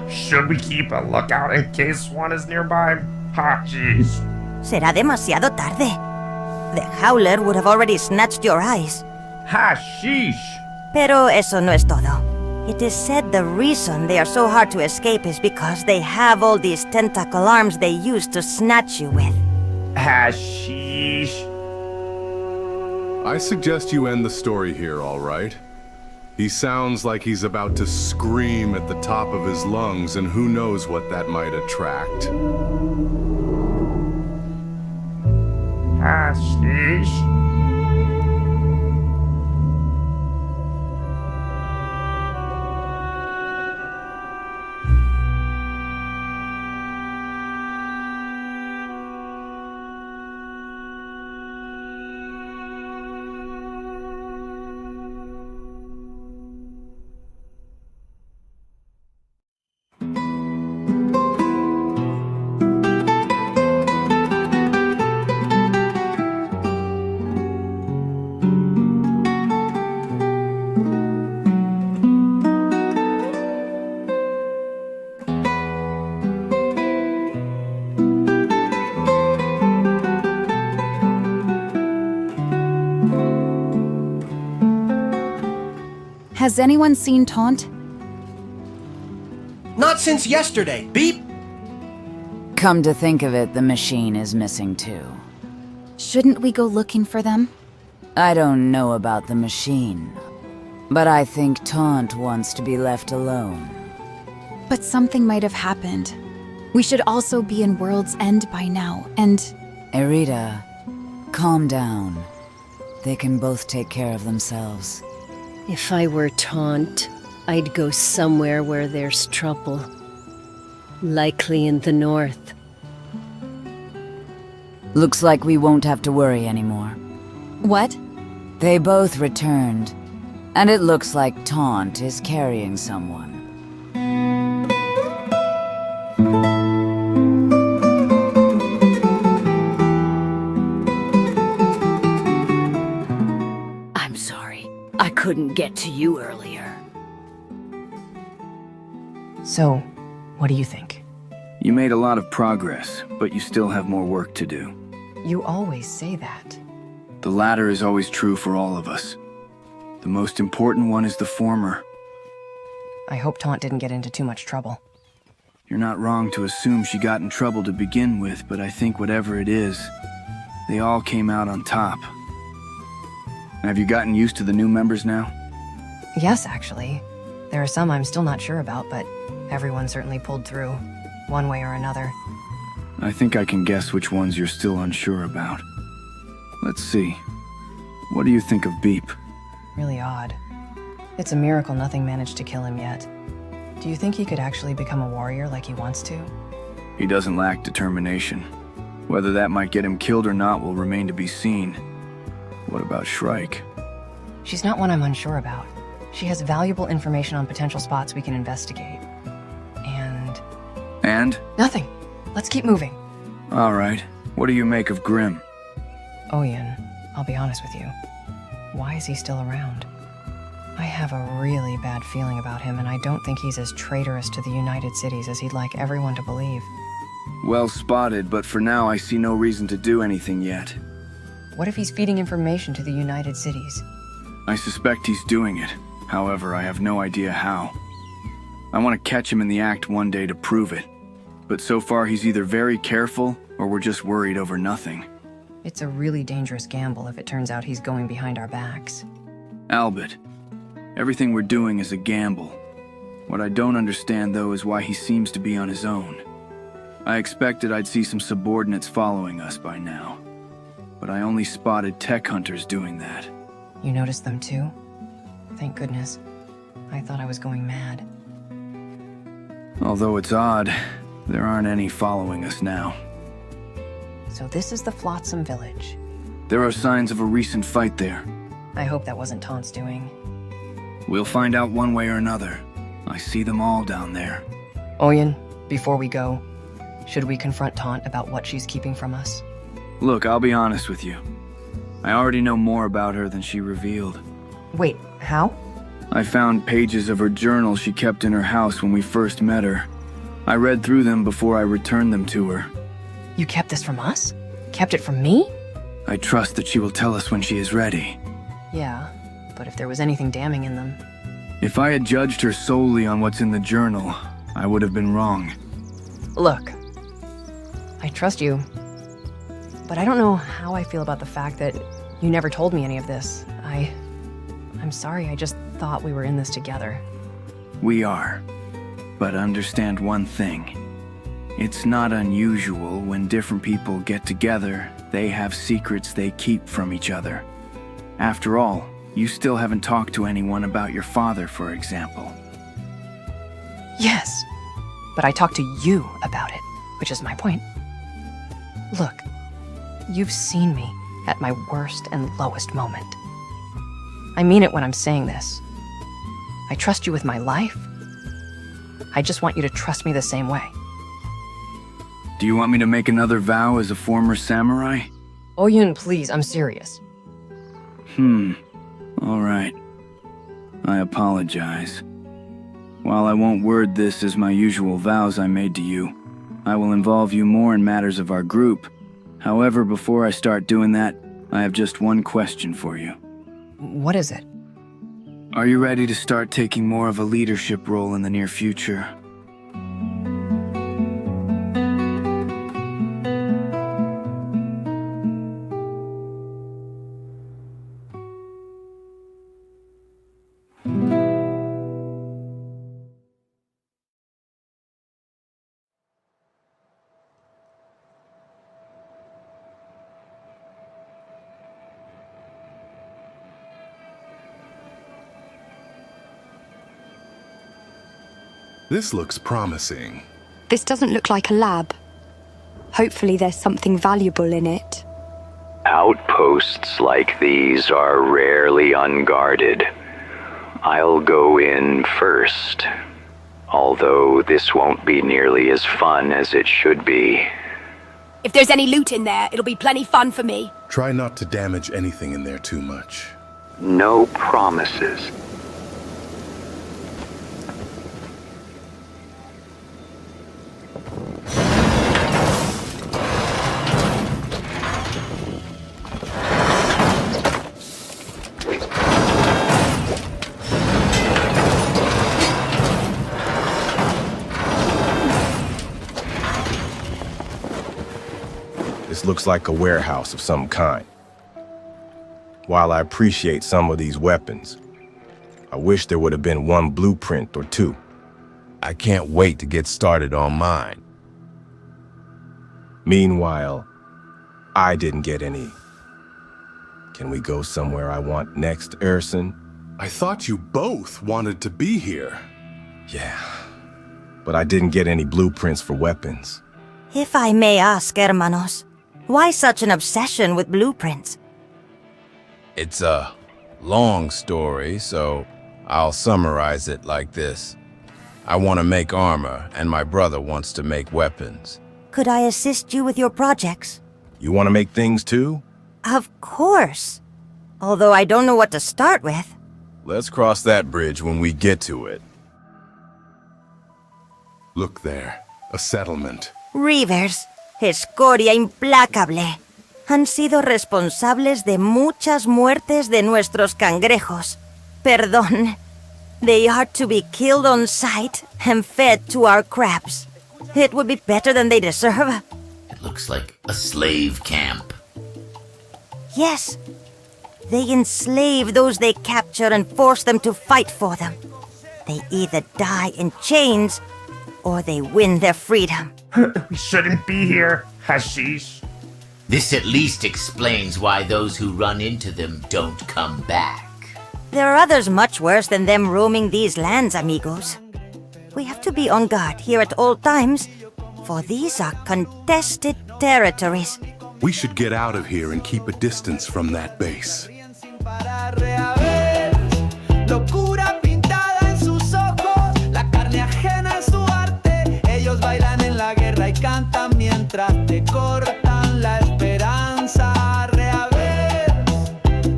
Should we keep a lookout in case one is nearby? Hashish. Será demasiado tarde. The Howler would have already snatched your eyes. Hashish! Pero eso no es todo. It is said the reason they are so hard to escape is because they have all these tentacle arms they use to snatch you with. Hashish. I suggest you end the story here, all right? He sounds like he's about to scream at the top of his lungs, and who knows what that might attract. Hashish. Has anyone seen Taunt? Not since yesterday. Beep! Come to think of it, the machine is missing too. Shouldn't we go looking for them? I don't know about the machine, but I think Taunt wants to be left alone. But something might have happened. We should also be in World's End by now, and... Erita, calm down. They can both take care of themselves. If I were Taunt, I'd go somewhere where there's trouble. Likely in the north. Looks like we won't have to worry anymore. What? They both returned, and it looks like Taunt is carrying someone. I'm sorry. I couldn't get to you earlier. So, what do you think? You made a lot of progress, but you still have more work to do. You always say that. The latter is always true for all of us. The most important one is the former. I hope Taunt didn't get into too much trouble. You're not wrong to assume she got in trouble to begin with, but I think whatever it is, they all came out on top. Have you gotten used to the new members now? Yes, actually. There are some I'm still not sure about, but everyone certainly pulled through, one way or another. I think I can guess which ones you're still unsure about. Let's see. What do you think of Beep? Really odd. It's a miracle nothing managed to kill him yet. Do you think he could actually become a warrior like he wants to? He doesn't lack determination. Whether that might get him killed or not will remain to be seen. What about Shrike? She's not one I'm unsure about. She has valuable information on potential spots we can investigate. And? Nothing. Let's keep moving. All right. What do you make of Grimm? Oyun, I'll be honest with you. Why is he still around? I have a really bad feeling about him, and I don't think he's as traitorous to the United Cities as he'd like everyone to believe. Well spotted, but for now I see no reason to do anything yet. What if he's feeding information to the United Cities? I suspect he's doing it. However, I have no idea how. I want to catch him in the act one day to prove it. But so far he's either very careful, or we're just worried over nothing. It's a really dangerous gamble if it turns out he's going behind our backs. Albitte, everything we're doing is a gamble. What I don't understand, though, is why he seems to be on his own. I expected I'd see some subordinates following us by now. But I only spotted tech hunters doing that. You noticed them too? Thank goodness. I thought I was going mad. Although it's odd, there aren't any following us now. So this is the Flotsam Village. There are signs of a recent fight there. I hope that wasn't Taunt's doing. We'll find out one way or another. I see them all down there. Oyun, before we go, should we confront Taunt about what she's keeping from us? Look, I'll be honest with you. I already know more about her than she revealed. Wait, how? I found pages of her journal she kept in her house when we first met her. I read through them before I returned them to her. You kept this from us? Kept it from me? I trust that she will tell us when she is ready. Yeah, but if there was anything damning in them... If I had judged her solely on what's in the journal, I would have been wrong. Look, I trust you, but I don't know how I feel about the fact that you never told me any of this. I'm sorry, I just thought we were in this together. We are. But understand one thing. It's not unusual when different people get together, they have secrets they keep from each other. After all, you still haven't talked to anyone about your father, for example. Yes, but I talked to you about it, which is my point. Look, you've seen me at my worst and lowest moment. I mean it when I'm saying this. I trust you with my life. I just want you to trust me the same way. Do you want me to make another vow as a former samurai? Oyun, please, I'm serious. All right. I apologize. While I won't word this as my usual vows I made to you, I will involve you more in matters of our group. However, before I start doing that, I have just one question for you. What is it? Are you ready to start taking more of a leadership role in the near future? This looks promising. This doesn't look like a lab. Hopefully there's something valuable in it. Outposts like these are rarely unguarded. I'll go in first. Although this won't be nearly as fun as it should be. If there's any loot in there, it'll be plenty fun for me. Try not to damage anything in there too much. No promises. This looks like a warehouse of some kind. While I appreciate some of these weapons, I wish there would have been one blueprint or two. I can't wait to get started on mine. Meanwhile, I didn't get any. Can we go somewhere I want next, Erson? I thought you both wanted to be here. Yeah, but I didn't get any blueprints for weapons. If I may ask, hermanos, why such an obsession with blueprints? It's a long story, so I'll summarize it like this. I want to make armor, and my brother wants to make weapons. Could I assist you with your projects? You want to make things too? Of course. Although I don't know what to start with. Let's cross that bridge when we get to it. Look there, a settlement. Reavers, escoria implacable, han sido responsables de muchas muertes de nuestros cangrejos. Perdón. They are to be killed on sight and fed to our crabs. It would be better than they deserve. It looks like a slave camp. Yes. They enslave those they capture and force them to fight for them. They either die in chains or they win their freedom. We shouldn't be here, Hashish. This at least explains why those who run into them don't come back. There are others much worse than them roaming these lands, amigos. We have to be on guard here at all times, for these are contested territories. We should get out of here and keep a distance from that base. Locura pintada en sus ojos, la carne ajena es su arte. Ellos bailan en la guerra y cantan mientras te cortan la esperanza. Reaver,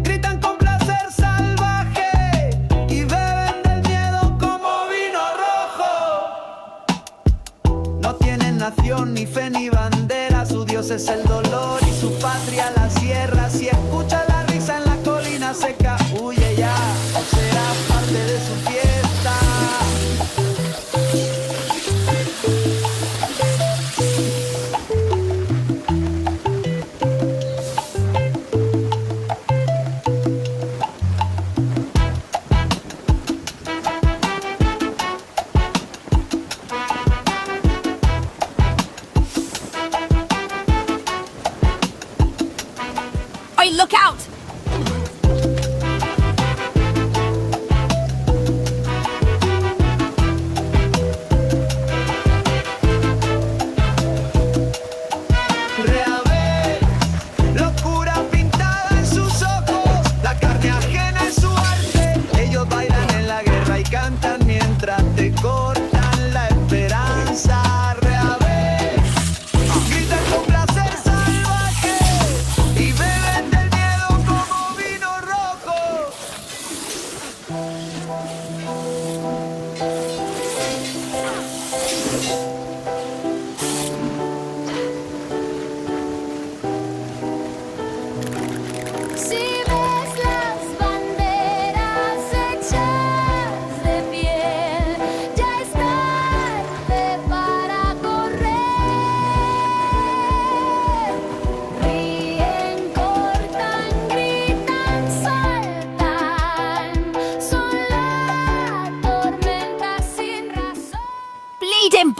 gritan con placer salvaje y beben del miedo como vino rojo. No tienen nación, ni fe, ni bandera. Su Dios es el dolor y su patria la sierra. Si escucha la risa en la colina seca, huye ya, o será parte de su fiesta. Hey, look out! Reaver, locura pintada en sus ojos, la carne ajena es su arte. Ellos bailan en la guerra y cantan mientras te cortan la esperanza. Reaver, gritan con placer salvaje y beben del miedo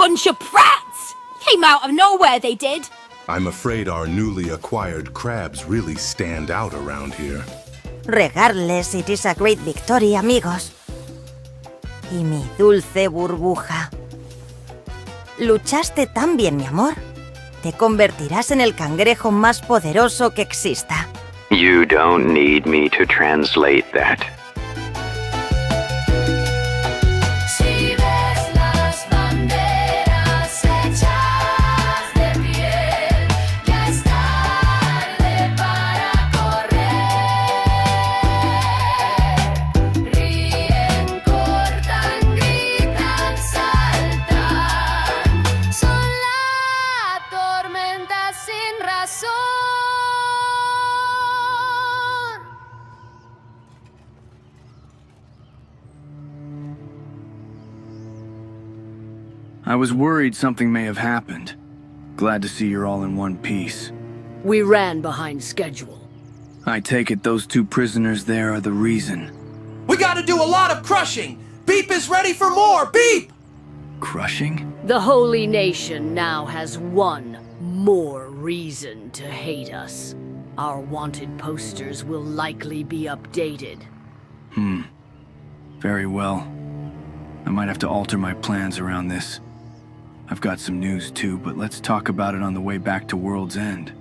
bunch of brats! Came out of nowhere, they did. I'm afraid our newly acquired crabs really stand out around here. Regardless, it is a great victory, amigos. Y mi dulce burbuja. Luchaste tan bien, mi amor. Te convertirás en el cangrejo más poderoso que exista. You don't need me to translate that. I was worried something may have happened. Glad to see you're all in one piece. We ran behind schedule. I take it those 2 prisoners there are the reason. We gotta do a lot of crushing! Beep is ready for more! Beep! Crushing? The Holy Nation now has one more reason to hate us. Our wanted posters will likely be updated. Very well. I might have to alter my plans around this. I've got some news too, but let's talk about it on the way back to World's End.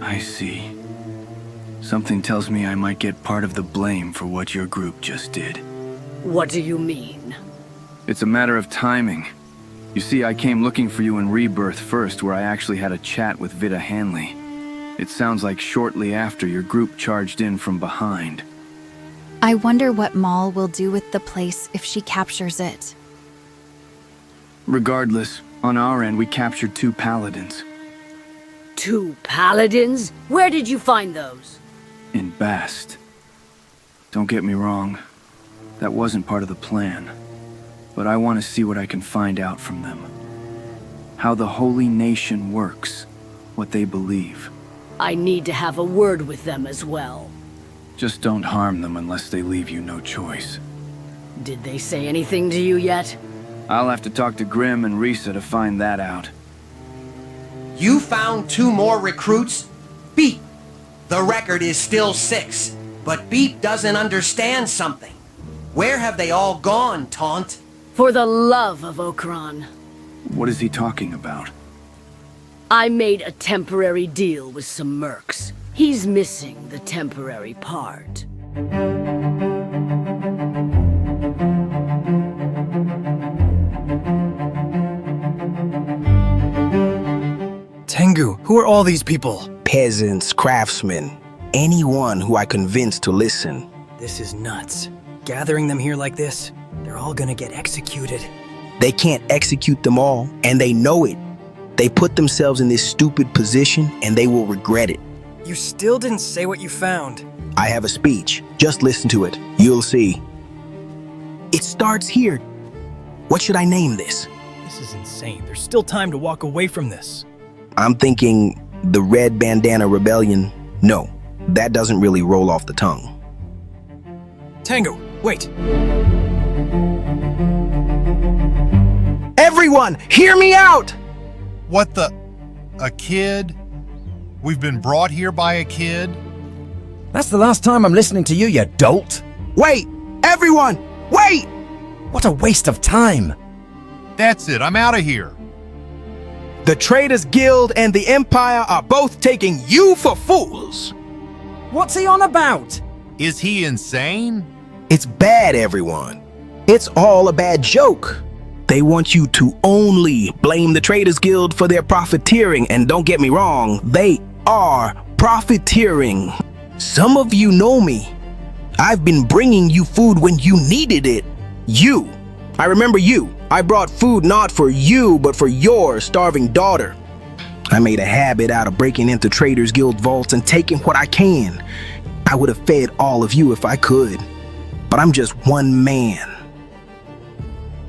I see. Something tells me I might get part of the blame for what your group just did. What do you mean? It's a matter of timing. You see, I came looking for you in Rebirth first, where I actually had a chat with Vita Hanley. It sounds like shortly after your group charged in from behind. I wonder what Maul will do with the place if she captures it. Regardless, on our end we captured 2 paladins. 2 paladins? Where did you find those? In Bast. Don't get me wrong, that wasn't part of the plan. But I want to see what I can find out from them. How the Holy Nation works, what they believe. I need to have a word with them as well. Just don't harm them unless they leave you no choice. Did they say anything to you yet? I'll have to talk to Grimm and Risa to find that out. You found 2 more recruits? Beep! The record is still 6, but Beep doesn't understand something. Where have they all gone, Taunt? For the love of Okran. What is he talking about? I made a temporary deal with some mercs. He's missing the temporary part. Tengu, who are all these people? Peasants, craftsmen, anyone who I convinced to listen. This is nuts. Gathering them here like this, they're all gonna get executed. They can't execute them all, and they know it. They put themselves in this stupid position, and they will regret it. You still didn't say what you found. I have a speech. Just listen to it. You'll see. It starts here. What should I name this? This is insane. There's still time to walk away from this. I'm thinking the Red Bandana Rebellion. No, that doesn't really roll off the tongue. Tengu, wait. Everyone, hear me out! What the? A kid? We've been brought here by a kid? That's the last time I'm listening to you, you dolt. Wait! Everyone! Wait! What a waste of time. That's it, I'm out of here. The Traders Guild and the Empire are both taking you for fools. What's he on about? Is he insane? It's bad, everyone. It's all a bad joke. They want you to only blame the Traders Guild for their profiteering, and don't get me wrong, they are profiteering. Some of you know me. I've been bringing you food when you needed it. You. I remember you. I brought food not for you, but for your starving daughter. I made a habit out of breaking into Traders Guild vaults and taking what I can. I would have fed all of you if I could, but I'm just one man.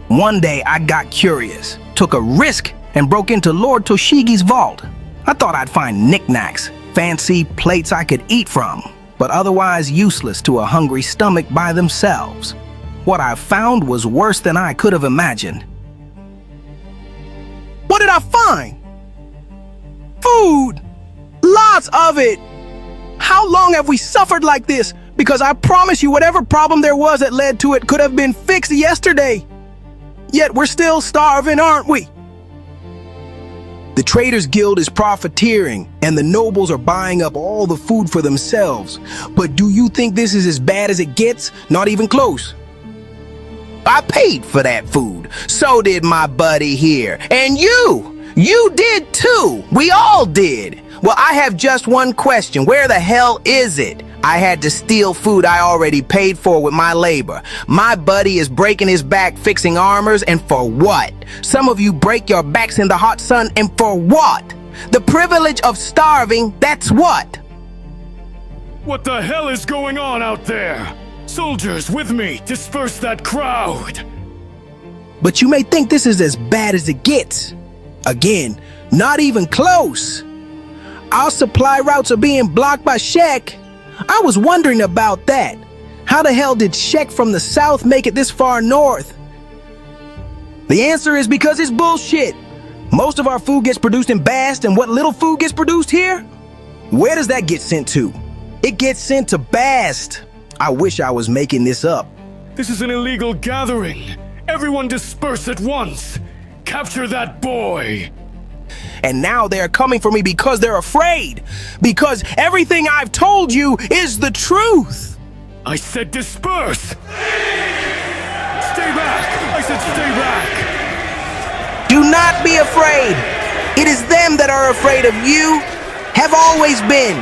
One day I got curious, took a risk, and broke into Lord Toshigi's vault. I thought I'd find knickknacks, fancy plates I could eat from. but otherwise useless to a hungry stomach by themselves. What I found was worse than I could have imagined. What did I find? Food! Lots of it! How long have we suffered like this? Because I promise you, whatever problem there was that led to it could have been fixed yesterday. Yet we're still starving, aren't we? The Traders Guild is profiteering, and the nobles are buying up all the food for themselves. But do you think this is as bad as it gets? Not even close. I paid for that food. So did my buddy here. And you did too. We all did. Well, I have just one question. Where the hell is it? I had to steal food I already paid for with my labor. My buddy is breaking his back fixing armors, and for what? Some of you break your backs in the hot sun, and for what? The privilege of starving, that's what? What the hell is going on out there? Soldiers, with me, disperse that crowd! But you may think this is as bad as it gets. Again, not even close. Our supply routes are being blocked by Shek. I was wondering about that. How the hell did Shek from the south make it this far north? The answer is because it's bullshit. Most of our food gets produced in Bast, and what little food gets produced here? Where does that get sent to? It gets sent to Bast. I wish I was making this up. This is an illegal gathering. Everyone disperse at once. Capture that boy. And now they're coming for me because they're afraid. Because everything I've told you is the truth. I said disperse. Stay back. I said stay back. Do not be afraid. It is them that are afraid of you. Have always been.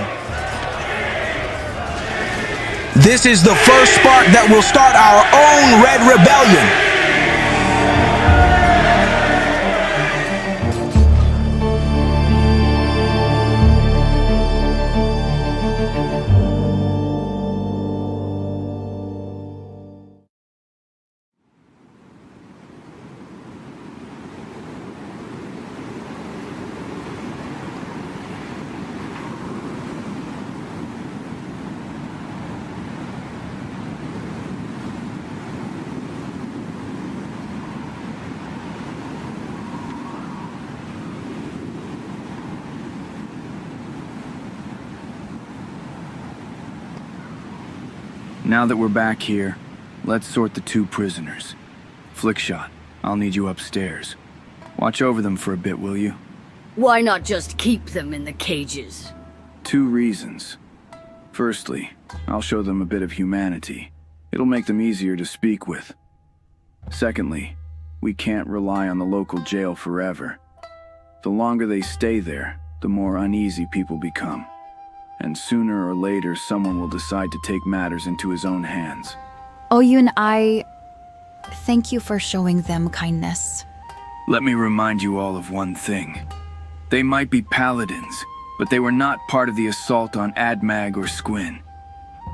This is the first spark that will start our own Red Rebellion. Now that we're back here, let's sort the two prisoners. Flickshot, I'll need you upstairs. Watch over them for a bit, will you? Why not just keep them in the cages? 2 reasons. Firstly, I'll show them a bit of humanity. It'll make them easier to speak with. Secondly, we can't rely on the local jail forever. The longer they stay there, the more uneasy people become. And sooner or later, someone will decide to take matters into his own hands. Oyun, I thank you for showing them kindness. Let me remind you all of one thing. They might be paladins, but they were not part of the assault on Admag or Squin.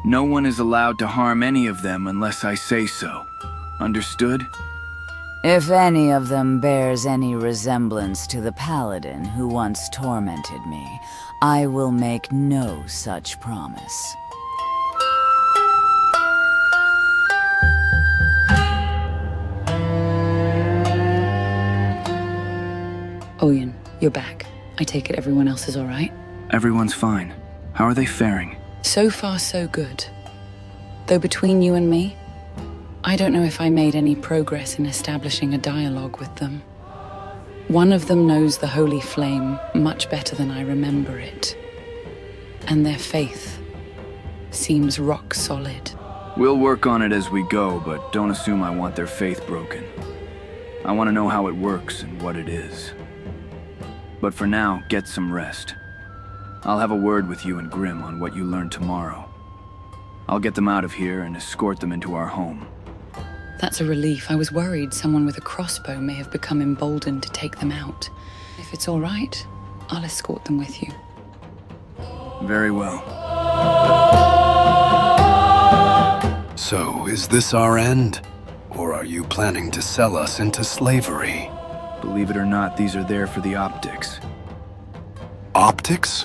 No one is allowed to harm any of them unless I say so. Understood? If any of them bears any resemblance to the paladin who once tormented me, I will make no such promise. Oyun, you're back. I take it everyone else is all right? Everyone's fine. How are they faring? So far, so good. Though between you and me, I don't know if I made any progress in establishing a dialogue with them. One of them knows the Holy Flame much better than I remember it. And their faith seems rock solid. We'll work on it as we go, but don't assume I want their faith broken. I want to know how it works and what it is. But for now, get some rest. I'll have a word with you and Grim on what you learn tomorrow. I'll get them out of here and escort them into our home. That's a relief. I was worried someone with a crossbow may have become emboldened to take them out. If it's all right, I'll escort them with you. Very well. So, is this our end? Or are you planning to sell us into slavery? Believe it or not, these are there for the optics. Optics?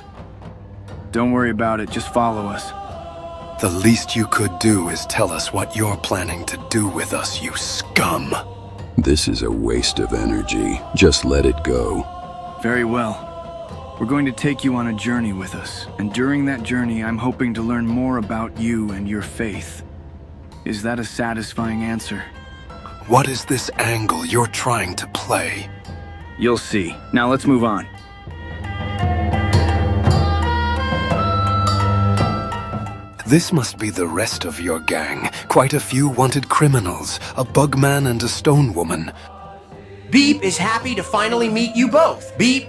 Don't worry about it, just follow us. The least you could do is tell us what you're planning to do with us, you scum. This is a waste of energy. Just let it go. Very well. We're going to take you on a journey with us, and during that journey, I'm hoping to learn more about you and your faith. Is that a satisfying answer? What is this angle you're trying to play? You'll see. Now let's move on. This must be the rest of your gang. Quite a few wanted criminals, a bugman and a stone woman. Beep is happy to finally meet you both. Beep.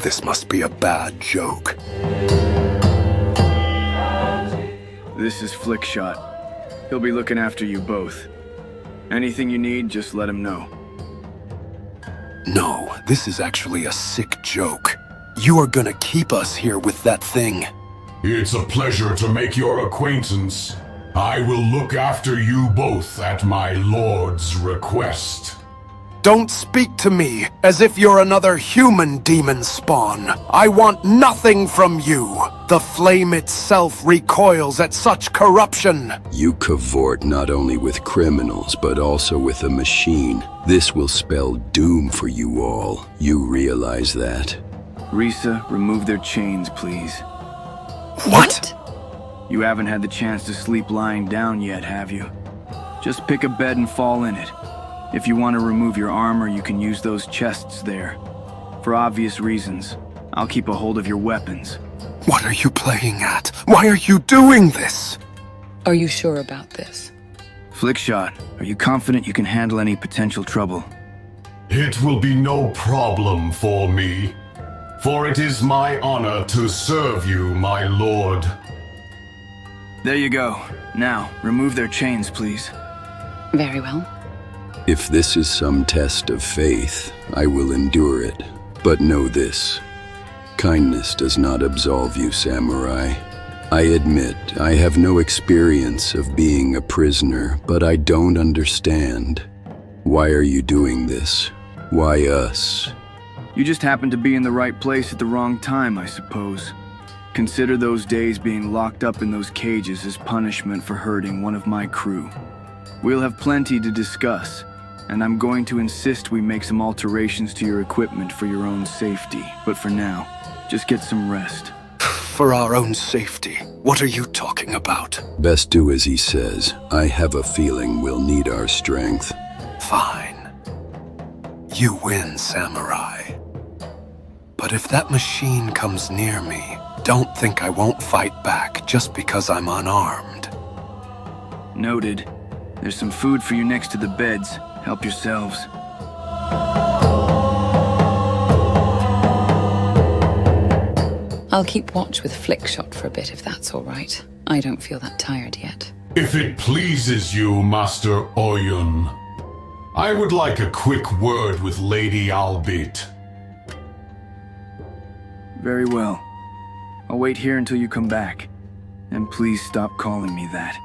This must be a bad joke. This is Flickshot. He'll be looking after you both. Anything you need, just let him know. No, this is actually a sick joke. You are gonna keep us here with that thing. It's a pleasure to make your acquaintance. I will look after you both at my lord's request. Don't speak to me as if you're another human demon spawn. I want nothing from you. The flame itself recoils at such corruption. You cavort not only with criminals, but also with a machine. This will spell doom for you all. You realize that? Risa, remove their chains, please. What? You haven't had the chance to sleep lying down yet, have you? Just pick a bed and fall in it. If you want to remove your armor, you can use those chests there. For obvious reasons, I'll keep a hold of your weapons. What are you playing at? Why are you doing this? Are you sure about this? Flickshot, are you confident you can handle any potential trouble? It will be no problem for me, for it is my honor to serve you, my lord. There you go. Now, remove their chains, please. Very well. If this is some test of faith, I will endure it. But know this. Kindness does not absolve you, samurai. I admit, I have no experience of being a prisoner, but I don't understand. Why are you doing this? Why us? You just happened to be in the right place at the wrong time, I suppose. Consider those days being locked up in those cages as punishment for hurting one of my crew. We'll have plenty to discuss, and I'm going to insist we make some alterations to your equipment for your own safety. But for now, just get some rest. For our own safety? What are you talking about? Best do as he says. I have a feeling we'll need our strength. Fine. You win, samurai. But if that machine comes near me, don't think I won't fight back just because I'm unarmed. Noted. There's some food for you next to the beds. Help yourselves. I'll keep watch with Flickshot for a bit if that's all right. I don't feel that tired yet. If it pleases you, Master Oyun, I would like a quick word with Lady Albitte. Very well. I'll wait here until you come back. And please stop calling me that.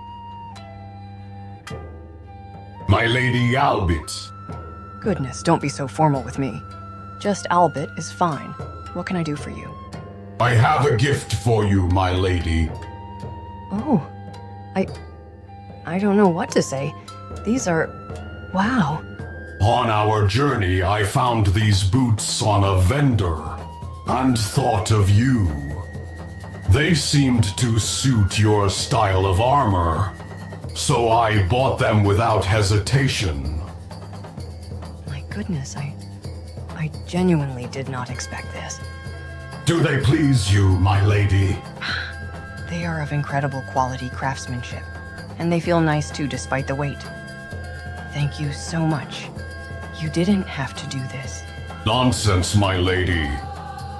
My Lady Albitte. Goodness, don't be so formal with me. Just Albitte is fine. What can I do for you? I have a gift for you, my lady. Oh, I don't know what to say. These are... wow. On our journey, I found these boots on a vendor, and thought of you. They seemed to suit your style of armor, so I bought them without hesitation. My goodness, I genuinely did not expect this. Do they please you, my lady? They are of incredible quality craftsmanship, and they feel nice too despite the weight. Thank you so much. You didn't have to do this. Nonsense, my lady.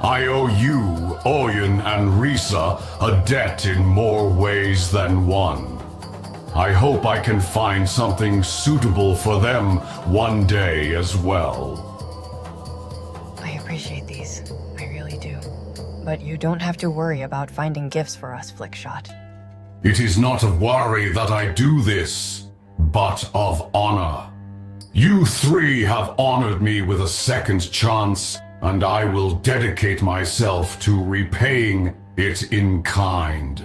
I owe you, Oyun, and Risa a debt in more ways than one. I hope I can find something suitable for them one day as well. I appreciate these. I really do. But you don't have to worry about finding gifts for us, Flickshot. It is not of worry that I do this, but of honor. You three have honored me with a second chance, and I will dedicate myself to repaying it in kind.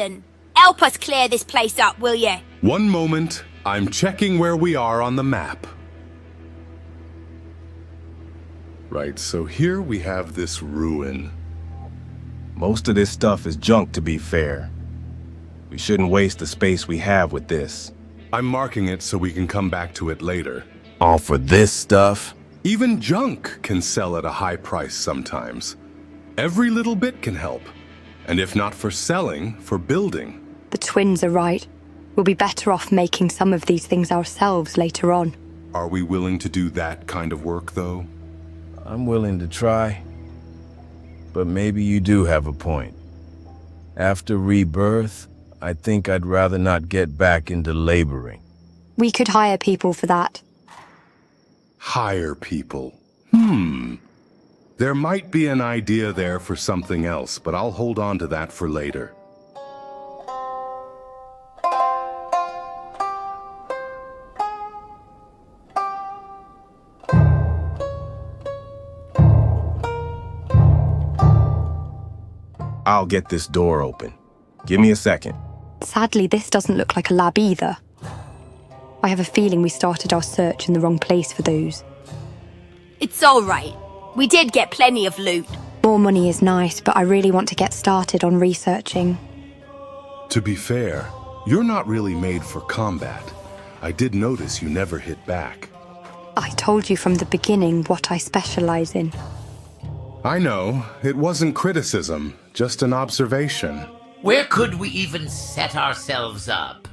Listen, help us clear this place up, will you? One moment. I'm checking where we are on the map. Right, so here we have this ruin. Most of this stuff is junk, to be fair. We shouldn't waste the space we have with this. I'm marking it so we can come back to it later. All for this stuff? Even junk can sell at a high price sometimes. Every little bit can help. And if not for selling, for building. The twins are right. We'll be better off making some of these things ourselves later on. Are we willing to do that kind of work, though? I'm willing to try. But maybe you do have a point. After rebirth, I think I'd rather not get back into laboring. We could hire people for that. Hire people. There might be an idea there for something else, but I'll hold on to that for later. I'll get this door open. Give me a second. Sadly, this doesn't look like a lab either. I have a feeling we started our search in the wrong place for those. It's all right. We did get plenty of loot. More money is nice, but I really want to get started on researching. To be fair, you're not really made for combat. I did notice you never hit back. I told you from the beginning what I specialize in. I know. It wasn't criticism, just an observation. Where could we even set ourselves up?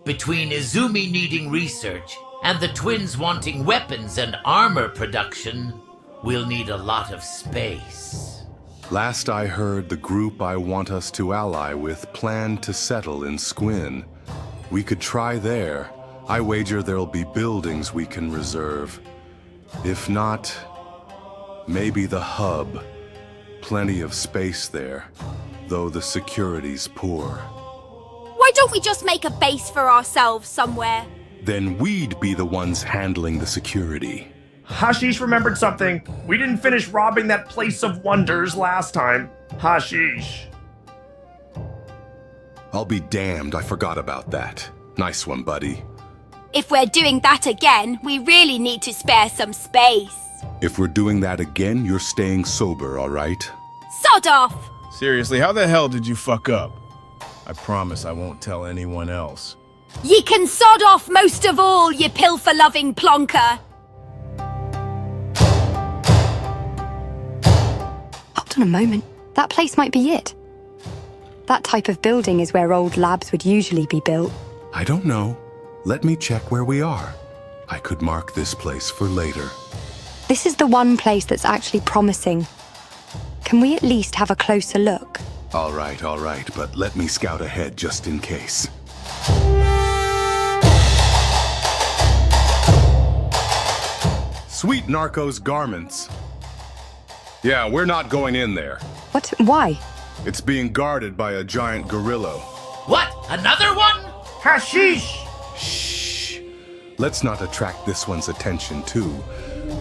Between Izumi needing research and the twins wanting weapons and armor production, we'll need a lot of space. Last I heard, the group I want us to ally with planned to settle in Squin. We could try there. I wager there'll be buildings we can reserve. If not, maybe the hub. Plenty of space there, though the security's poor. Why don't we just make a base for ourselves somewhere? Then we'd be the ones handling the security. Hashish remembered something. We didn't finish robbing that place of wonders last time. Hashish. I'll be damned, I forgot about that. Nice one, buddy. If we're doing that again, we really need to spare some space. If we're doing that again, you're staying sober, all right? Sod off! Seriously, how the hell did you fuck up? I promise I won't tell anyone else. Ye can sod off most of all, ye pilfer-loving plonker! Hold on a moment. That place might be it. That type of building is where old labs would usually be built. I don't know. Let me check where we are. I could mark this place for later. This is the one place that's actually promising. Can we at least have a closer look? All right, but let me scout ahead just in case. Sweet Narco's garments. Yeah, we're not going in there. What? Why? It's being guarded by a giant gorilla. What? Another one? Hashish! Shh. Let's not attract this one's attention, too.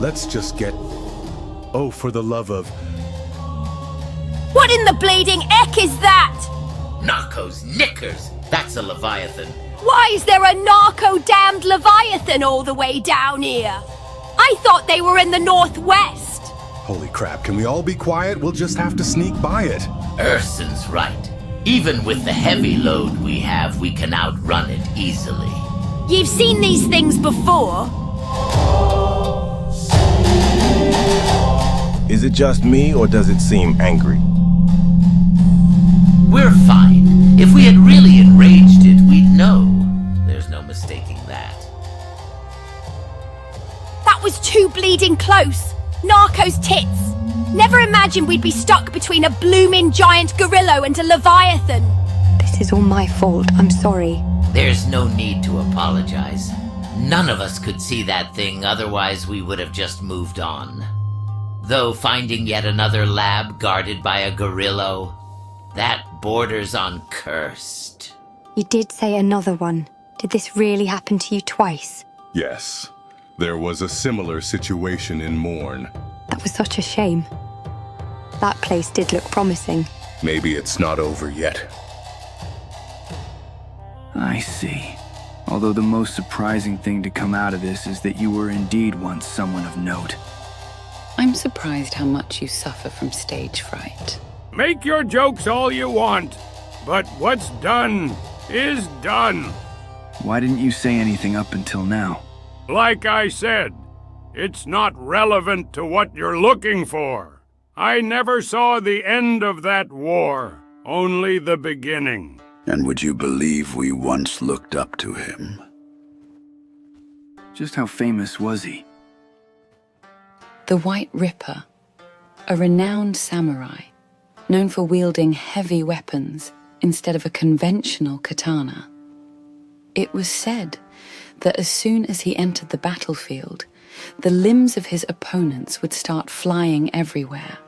Let's just get... Oh, for the love of... What in the bleeding heck is that? Narco's knickers. That's a Leviathan. Why is there a narco-damned Leviathan all the way down here? I thought they were in the northwest. Holy crap, can we all be quiet? We'll just have to sneak by it. Urson's right. Even with the heavy load we have, we can outrun it easily. You've seen these things before? Is it just me, or does it seem angry? We're fine. If we had really enraged it, we'd know. There's no mistaking that. That was too bleeding close. Narco's tits. Never imagined we'd be stuck between a blooming giant gorilla and a Leviathan. This is all my fault. I'm sorry. There's no need to apologize. None of us could see that thing, otherwise we would have just moved on. Though finding yet another lab guarded by a gorilla, that borders on cursed. You did say another one. Did this really happen to you twice? Yes. There was a similar situation in Morn. That was such a shame. That place did look promising. Maybe it's not over yet. I see. Although the most surprising thing to come out of this is that you were indeed once someone of note. I'm surprised how much you suffer from stage fright. Make your jokes all you want, but what's done is done. Why didn't you say anything up until now? Like I said, it's not relevant to what you're looking for. I never saw the end of that war, only the beginning. And would you believe we once looked up to him? Just how famous was he? The White Ripper, a renowned samurai, known for wielding heavy weapons instead of a conventional katana. It was said that as soon as he entered the battlefield, the limbs of his opponents would start flying everywhere.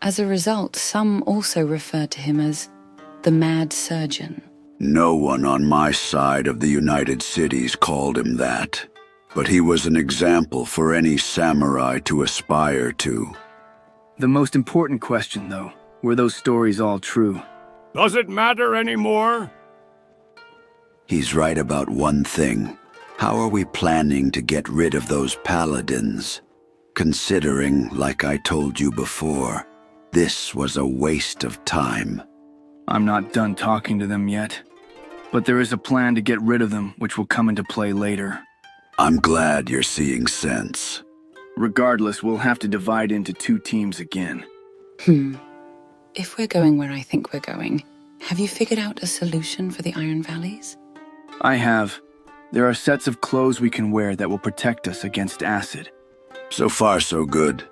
As a result, some also referred to him as the Mad Surgeon. No one on my side of the United Cities called him that, but he was an example for any samurai to aspire to. The most important question, though, were those stories all true? Does it matter anymore? He's right about one thing. How are we planning to get rid of those paladins? Considering, like I told you before, this was a waste of time. I'm not done talking to them yet, but there is a plan to get rid of them, which will come into play later. I'm glad you're seeing sense. Regardless, we'll have to divide into 2 teams again. If we're going where I think we're going, have you figured out a solution for the Iron Valleys? I have. There are sets of clothes we can wear that will protect us against acid. So far, so good.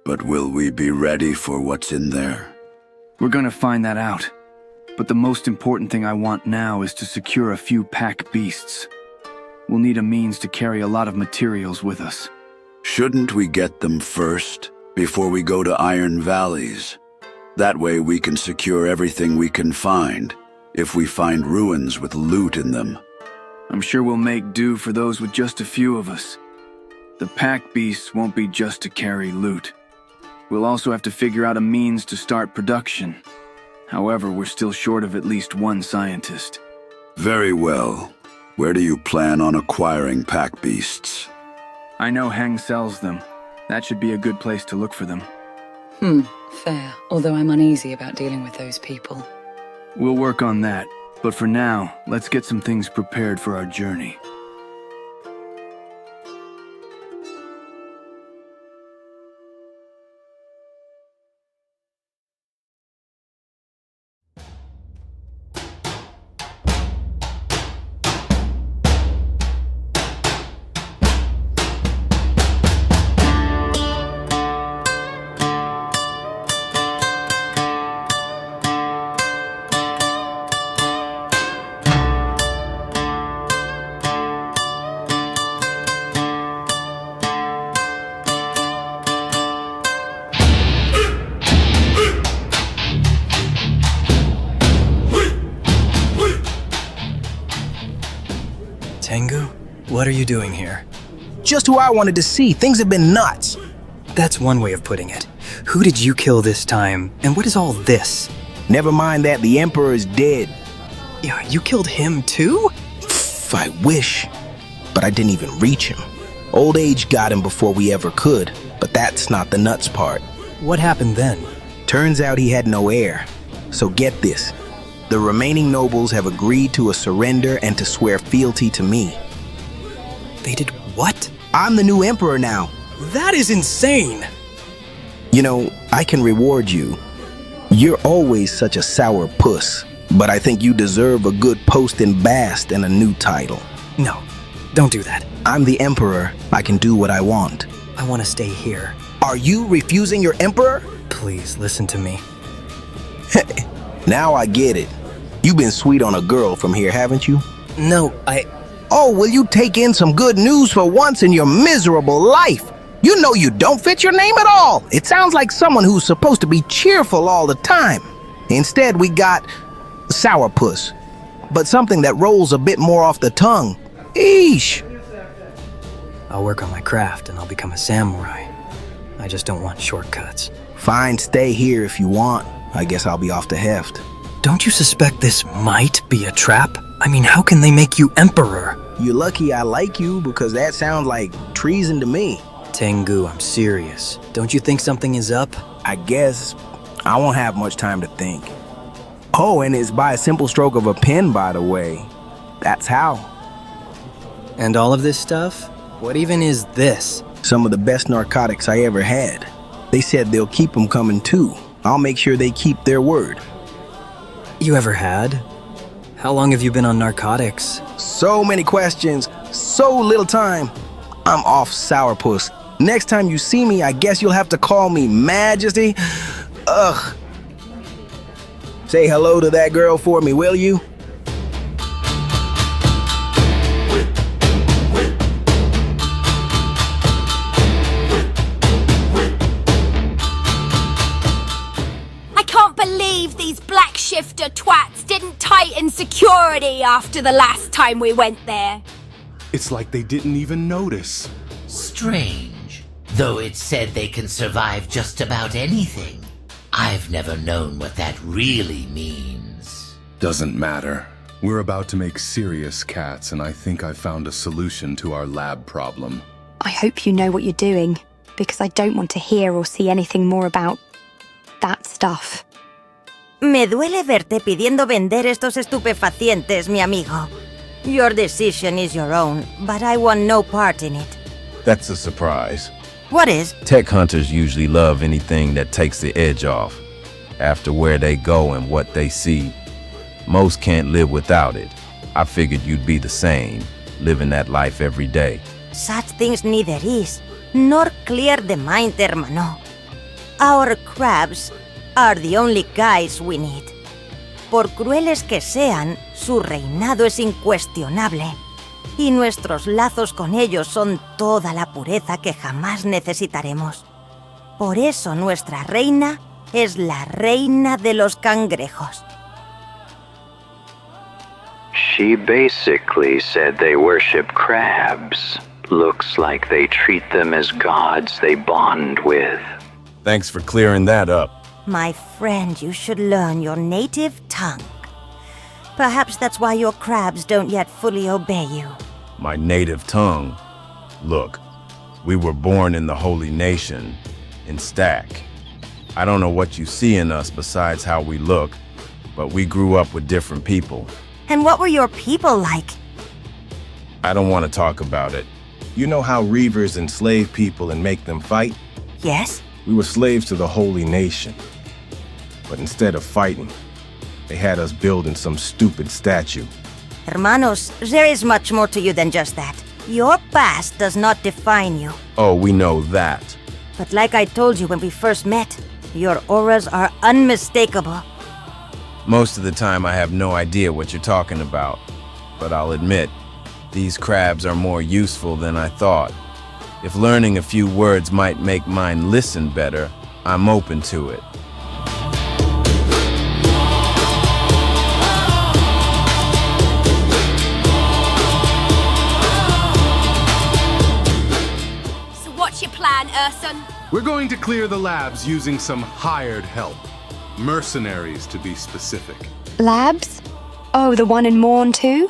But will we be ready for what's in there? We're gonna find that out. But the most important thing I want now is to secure a few pack beasts. We'll need a means to carry a lot of materials with us. Shouldn't we get them first, before we go to Iron Valleys? That way we can secure everything we can find, if we find ruins with loot in them. I'm sure we'll make do for those with just a few of us. The pack beasts won't be just to carry loot. We'll also have to figure out a means to start production. However, we're still short of at least 1 scientist. Very well. Where do you plan on acquiring pack beasts? I know Heng sells them. That should be a good place to look for them. Fair, although I'm uneasy about dealing with those people. We'll work on that, but for now, let's get some things prepared for our journey. Tengu, what are you doing here? Just who I wanted to see. Things have been nuts. That's one way of putting it. Who did you kill this time, and what is all this? Never mind that, the Emperor is dead. Yeah, you killed him too? I wish, but I didn't even reach him. Old age got him before we ever could, but that's not the nuts part. What happened then? Turns out he had no heir. So get this. The remaining nobles have agreed to a surrender and to swear fealty to me. They did what? I'm the new emperor now. That is insane! You know, I can reward you. You're always such a sour puss, but I think you deserve a good post in Bast and a new title. No, don't do that. I'm the emperor. I can do what I want. I want to stay here. Are you refusing your emperor? Please, listen to me. Now I get it. You've been sweet on a girl from here, haven't you? No, Oh, will you take in some good news for once in your miserable life? You know you don't fit your name at all. It sounds like someone who's supposed to be cheerful all the time. Instead, we got sourpuss, but something that rolls a bit more off the tongue. Eesh. I'll work on my craft and I'll become a samurai. I just don't want shortcuts. Fine, stay here if you want. I guess I'll be off to Heft. Don't you suspect this might be a trap? I mean, how can they make you emperor? You're lucky I like you because that sounds like treason to me. Tengu, I'm serious. Don't you think something is up? I guess I won't have much time to think. Oh, and it's by a simple stroke of a pen, by the way. That's how. And all of this stuff? What even is this? Some of the best narcotics I ever had. They said they'll keep them coming too. I'll make sure they keep their word. You ever had? How long have you been on narcotics? So many questions, so little time. I'm off sourpuss. Next time you see me, I guess you'll have to call me Majesty. Ugh. Say hello to that girl for me, will you? I can't believe these black shifter twats didn't tighten security after the last time we went there. It's like they didn't even notice. Strange. Though it's said they can survive just about anything. I've never known what that really means. Doesn't matter. We're about to make serious cats, and I think I found a solution to our lab problem. I hope you know what you're doing, because I don't want to hear or see anything more about that stuff. Me duele verte pidiendo vender estos estupefacientes, mi amigo. Your decision is your own, but I want no part in it. That's a surprise. What is? Tech hunters usually love anything that takes the edge off. After where they go and what they see, most can't live without it. I figured you'd be the same, living that life every day. Such things neither is, nor clear the mind, hermano. Our crabs are the only guys we need. Por crueles que sean, su reinado es incuestionable. Y nuestros lazos con ellos son toda la pureza que jamás necesitaremos. Por eso nuestra reina es la reina de los cangrejos. She basically said they worship crabs. Looks like they treat them as gods they bond with. Thanks for clearing that up. My friend, you should learn your native tongue. Perhaps that's why your crabs don't yet fully obey you. My native tongue. Look, we were born in the Holy Nation, in Stack. I don't know what you see in us besides how we look, but we grew up with different people. And what were your people like? I don't want to talk about it. You know how Reavers enslave people and make them fight? Yes? We were slaves to the Holy Nation. But instead of fighting, they had us building some stupid statue. Hermanos, there is much more to you than just that. Your past does not define you. Oh, we know that. But like I told you when we first met, your auras are unmistakable. Most of the time I have no idea what you're talking about. But I'll admit, these crabs are more useful than I thought. If learning a few words might make mine listen better, I'm open to it. So what's your plan, Urson? We're going to clear the labs using some hired help. Mercenaries, to be specific. Labs? Oh, the one in Morn too?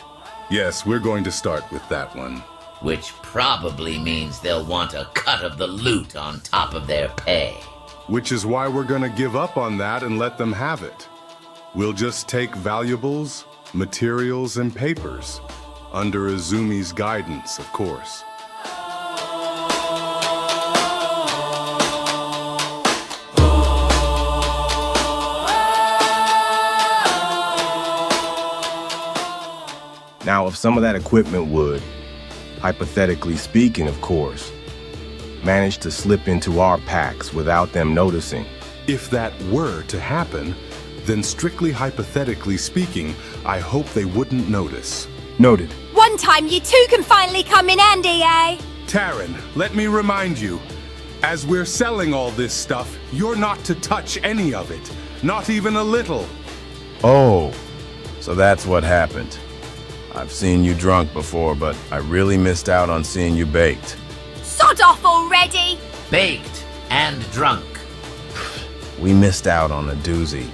Yes, we're going to start with that one. Which probably means they'll want a cut of the loot on top of their pay. Which is why we're gonna give up on that and let them have it. We'll just take valuables, materials, and papers. Under Izumi's guidance, of course. Now, if some of that equipment would, hypothetically speaking, of course, manage to slip into our packs without them noticing. If that were to happen, then strictly hypothetically speaking, I hope they wouldn't notice. Noted. One time you two can finally come in handy, eh? Taryn, let me remind you, as we're selling all this stuff, you're not to touch any of it, not even a little. Oh, so that's what happened. I've seen you drunk before, but I really missed out on seeing you baked. Sod off already! Baked and drunk. We missed out on a doozy.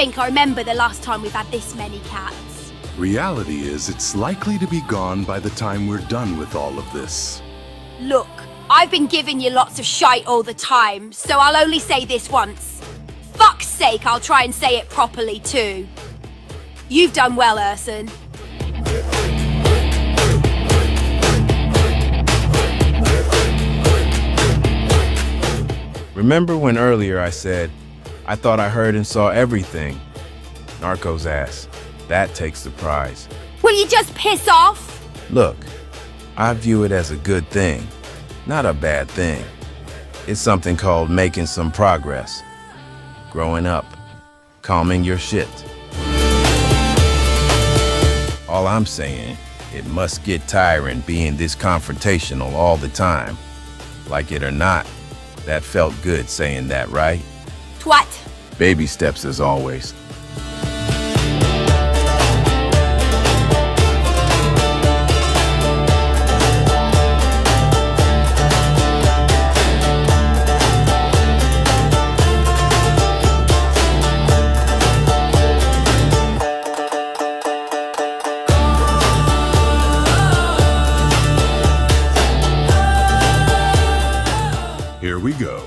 think I remember the last time we've had this many cats. Reality is, it's likely to be gone by the time we're done with all of this. Look, I've been giving you lots of shite all the time, so I'll only say this once. Fuck's sake, I'll try and say it properly too. You've done well, Urson. Remember when earlier I said, I thought I heard and saw everything? Narco's ass. That takes the prize. Will you just piss off? Look, I view it as a good thing, not a bad thing. It's something called making some progress. Growing up. Calming your shit. All I'm saying, it must get tiring being this confrontational all the time. Like it or not, that felt good saying that, right? Twat. Baby steps as always. Here we go.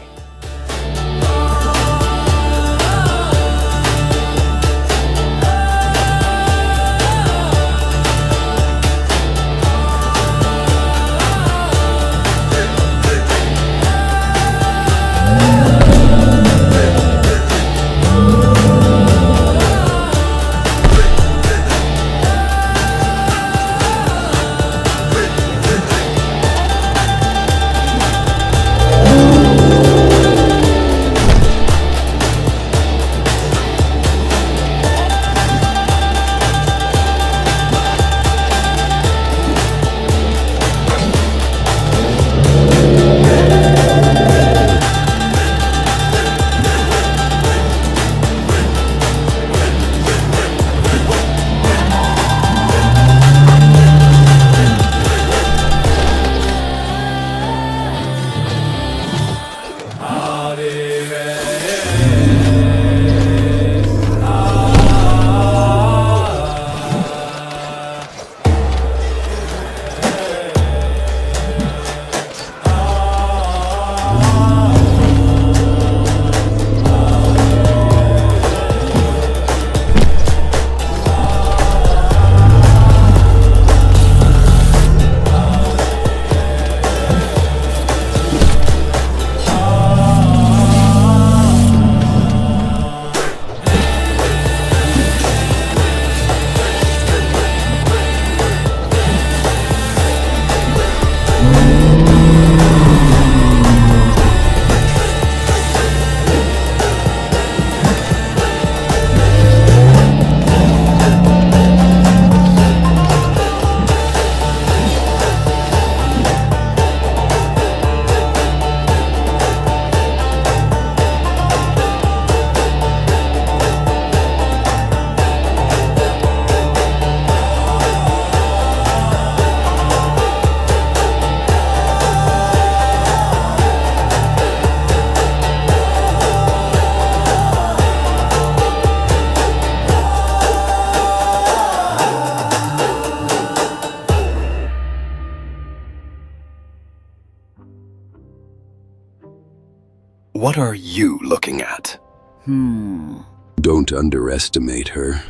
What are you looking at? Don't underestimate her.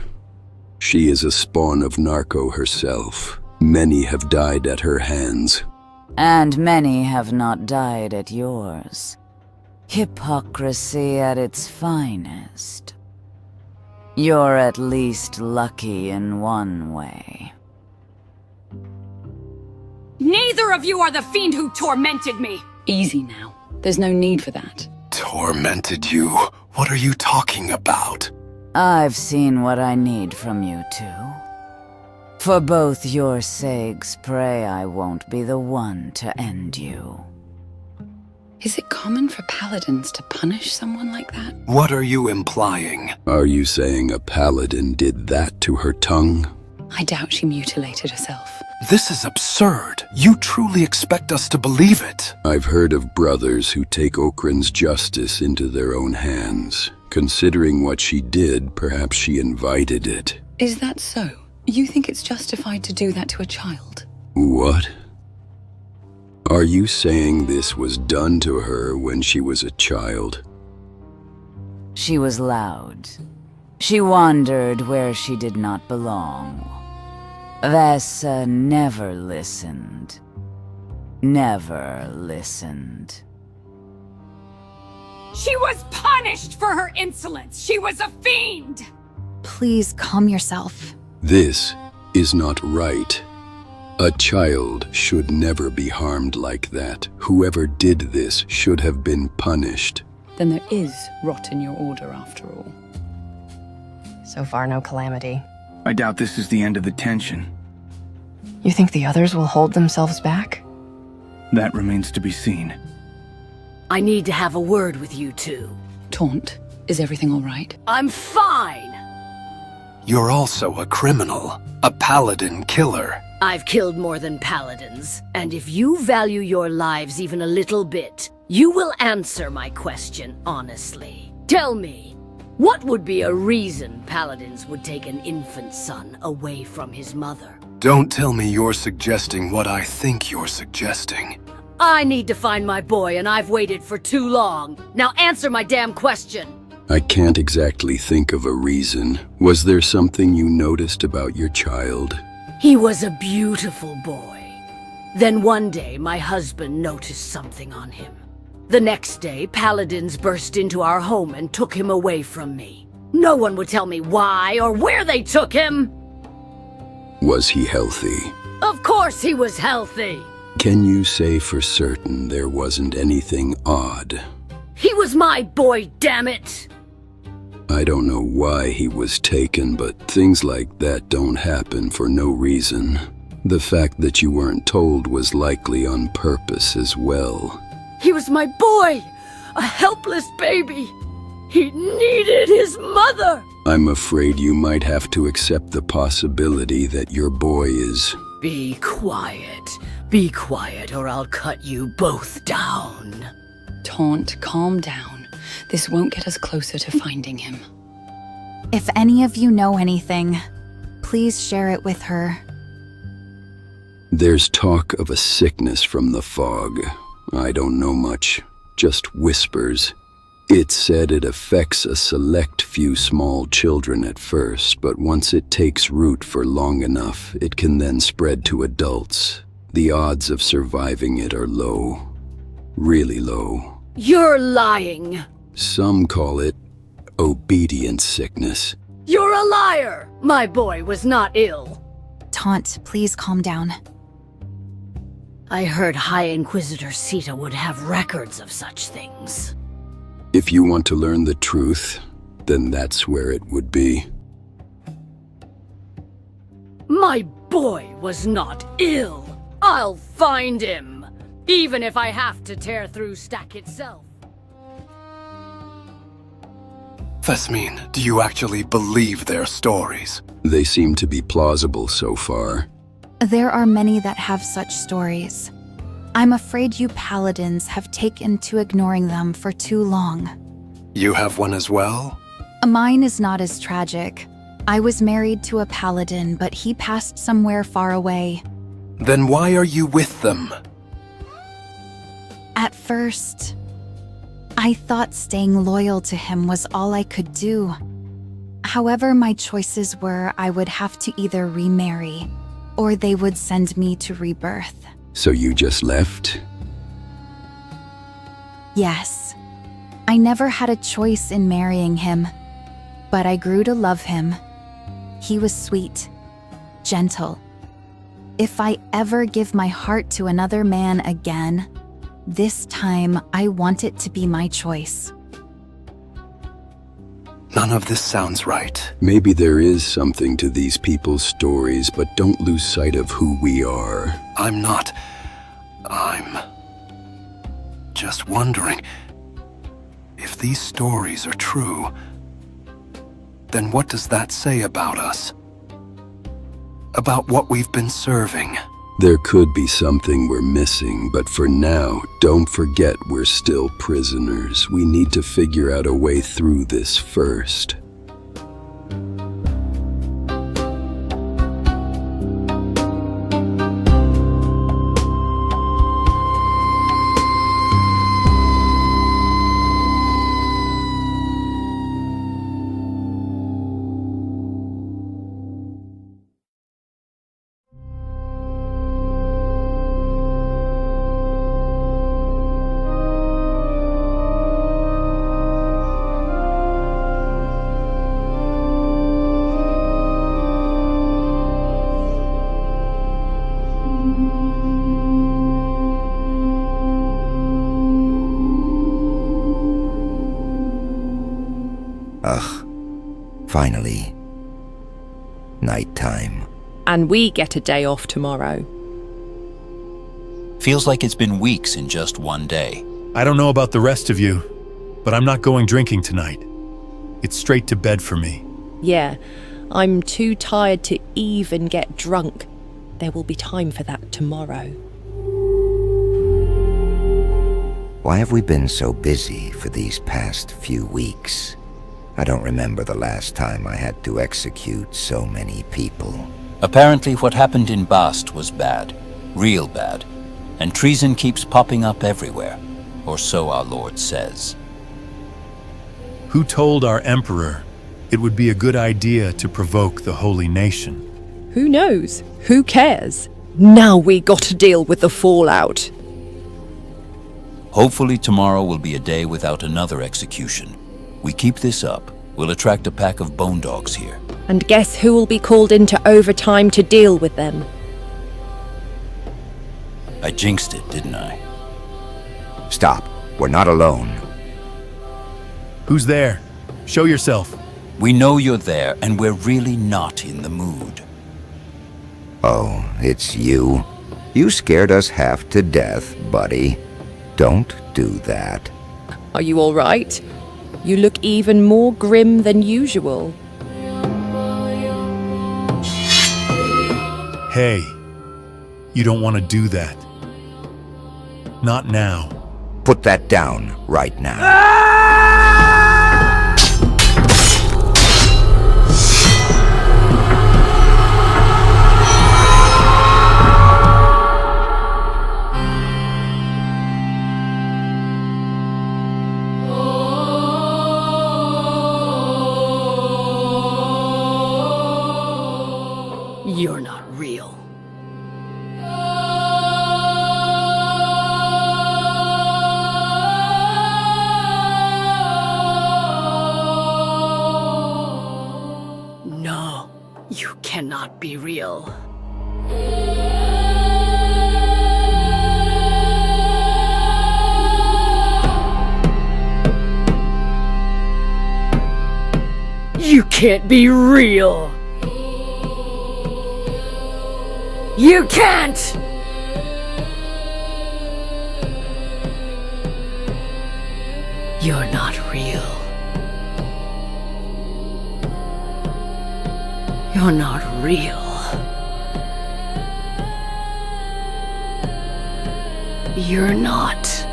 She is a spawn of Narco herself. Many have died at her hands. And many have not died at yours. Hypocrisy at its finest. You're at least lucky in one way. Neither of you are the fiend who tormented me! Easy now. There's no need for that. Tormented you? What are you talking about? I've seen what I need from you two. For both your sakes, pray I won't be the one to end you. Is it common for paladins to punish someone like that? What are you implying? Are you saying a paladin did that to her tongue? I doubt she mutilated herself. This is absurd. You truly expect us to believe it? I've heard of brothers who take Okrin's justice into their own hands. Considering what she did, perhaps she invited it. Is that so? You think it's justified to do that to a child? What? Are you saying this was done to her when she was a child? She was loud. She wandered where she did not belong. Vesa never listened. Never listened. She was punished for her insolence. She was a fiend. Please calm yourself. This is not right. A child should never be harmed like that. Whoever did this should have been punished. Then there is rot in your order after all. So far, no calamity. I doubt this is the end of the tension. You think the others will hold themselves back? That remains to be seen. I need to have a word with you two. Taunt, is everything all right? I'm fine. You're also a criminal, a paladin killer. I've killed more than paladins, and if you value your lives even a little bit, you will answer my question honestly. Tell me, what would be a reason paladins would take an infant son away from his mother? Don't tell me you're suggesting what I think you're suggesting. I need to find my boy, and I've waited for too long. Now answer my damn question. I can't exactly think of a reason. Was there something you noticed about your child? He was a beautiful boy. Then one day, my husband noticed something on him. The next day, paladins burst into our home and took him away from me. No one would tell me why or where they took him. Was he healthy? Of course he was healthy. Can you say for certain there wasn't anything odd? He was my boy, damn it! I don't know why he was taken, but things like that don't happen for no reason. The fact that you weren't told was likely on purpose as well. He was my boy! A helpless baby! He needed his mother! I'm afraid you might have to accept the possibility that your boy is... Be quiet. Be quiet, or I'll cut you both down. Taunt, calm down. This won't get us closer to finding him. If any of you know anything, please share it with her. There's talk of a sickness from the fog. I don't know much, just whispers. It's said it affects a select few small children at first, but once it takes root for long enough, it can then spread to adults. The odds of surviving it are low. Really low. You're lying. Some call it obedience sickness. You're a liar! My boy was not ill. Taunt, please calm down. I heard High Inquisitor Sita would have records of such things. If you want to learn the truth, then that's where it would be. My boy was not ill. I'll find him, even if I have to tear through Stack itself. Fesmine, do you actually believe their stories? They seem to be plausible so far. There are many that have such stories. I'm afraid you paladins have taken to ignoring them for too long. You have one as well? Mine is not as tragic. I was married to a paladin, but he passed somewhere far away. Then why are you with them? At first, I thought staying loyal to him was all I could do. However, my choices were I would have to either remarry, or they would send me to rebirth. So you just left? Yes. I never had a choice in marrying him, but I grew to love him. He was sweet, gentle. If I ever give my heart to another man again, this time I want it to be my choice. None of this sounds right. Maybe there is something to these people's stories, but don't lose sight of who we are. I'm just wondering, if these stories are true, then what does that say about us? About what we've been serving? There could be something we're missing, but for now, don't forget we're still prisoners. We need to figure out a way through this first. Finally. Nighttime. And we get a day off tomorrow. Feels like it's been weeks in just one day. I don't know about the rest of you, but I'm not going drinking tonight. It's straight to bed for me. Yeah, I'm too tired to even get drunk. There will be time for that tomorrow. Why have we been so busy for these past few weeks? I don't remember the last time I had to execute so many people. Apparently what happened in Bast was bad. Real bad. And treason keeps popping up everywhere. Or so our Lord says. Who told our emperor it would be a good idea to provoke the holy nation? Who knows? Who cares? Now we got to deal with the fallout. Hopefully tomorrow will be a day without another execution. We keep this up, we'll attract a pack of bone dogs here. And guess who will be called into overtime to deal with them? I jinxed it, didn't I? Stop. We're not alone. Who's there? Show yourself. We know you're there, and we're really not in the mood. Oh, it's you. You scared us half to death, buddy. Don't do that. Are you all right? You look even more grim than usual. Hey, you don't want to do that. Not now. Put that down right now. You're not real. No, you cannot be real. You can't be real. You can't! You're not real. You're not real. You're not.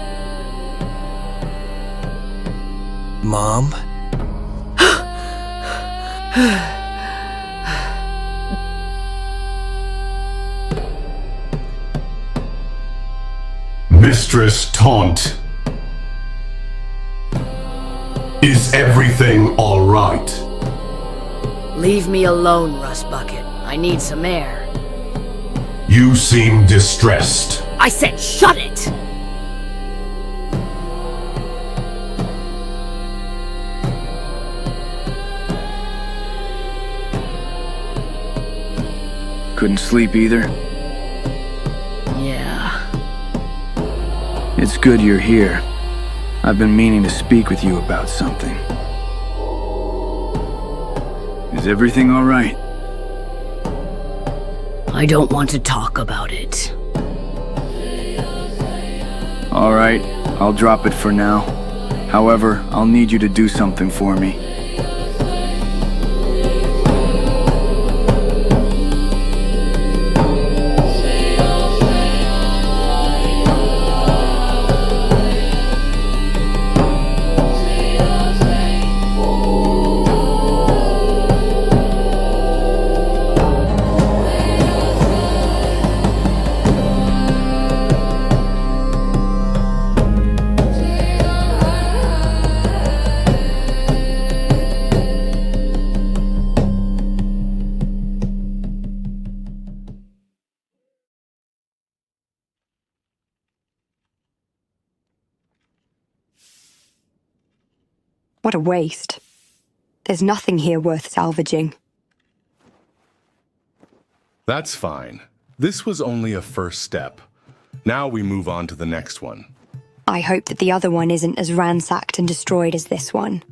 Mom? Mistress Taunt. Is everything all right? Leave me alone, Rust Bucket. I need some air. You seem distressed. I said shut it! Couldn't sleep either? Yeah. It's good you're here. I've been meaning to speak with you about something. Is everything all right? I don't want to talk about it. All right, I'll drop it for now. However, I'll need you to do something for me. What a waste. There's nothing here worth salvaging. That's fine. This was only a first step. Now we move on to the next one. I hope that the other one isn't as ransacked and destroyed as this one.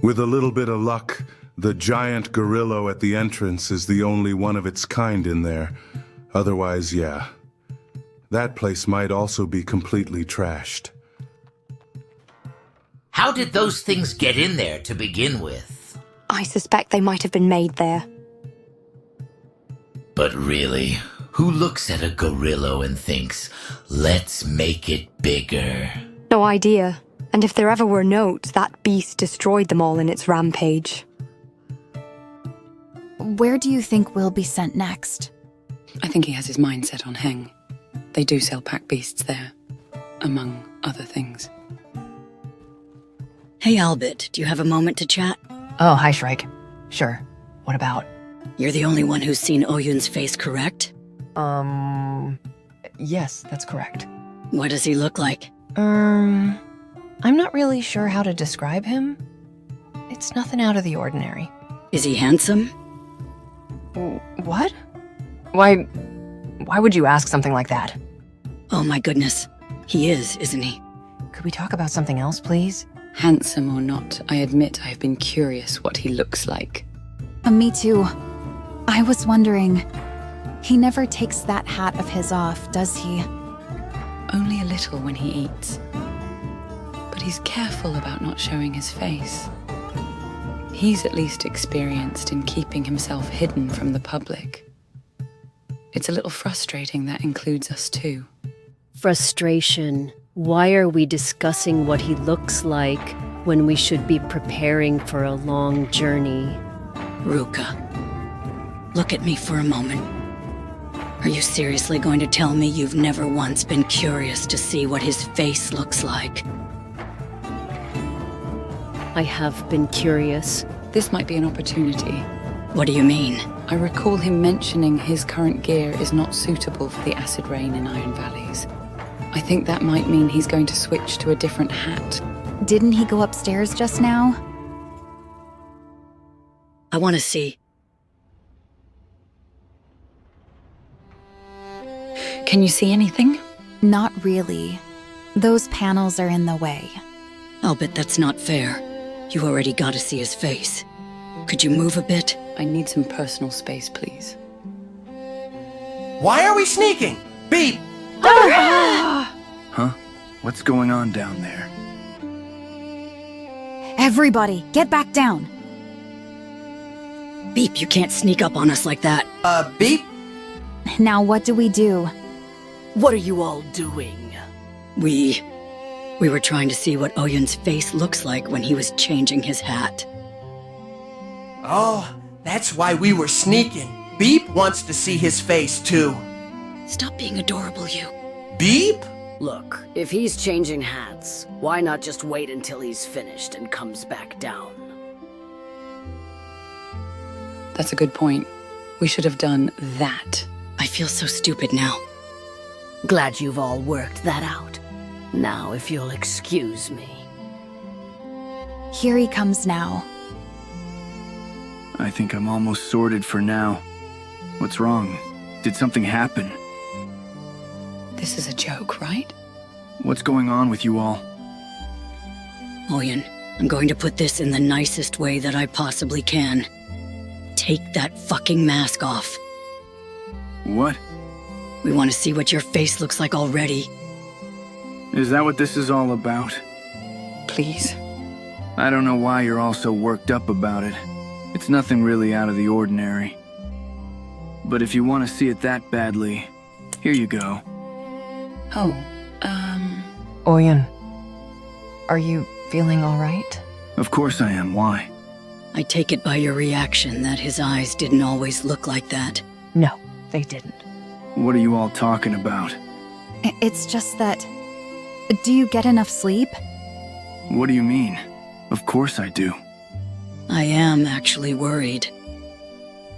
With a little bit of luck, the giant gorilla at the entrance is the only one of its kind in there. Otherwise, yeah. That place might also be completely trashed. How did those things get in there to begin with? I suspect they might have been made there. But really, who looks at a gorilla and thinks, let's make it bigger? No idea. And if there ever were notes, that beast destroyed them all in its rampage. Where do you think we'll be sent next? I think he has his mind set on Heng. They do sell pack beasts there, among other things. Hey, Albitte, do you have a moment to chat? Oh, hi, Shrike. Sure. What about? You're the only one who's seen Oyun's face, correct? Yes, that's correct. What does he look like? I'm not really sure how to describe him. It's nothing out of the ordinary. Is he handsome? What? Why would you ask something like that? Oh my goodness. He is, isn't he? Could we talk about something else, please? Handsome or not, I admit I have been curious what he looks like. Me too. I was wondering. He never takes that hat of his off, does he? Only a little when he eats. But he's careful about not showing his face. He's at least experienced in keeping himself hidden from the public. It's a little frustrating that includes us too. Frustration. Why are we discussing what he looks like when we should be preparing for a long journey? Ruka, look at me for a moment. Are you seriously going to tell me you've never once been curious to see what his face looks like? I have been curious. This might be an opportunity. What do you mean? I recall him mentioning his current gear is not suitable for the acid rain in Iron Valleys. I think that might mean he's going to switch to a different hat. Didn't he go upstairs just now? I want to see. Can you see anything? Not really. Those panels are in the way. Albitte, that's not fair. You already got to see his face. Could you move a bit? I need some personal space, please. Why are we sneaking? Beep! Huh? What's going on down there? Everybody, get back down. Beep, you can't sneak up on us like that. Beep? Now what do we do? What are you all doing? We were trying to see what Oyun's face looks like when he was changing his hat. Oh, that's why we were sneaking. Beep wants to see his face too. Stop being adorable, you. Beep? Look, if he's changing hats, why not just wait until he's finished and comes back down? That's a good point. We should have done that. I feel so stupid now. Glad you've all worked that out. Now, if you'll excuse me. Here he comes now. I think I'm almost sorted for now. What's wrong? Did something happen? This is a joke, right? What's going on with you all? Oyun, I'm going to put this in the nicest way that I possibly can. Take that fucking mask off. What? We want to see what your face looks like already. Is that what this is all about? Please. I don't know why you're all so worked up about it. It's nothing really out of the ordinary. But if you want to see it that badly, here you go. Oh, Oyun, are you feeling all right? Of course I am. Why? I take it by your reaction that his eyes didn't always look like that. No, they didn't. What are you all talking about? It's just that... Do you get enough sleep? What do you mean? Of course I do. I am actually worried.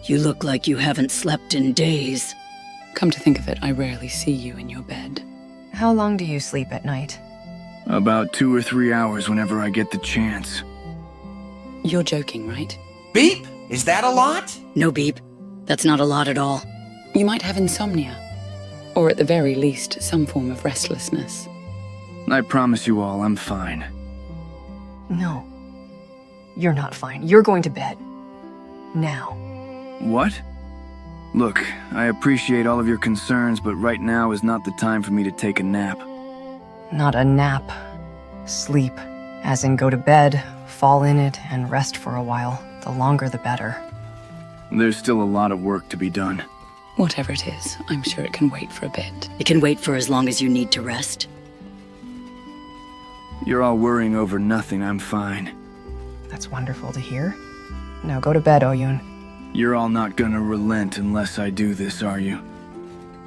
You look like you haven't slept in days. Come to think of it, I rarely see you in your bed. How long do you sleep at night? About 2 or 3 hours whenever I get the chance. You're joking, right? Beep? Is that a lot? No, Beep. That's not a lot at all. You might have insomnia. Or at the very least, some form of restlessness. I promise you all I'm fine. No. You're not fine. You're going to bed. Now. What? Look, I appreciate all of your concerns, but right now is not the time for me to take a nap. Not a nap. Sleep. As in go to bed, fall in it, and rest for a while. The longer the better. There's still a lot of work to be done. Whatever it is, I'm sure it can wait for a bit. It can wait for as long as you need to rest. You're all worrying over nothing, I'm fine. That's wonderful to hear. Now go to bed, Oyun. You're all not gonna relent unless I do this, are you?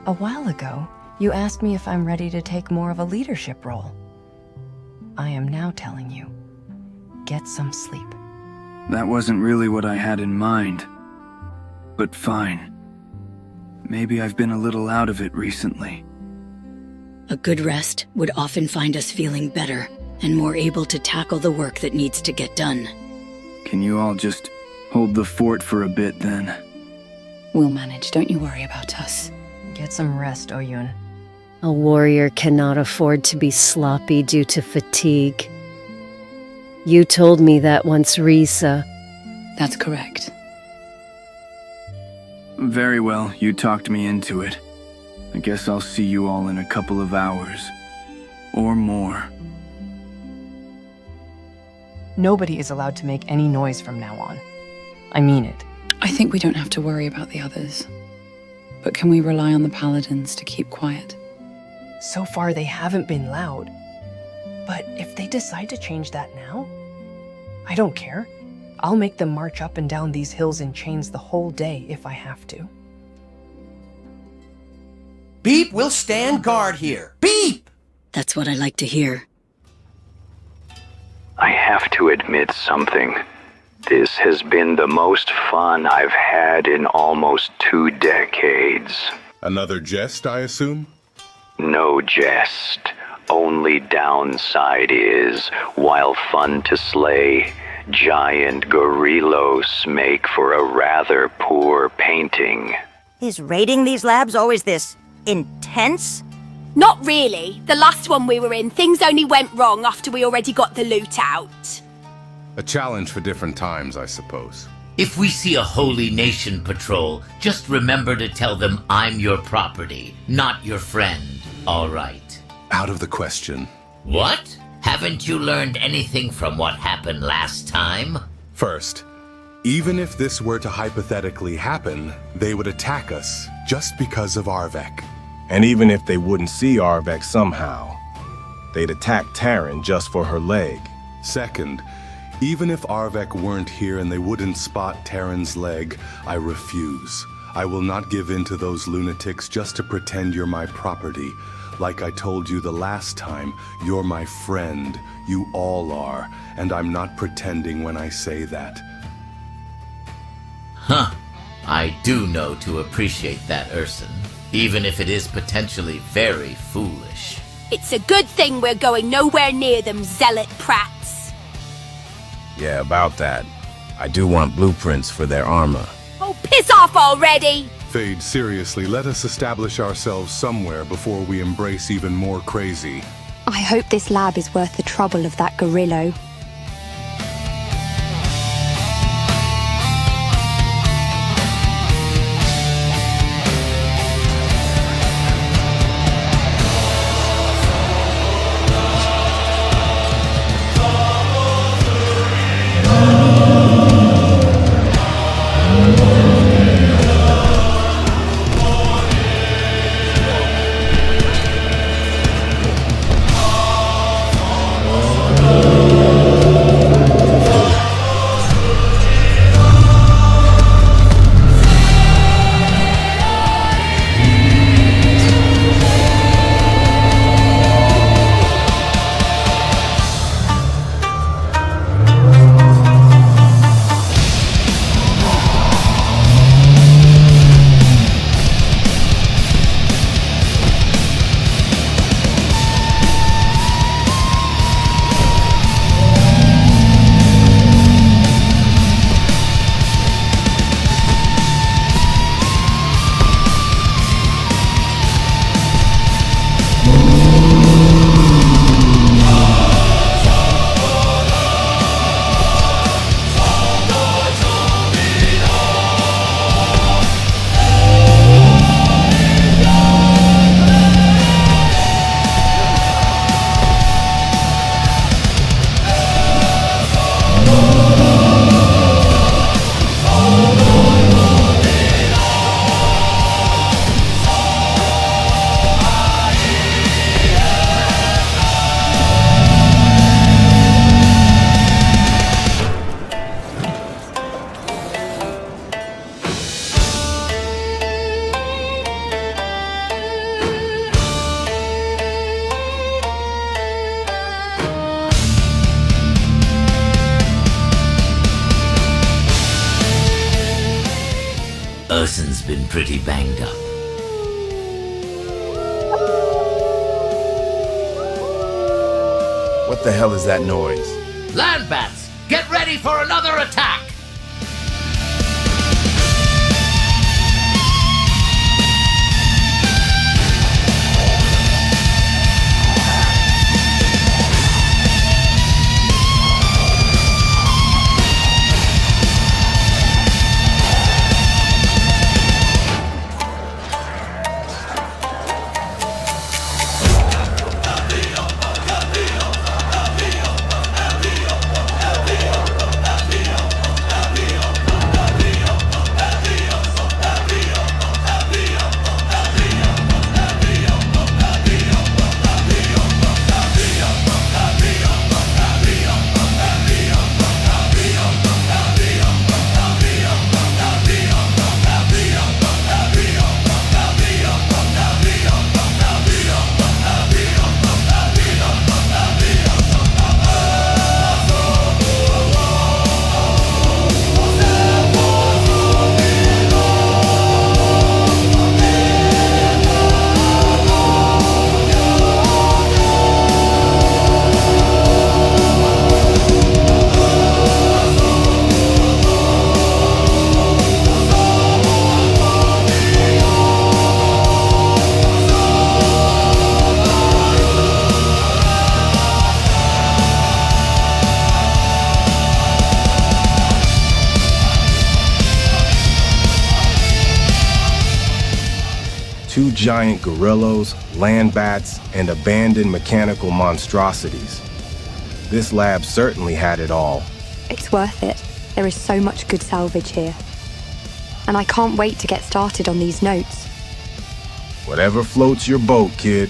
A while ago, you asked me if I'm ready to take more of a leadership role. I am now telling you, get some sleep. That wasn't really what I had in mind. But fine. Maybe I've been a little out of it recently. A good rest would often find us feeling better and more able to tackle the work that needs to get done. Can you all just hold the fort for a bit then? We'll manage, don't you worry about us. Get some rest, Oyun. A warrior cannot afford to be sloppy due to fatigue. You told me that once, Risa. That's correct. Very well, you talked me into it. I guess I'll see you all in a couple of hours. Or more. Nobody is allowed to make any noise from now on. I mean it. I think we don't have to worry about the others. But can we rely on the paladins to keep quiet? So far, they haven't been loud. But if they decide to change that now, I don't care. I'll make them march up and down these hills in chains the whole day if I have to. Beep will stand guard here. Beep! That's what I like to hear. I have to admit something. This has been the most fun I've had in almost 2 decades. Another jest, I assume? No jest. Only downside is, while fun to slay, giant gorillos make for a rather poor painting. Is raiding these labs always this intense? Not really. The last one we were in, things only went wrong after we already got the loot out. A challenge for different times, I suppose. If we see a Holy Nation patrol, just remember to tell them I'm your property, not your friend, all right? Out of the question. What? Haven't you learned anything from what happened last time? First, even if this were to hypothetically happen, they would attack us just because of Arvek. And even if they wouldn't see Arvek somehow, they'd attack Taryn just for her leg. Second, even if Arvek weren't here and they wouldn't spot Taryn's leg, I refuse. I will not give in to those lunatics just to pretend you're my property. Like I told you the last time, you're my friend. You all are, and I'm not pretending when I say that. Huh. I do know to appreciate that, Urson, even if it is potentially very foolish. It's a good thing we're going nowhere near them zealot prats. Yeah, about that. I do want blueprints for their armor. Oh, piss off already! Fade, seriously, let us establish ourselves somewhere before we embrace even more crazy. I hope this lab is worth the trouble of that gorillo. Osen's been pretty banged up. What the hell is that noise? Land bats, get ready for another attack! Two giant gorillas, land bats, and abandoned mechanical monstrosities. This lab certainly had it all. It's worth it. There is so much good salvage here. And I can't wait to get started on these notes. Whatever floats your boat, kid.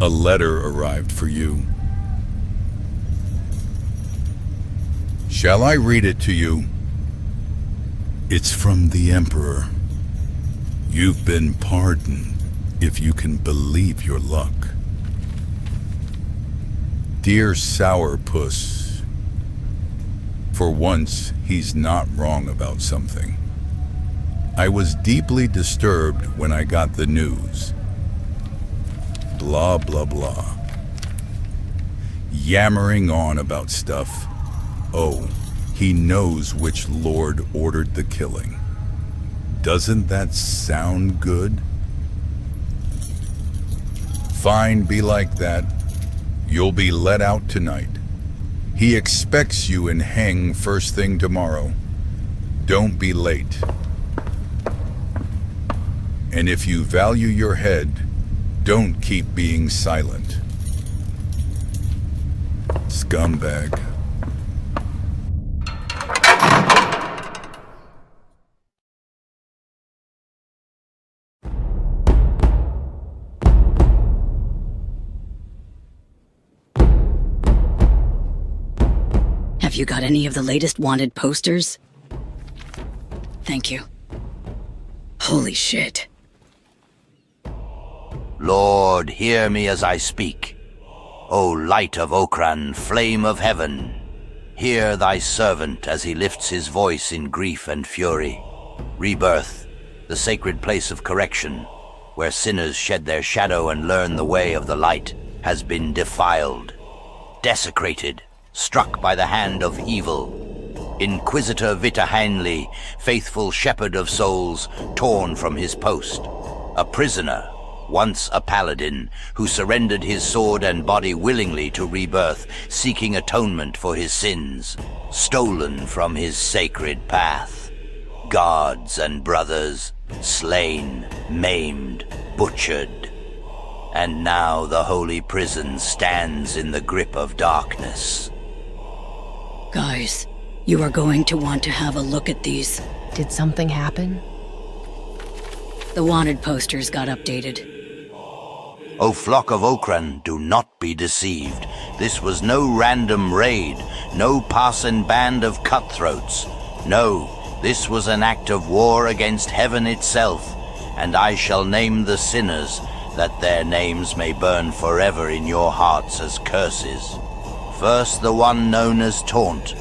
A letter arrived for you. Shall I read it to you? It's from the Emperor. You've been pardoned, if you can believe your luck. Dear Sourpuss, for once he's not wrong about something. I was deeply disturbed when I got the news. Blah, blah, blah. Yammering on about stuff. Oh, he knows which lord ordered the killing. Doesn't that sound good? Fine, be like that. You'll be let out tonight. He expects you in Heng first thing tomorrow. Don't be late. And if you value your head, don't keep being silent. Scumbag. Have you got any of the latest wanted posters? Thank you. Holy shit. Lord, hear me as I speak. O light of Okran, flame of heaven, hear thy servant as he lifts his voice in grief and fury. Rebirth, the sacred place of correction, where sinners shed their shadow and learn the way of the light, has been defiled, desecrated, struck by the hand of evil. Inquisitor Vitahanli, faithful shepherd of souls, torn from his post, a prisoner, once a paladin, who surrendered his sword and body willingly to Rebirth, seeking atonement for his sins, stolen from his sacred path. Gods and brothers, slain, maimed, butchered. and now the holy prison stands in the grip of darkness. Guys, you are going to want to have a look at these. Did something happen? The wanted posters got updated. O flock of Okran, do not be deceived. This was no random raid, no passing band of cutthroats. No, this was an act of war against heaven itself, and I shall name the sinners, that their names may burn forever in your hearts as curses. First, the one known as Taunt,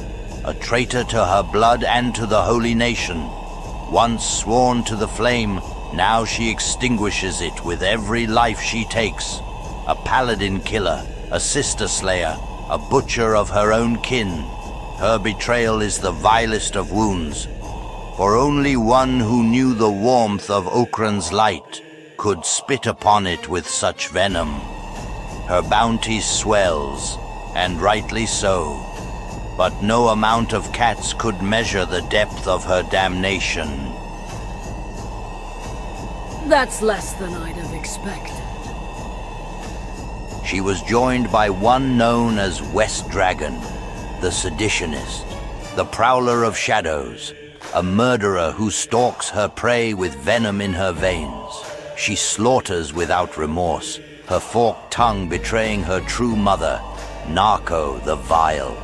a traitor to her blood and to the holy nation. Once sworn to the flame, now she extinguishes it with every life she takes. A paladin killer, a sister slayer, a butcher of her own kin. Her betrayal is the vilest of wounds, for only one who knew the warmth of Okran's light could spit upon it with such venom. Her bounty swells, and rightly so, but no amount of cats could measure the depth of her damnation. That's less than I'd have expected. She was joined by one known as West Dragon, the seditionist, the prowler of shadows, a murderer who stalks her prey with venom in her veins. She slaughters without remorse, her forked tongue betraying her true mother, Narco the Vile.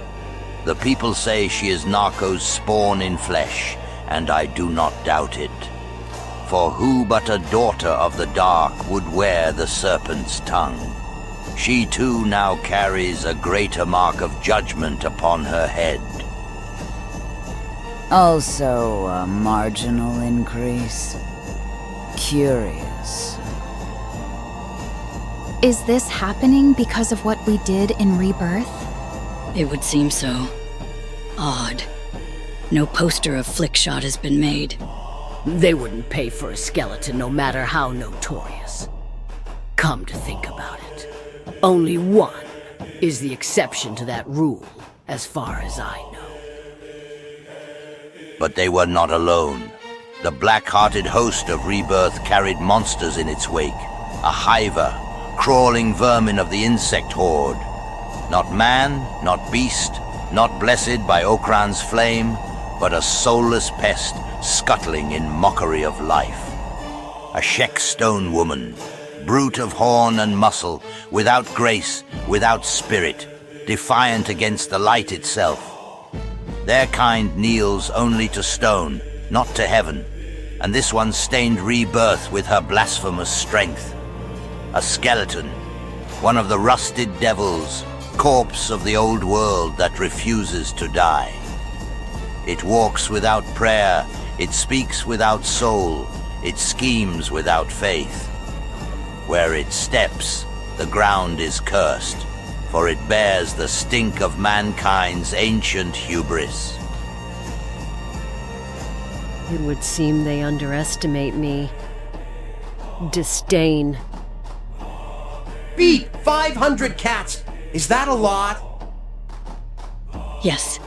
The people say she is Narco's spawn in flesh, and I do not doubt it. For who but a daughter of the dark would wear the serpent's tongue? She too now carries a greater mark of judgment upon her head. Also a marginal increase. Curious. Is this happening because of what we did in Rebirth? It would seem so. Odd. No poster of Flickshot has been made. They wouldn't pay for a skeleton no matter how notorious. Come to think about it, only one is the exception to that rule, as far as I know. But they were not alone. The black-hearted host of Rebirth carried monsters in its wake, a hiver, crawling vermin of the insect horde. Not man, not beast, not blessed by Okran's flame, but a soulless pest scuttling in mockery of life. A Shek stone woman, brute of horn and muscle, without grace, without spirit, defiant against the light itself. Their kind kneels only to stone, not to heaven, and this one stained Rebirth with her blasphemous strength. A skeleton, one of the rusted devils, corpse of the old world that refuses to die. It walks without prayer, it speaks without soul, it schemes without faith. Where it steps, the ground is cursed, for it bears the stink of mankind's ancient hubris. It would seem they underestimate me. Disdain. Beat 500 cats! Is that a lot? Yes.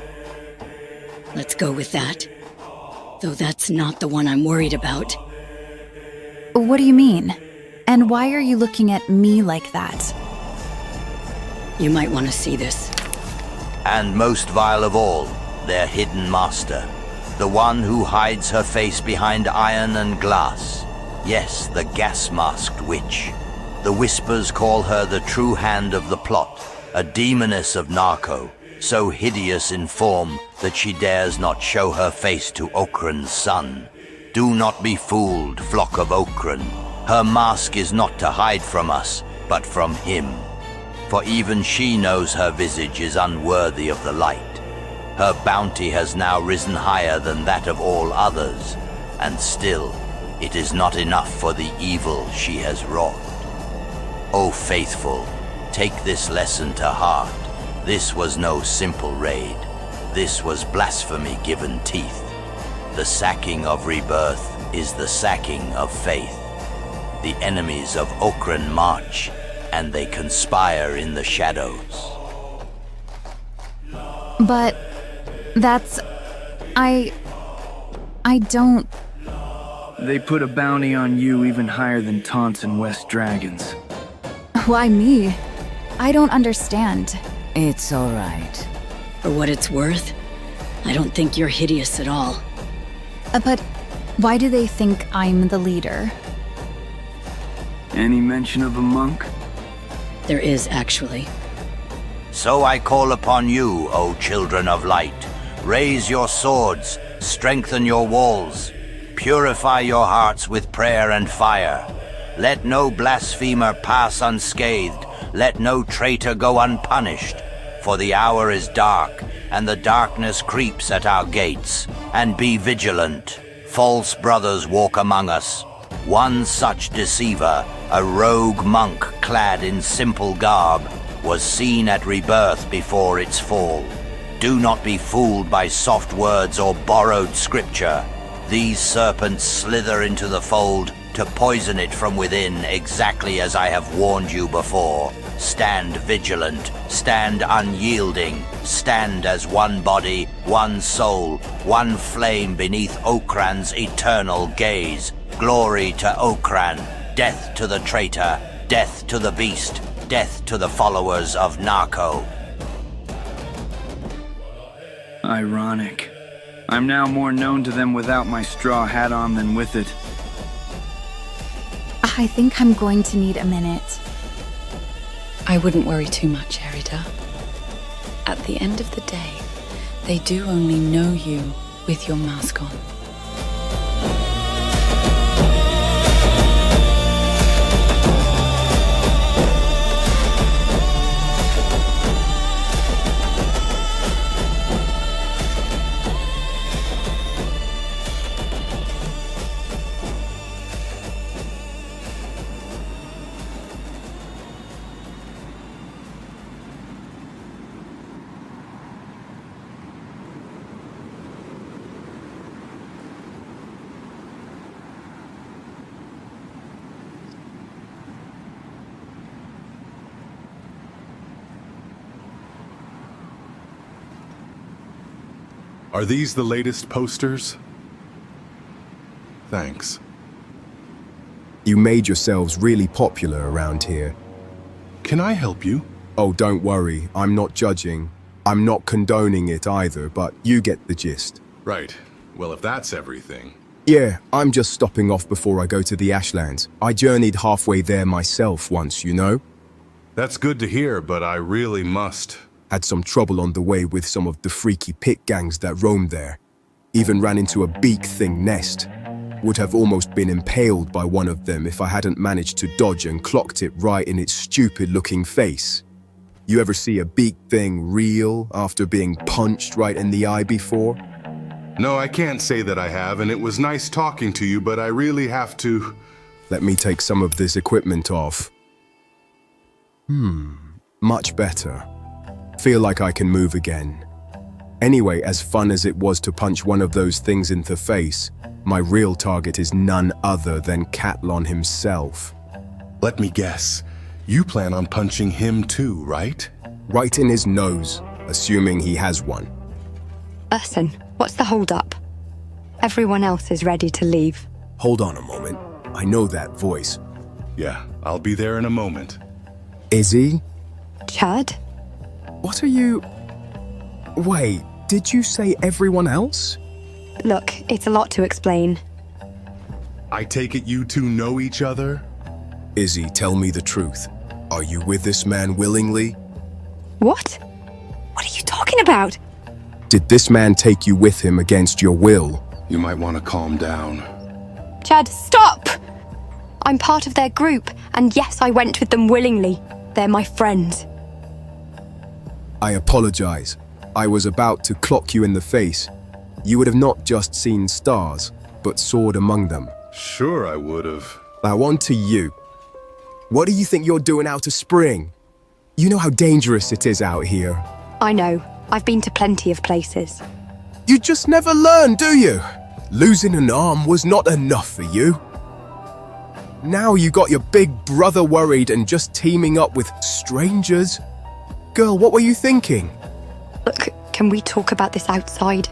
Let's go with that. Though that's not the one I'm worried about. What do you mean? And why are you looking at me like that? You might want to see this. And most vile of all, their hidden master. The one who hides her face behind iron and glass. Yes, the gas-masked witch. The Whispers call her the true hand of the plot, a demoness of Narco, so hideous in form that she dares not show her face to Okran's son. Do not be fooled, flock of Okran. Her mask is not to hide from us, but from him. For even she knows her visage is unworthy of the light. Her bounty has now risen higher than that of all others, and still, it is not enough for the evil she has wrought. O faithful, take this lesson to heart. This was no simple raid. This was blasphemy given teeth. The sacking of Rebirth is the sacking of faith. The enemies of Okran march, and they conspire in the shadows. But that's... I don't... They put a bounty on you even higher than Taunts and West Dragons. Why me? I don't understand. It's all right. For what it's worth, I don't think you're hideous at all. But why do they think I'm the leader? Any mention of a monk? There is, actually. So I call upon you, O children of light. Raise your swords, strengthen your walls, purify your hearts with prayer and fire. Let no blasphemer pass unscathed, let no traitor go unpunished. For the hour is dark, and the darkness creeps at our gates. And be vigilant. False brothers walk among us. One such deceiver, a rogue monk clad in simple garb, was seen at rebirth before its fall. Do not be fooled by soft words or borrowed scripture. These serpents slither into the fold to poison it from within, exactly as I have warned you before. Stand vigilant, stand unyielding, stand as one body, one soul, one flame beneath Okran's eternal gaze. Glory to Okran, death to the traitor, death to the beast, death to the followers of Narko. Ironic. I'm now more known to them without my straw hat on than with it. I think I'm going to need a minute. I wouldn't worry too much, Erida. At the end of the day, they do only know you with your mask on. Are these the latest posters? Thanks. You made yourselves really popular around here. Can I help you? Oh, don't worry. I'm not judging. I'm not condoning it either, but you get the gist. Right. Well, if that's everything. Yeah, I'm just stopping off before I go to the Ashlands. I journeyed halfway there myself once, you know? That's good to hear, but I really must. Had some trouble on the way with some of the freaky pit gangs that roamed there. Even ran into a beak thing nest. Would have almost been impaled by one of them if I hadn't managed to dodge and clocked it right in its stupid-looking face. You ever see a beak thing reel after being punched right in the eye before? No, I can't say that I have, and it was nice talking to you, but I really have to... Let me take some of this equipment off. Much better. Feel like I can move again. Anyway, as fun as it was to punch one of those things in the face, my real target is none other than Catlon himself. Let me guess. You plan on punching him too, right? Right in his nose, assuming he has one. Urson, what's the hold-up? Everyone else is ready to leave. Hold on a moment. I know that voice. Yeah, I'll be there in a moment. Is he? Chad? What are you... Wait, did you say everyone else? Look, it's a lot to explain. I take it you two know each other? Izzy, tell me the truth. Are you with this man willingly? What? What are you talking about? Did this man take you with him against your will? You might want to calm down. Chad, stop! I'm part of their group, and yes, I went with them willingly. They're my friends. I apologize. I was about to clock you in the face. You would have not just seen stars, but soared among them. Sure I would have. Now on to you. What do you think you're doing out of Spring? You know how dangerous it is out here. I know. I've been to plenty of places. You just never learn, do you? Losing an arm was not enough for you. Now you got your big brother worried and just teaming up with strangers. Girl, what were you thinking? Look, can we talk about this outside?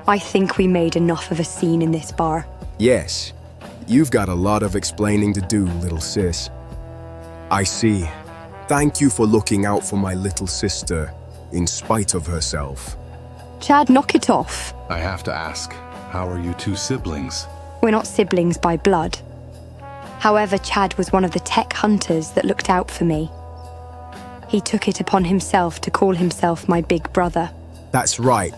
I think we made enough of a scene in this bar. Yes. You've got a lot of explaining to do, little sis. I see. Thank you for looking out for my little sister, in spite of herself. Chad, knock it off. I have to ask, how are you two siblings? We're not siblings by blood. However, Chad was one of the tech hunters that looked out for me. He took it upon himself to call himself my big brother. That's right.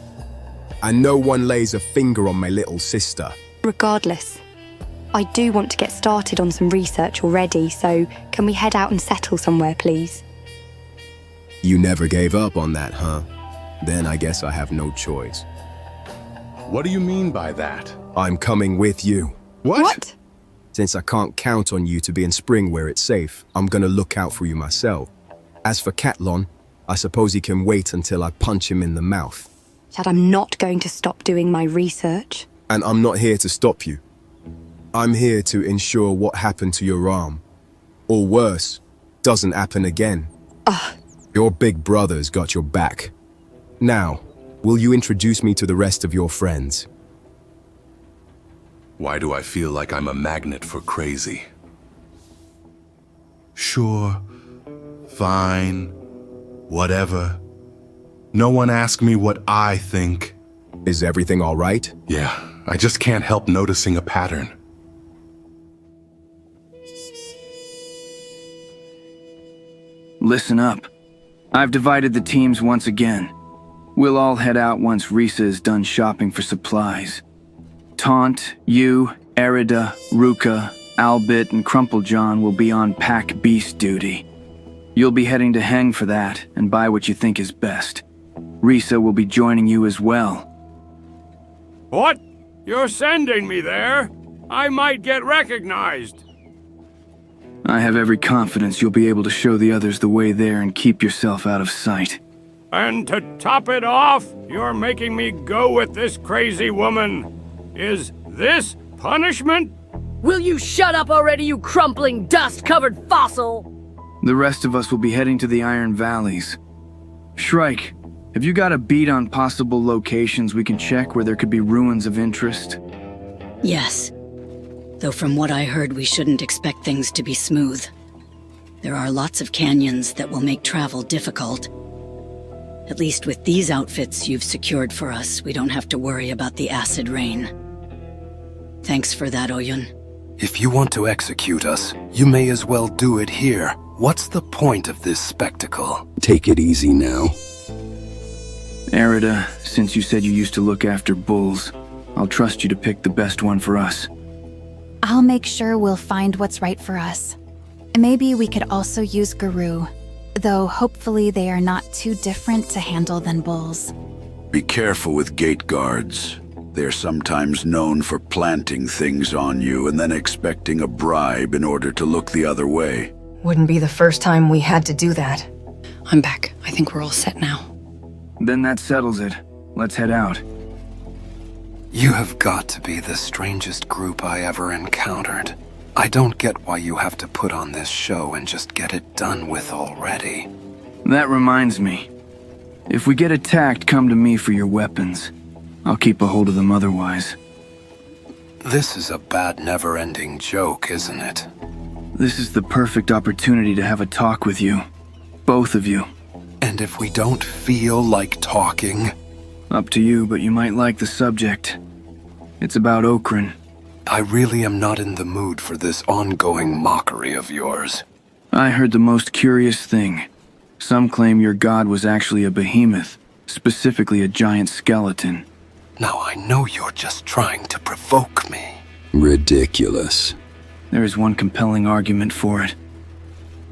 And no one lays a finger on my little sister. Regardless, I do want to get started on some research already, so can we head out and settle somewhere, please? You never gave up on that, huh? Then I guess I have no choice. What do you mean by that? I'm coming with you. What? Since I can't count on you to be in Spring where it's safe, I'm gonna look out for you myself. As for Catlon, I suppose he can wait until I punch him in the mouth. Chad, I'm not going to stop doing my research. And I'm not here to stop you. I'm here to ensure what happened to your arm, or worse, doesn't happen again. Your big brother's got your back. Now, will you introduce me to the rest of your friends? Why do I feel like I'm a magnet for crazy? Sure, fine, whatever. No one ask me what I think. Is everything all right? Yeah, I just can't help noticing a pattern. Listen up. I've divided the teams once again. We'll all head out once Risa is done shopping for supplies. Taunt, you, Erida, Ruka, Albitte, and Crumplejohn will be on pack beast duty. You'll be heading to Heng for that, and buy what you think is best. Risa will be joining you as well. What? You're sending me there? I might get recognized. I have every confidence you'll be able to show the others the way there and keep yourself out of sight. And to top it off, you're making me go with this crazy woman. Is this punishment? Will you shut up already, you crumpling, dust-covered fossil? The rest of us will be heading to the Iron Valleys. Shrike, have you got a beat on possible locations we can check where there could be ruins of interest? Yes. Though from what I heard, we shouldn't expect things to be smooth. There are lots of canyons that will make travel difficult. At least with these outfits you've secured for us, we don't have to worry about the acid rain. Thanks for that, Oyun. If you want to execute us, you may as well do it here. What's the point of this spectacle? Take it easy now. Erida, since you said you used to look after bulls, I'll trust you to pick the best one for us. I'll make sure we'll find what's right for us. Maybe we could also use Guru, though hopefully they are not too different to handle than bulls. Be careful with gate guards. They're sometimes known for planting things on you and then expecting a bribe in order to look the other way. Wouldn't be the first time we had to do that. I'm back. I think we're all set now. Then that settles it. Let's head out. You have got to be the strangest group I ever encountered. I don't get why you have to put on this show and just get it done with already. That reminds me. If we get attacked, come to me for your weapons. I'll keep a hold of them otherwise. This is a bad never-ending joke, isn't it? This is the perfect opportunity to have a talk with you. Both of you. And if we don't feel like talking? Up to you, but you might like the subject. It's about Okran. I really am not in the mood for this ongoing mockery of yours. I heard the most curious thing. Some claim your god was actually a behemoth, specifically a giant skeleton. Now I know you're just trying to provoke me. Ridiculous. There is one compelling argument for it.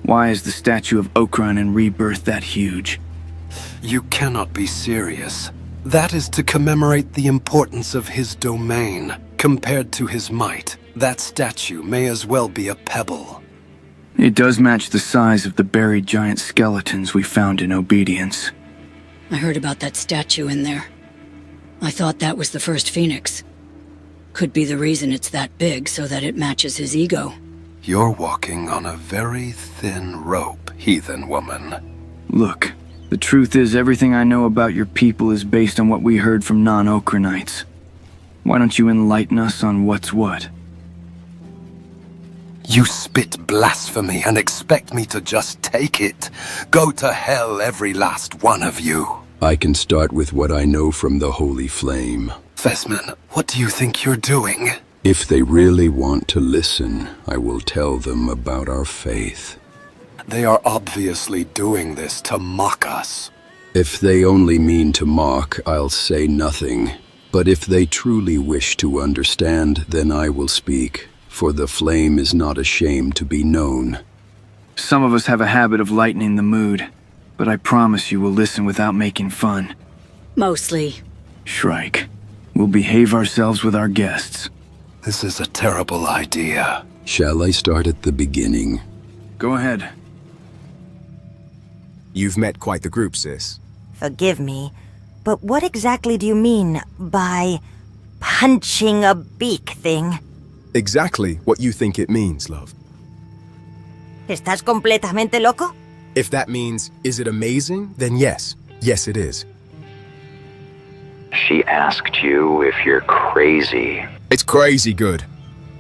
Why is the statue of Okran in Rebirth that huge? You cannot be serious. That is to commemorate the importance of his domain. Compared to his might, that statue may as well be a pebble. It does match the size of the buried giant skeletons we found in Obedience. I heard about that statue in there. I thought that was the first phoenix. Could be the reason it's that big, so that it matches his ego. You're walking on a very thin rope, heathen woman. Look, the truth is everything I know about your people is based on what we heard from non-Okranites. Why don't you enlighten us on what's what? You spit blasphemy and expect me to just take it? Go to hell, every last one of you. I can start with what I know from the Holy Flame. Fesman, what do you think you're doing? If they really want to listen, I will tell them about our faith. They are obviously doing this to mock us. If they only mean to mock, I'll say nothing. But if they truly wish to understand, then I will speak, for the flame is not ashamed to be known. Some of us have a habit of lightening the mood, but I promise you we'll listen without making fun. Mostly. Shrike, we'll behave ourselves with our guests. This is a terrible idea. Shall I start at the beginning? Go ahead. You've met quite the group, sis. Forgive me, but what exactly do you mean by punching a beak thing? Exactly what you think it means, love. ¿Estás completamente loco? If that means, is it amazing? Then yes. Yes, it is. She asked you if you're crazy. It's crazy good.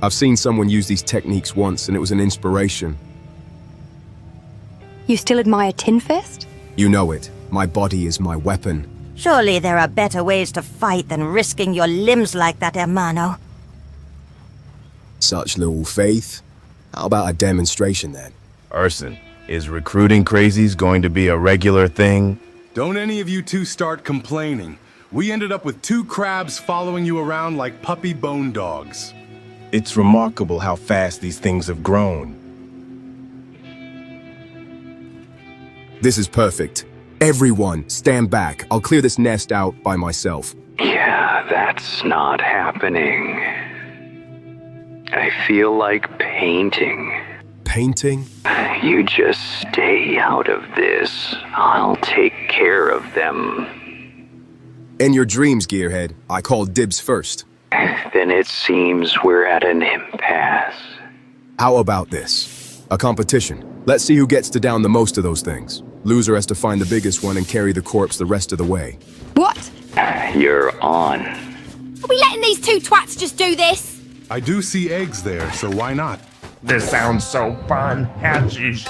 I've seen someone use these techniques once and it was an inspiration. You still admire Tin Fist? You know it. My body is my weapon. Surely there are better ways to fight than risking your limbs like that, hermano. Such little faith. How about a demonstration then? Urson, is recruiting crazies going to be a regular thing? Don't any of you two start complaining. We ended up with 2 crabs following you around like puppy bone dogs. It's remarkable how fast these things have grown. This is perfect. Everyone, stand back. I'll clear this nest out by myself. Yeah, that's not happening. I feel like painting. Painting? You just stay out of this. I'll take care of them. In your dreams, Gearhead, I called dibs first. Then it seems we're at an impasse. How about this? A competition. Let's see who gets to down the most of those things. Loser has to find the biggest one and carry the corpse the rest of the way. What? You're on. Are we letting these 2 twats just do this? I do see eggs there, so why not? This sounds so fun, Hatchies.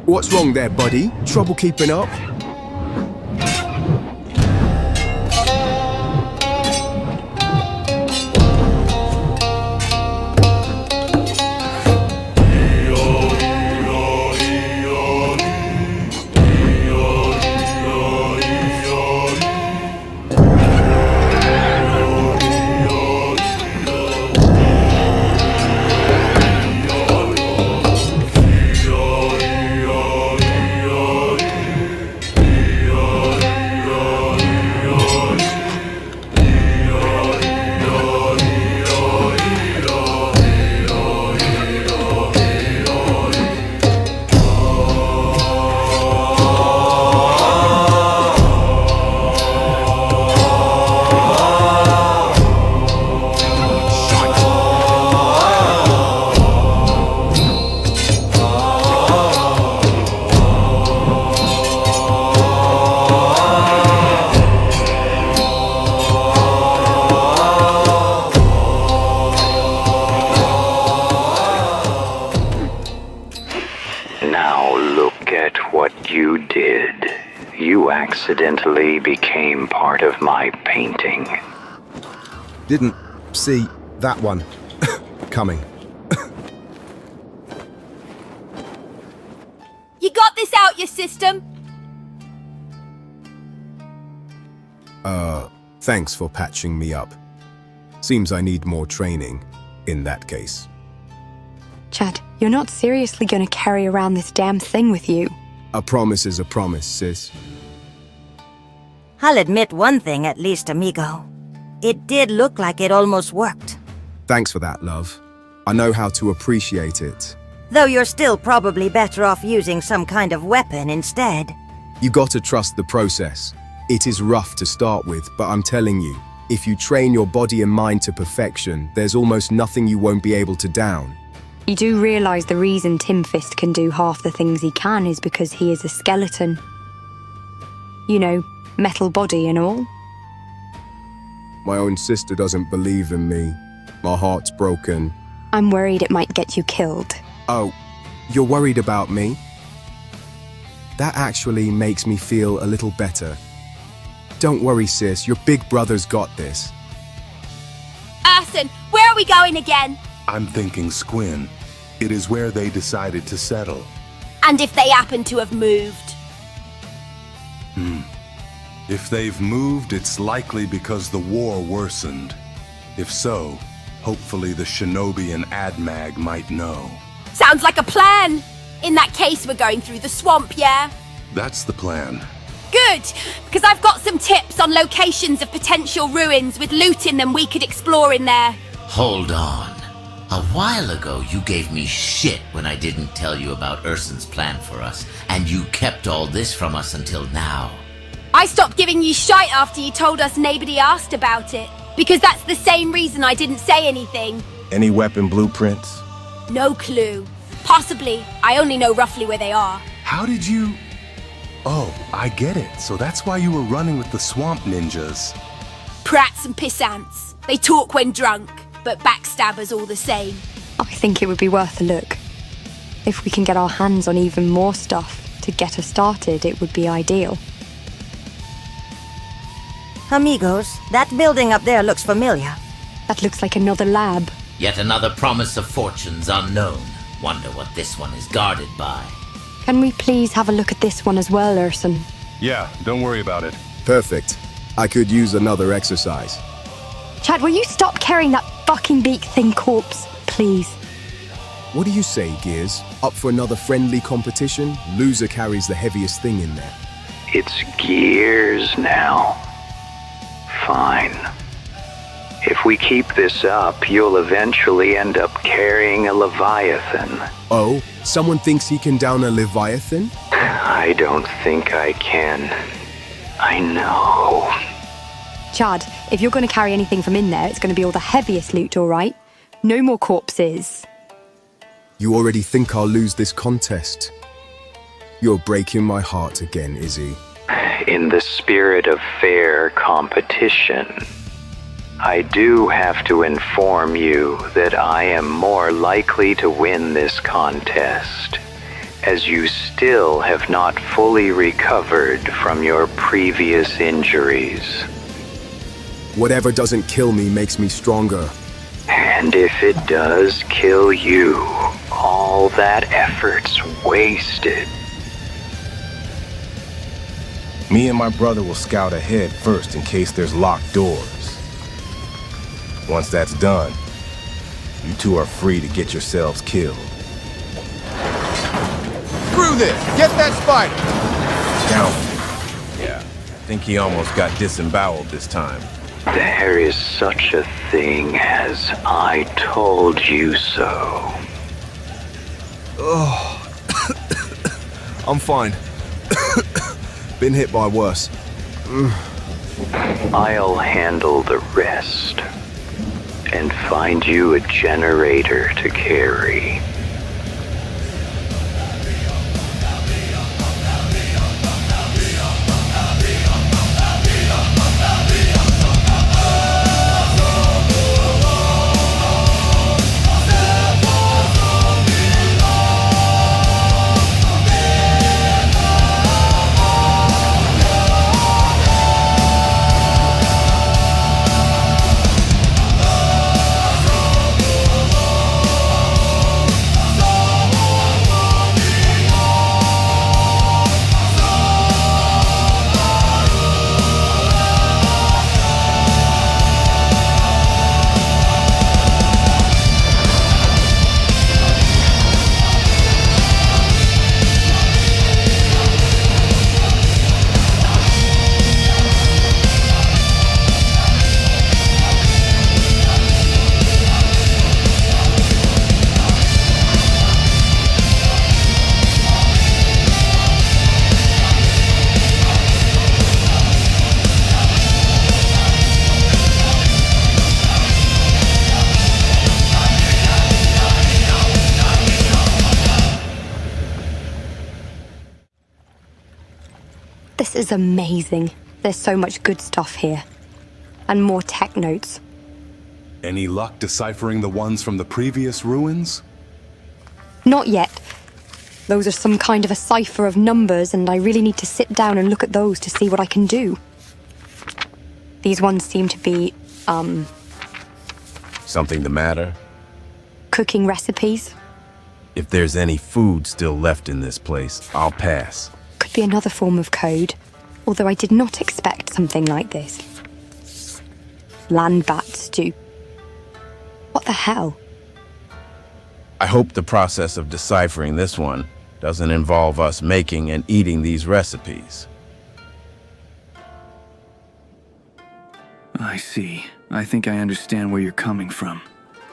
What's wrong there, buddy? Trouble keeping up? Accidentally became part of my painting. Didn't see that one coming. You got this out your system? Thanks for patching me up. Seems I need more training in that case. Chad, you're not seriously going to carry around this damn thing with you. A promise is a promise, sis. I'll admit one thing at least, amigo. It did look like it almost worked. Thanks for that, love. I know how to appreciate it. Though you're still probably better off using some kind of weapon instead. You gotta trust the process. It is rough to start with, but I'm telling you, If you train your body and mind to perfection, there's almost nothing you won't be able to down. You do realise the reason Tim Fist can do half the things he can is because he is a skeleton. You know, metal body and all. My own sister doesn't believe in me. My heart's broken. I'm worried it might get you killed. Oh, you're worried about me? That actually makes me feel a little better. Don't worry, sis. Your big brother's got this. Urson, where are we going again? I'm thinking Squin. It is where they decided to settle. And if they happen to have moved? If they've moved, it's likely because the war worsened. If so, hopefully the shinobi and Admag might know. Sounds like a plan. In that case, we're going through the swamp, yeah? That's the plan. Good, because I've got some tips on locations of potential ruins with loot in them we could explore in there. Hold on. A while ago, you gave me shit when I didn't tell you about Urson's plan for us, and you kept all this from us until now. I stopped giving you shite after you told us nobody asked about it, because that's the same reason I didn't say anything. Any weapon blueprints? No clue. Possibly. I only know roughly where they are. How did you... Oh, I get it. So that's why you were running with the swamp ninjas. Prats and pissants. They talk when drunk, but backstabbers all the same. I think it would be worth a look. If we can get our hands on even more stuff to get us started, it would be ideal. Amigos, that building up there looks familiar. That looks like another lab. Yet another promise of fortunes unknown. Wonder what this one is guarded by. Can we please have a look at this one as well, Urson? Yeah, don't worry about it. Perfect. I could use another exercise. Chad, will you stop carrying that fucking beak thing corpse, please? What do you say, Gears? Up for another friendly competition? Loser carries the heaviest thing in there. It's Gears now. Fine. If we keep this up, you'll eventually end up carrying a Leviathan. Oh, someone thinks he can down a Leviathan? I don't think I can. I know. Chad, if you're going to carry anything from in there, it's going to be all the heaviest loot, all right? No more corpses. You already think I'll lose this contest? You're breaking my heart again, Izzy. In the spirit of fair competition, I do have to inform you that I am more likely to win this contest, as you still have not fully recovered from your previous injuries. Whatever doesn't kill me makes me stronger. And if it does kill you, all that effort's wasted. Me and my brother will scout ahead first in case there's locked doors. Once that's done, you two are free to get yourselves killed. Screw this! Get that spider! Down. Yeah, I think he almost got disemboweled this time. There is such a thing as I told you so. Oh, I'm fine. Been hit by worse. I'll handle the rest and find you a generator to carry. This is amazing. There's so much good stuff here. And more tech notes. Any luck deciphering the ones from the previous ruins? Not yet. Those are some kind of a cipher of numbers, and I really need to sit down and look at those to see what I can do. These ones seem to be, Something the matter? cooking recipes. If there's any food still left in this place, I'll pass. Could be another form of code, although I did not expect something like this. Land bat stew. What the hell? I hope the process of deciphering this one doesn't involve us making and eating these recipes. I see. I think I understand where you're coming from.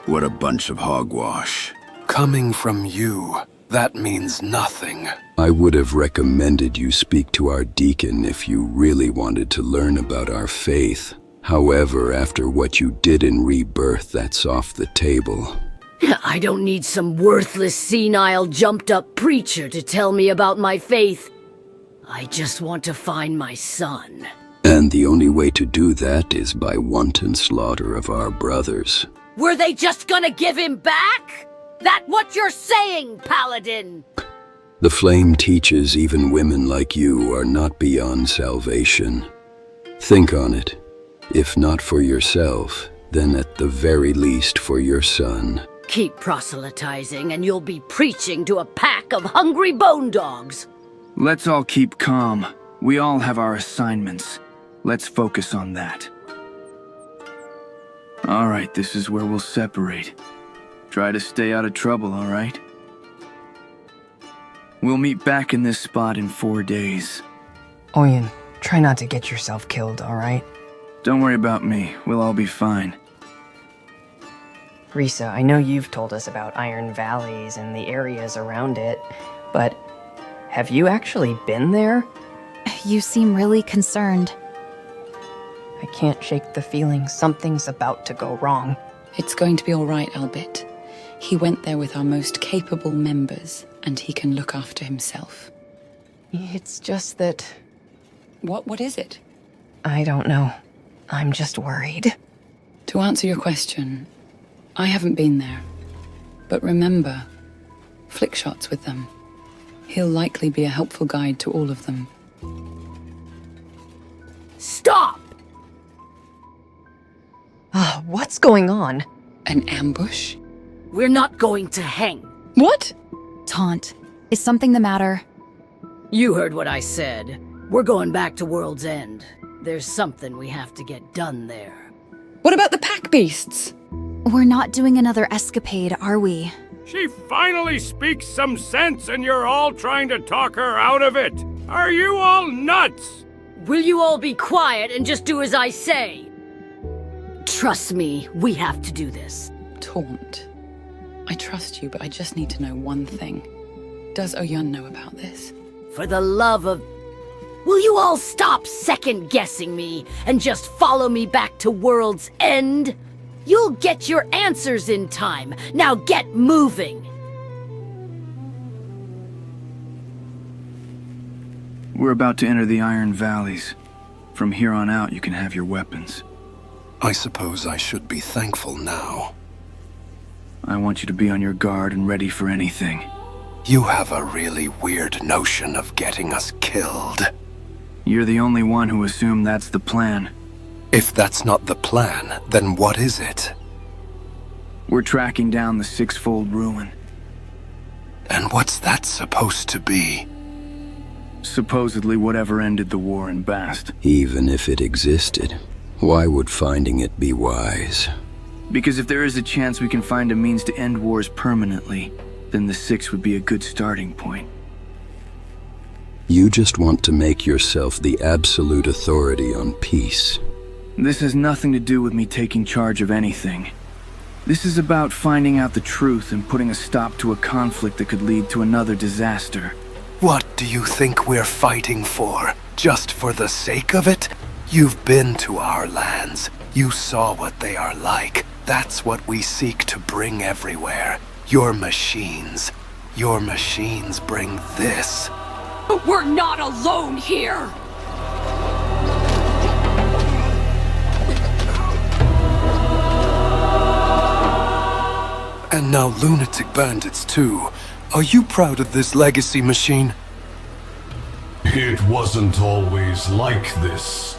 What a bunch of hogwash. Coming from you, that means nothing. I would have recommended you speak to our deacon if you really wanted to learn about our faith. However, after what you did in Rebirth, that's off the table. I don't need some worthless, senile, jumped-up preacher to tell me about my faith. I just want to find my son. And the only way to do that is by wanton slaughter of our brothers. Were they just gonna give him back? That what you're saying, Paladin? The flame teaches even women like you are not beyond salvation. Think on it. If not for yourself, then at the very least for your son. Keep proselytizing and you'll be preaching to a pack of hungry bone dogs. Let's all keep calm. We all have our assignments. Let's focus on that. All right, this is where we'll separate. Try to stay out of trouble, all right? We'll meet back in this spot in 4 days. Oyun, try not to get yourself killed, alright? Don't worry about me. We'll all be fine. Risa, I know you've told us about Iron Valleys and the areas around it, but have you actually been there? You seem really concerned. I can't shake the feeling something's about to go wrong. It's going to be all right, Albitte. He went there with our most capable members, and he can look after himself. It's just that... What is it? I don't know. I'm just worried. To answer your question, I haven't been there. But remember, flick shots with them. He'll likely be a helpful guide to all of them. Stop! What's going on? An ambush? We're not going to hang. What? Taunt. Is something the matter? You heard what I said. We're going back to World's End. There's something we have to get done there. What about the pack beasts? We're not doing another escapade, are we? She finally speaks some sense and you're all trying to talk her out of it. Are you all nuts? Will you all be quiet and just do as I say? Trust me, we have to do this. Taunt. I trust you, but I just need to know one thing. Does Oyun know about this? For the love of... Will you all stop second-guessing me and just follow me back to World's End? You'll get your answers in time. Now get moving. We're about to enter the Iron Valleys. From here on out, you can have your weapons. I suppose I should be thankful now. I want you to be on your guard and ready for anything. You have a really weird notion of getting us killed. You're the only one who assumed that's the plan. If that's not the plan, then what is it? We're tracking down the sixfold ruin. And what's that supposed to be? Supposedly whatever ended the war in Bast. Even if it existed, why would finding it be wise? Because if there is a chance we can find a means to end wars permanently, then the Six would be a good starting point. You just want to make yourself the absolute authority on peace. This has nothing to do with me taking charge of anything. This is about finding out the truth and putting a stop to a conflict that could lead to another disaster. What do you think we're fighting for? Just for the sake of it? You've been to our lands. You saw what they are like. That's what we seek to bring everywhere. Your machines. Your machines bring this. But we're not alone here! And now lunatic bandits too. Are you proud of this legacy machine? It wasn't always like this.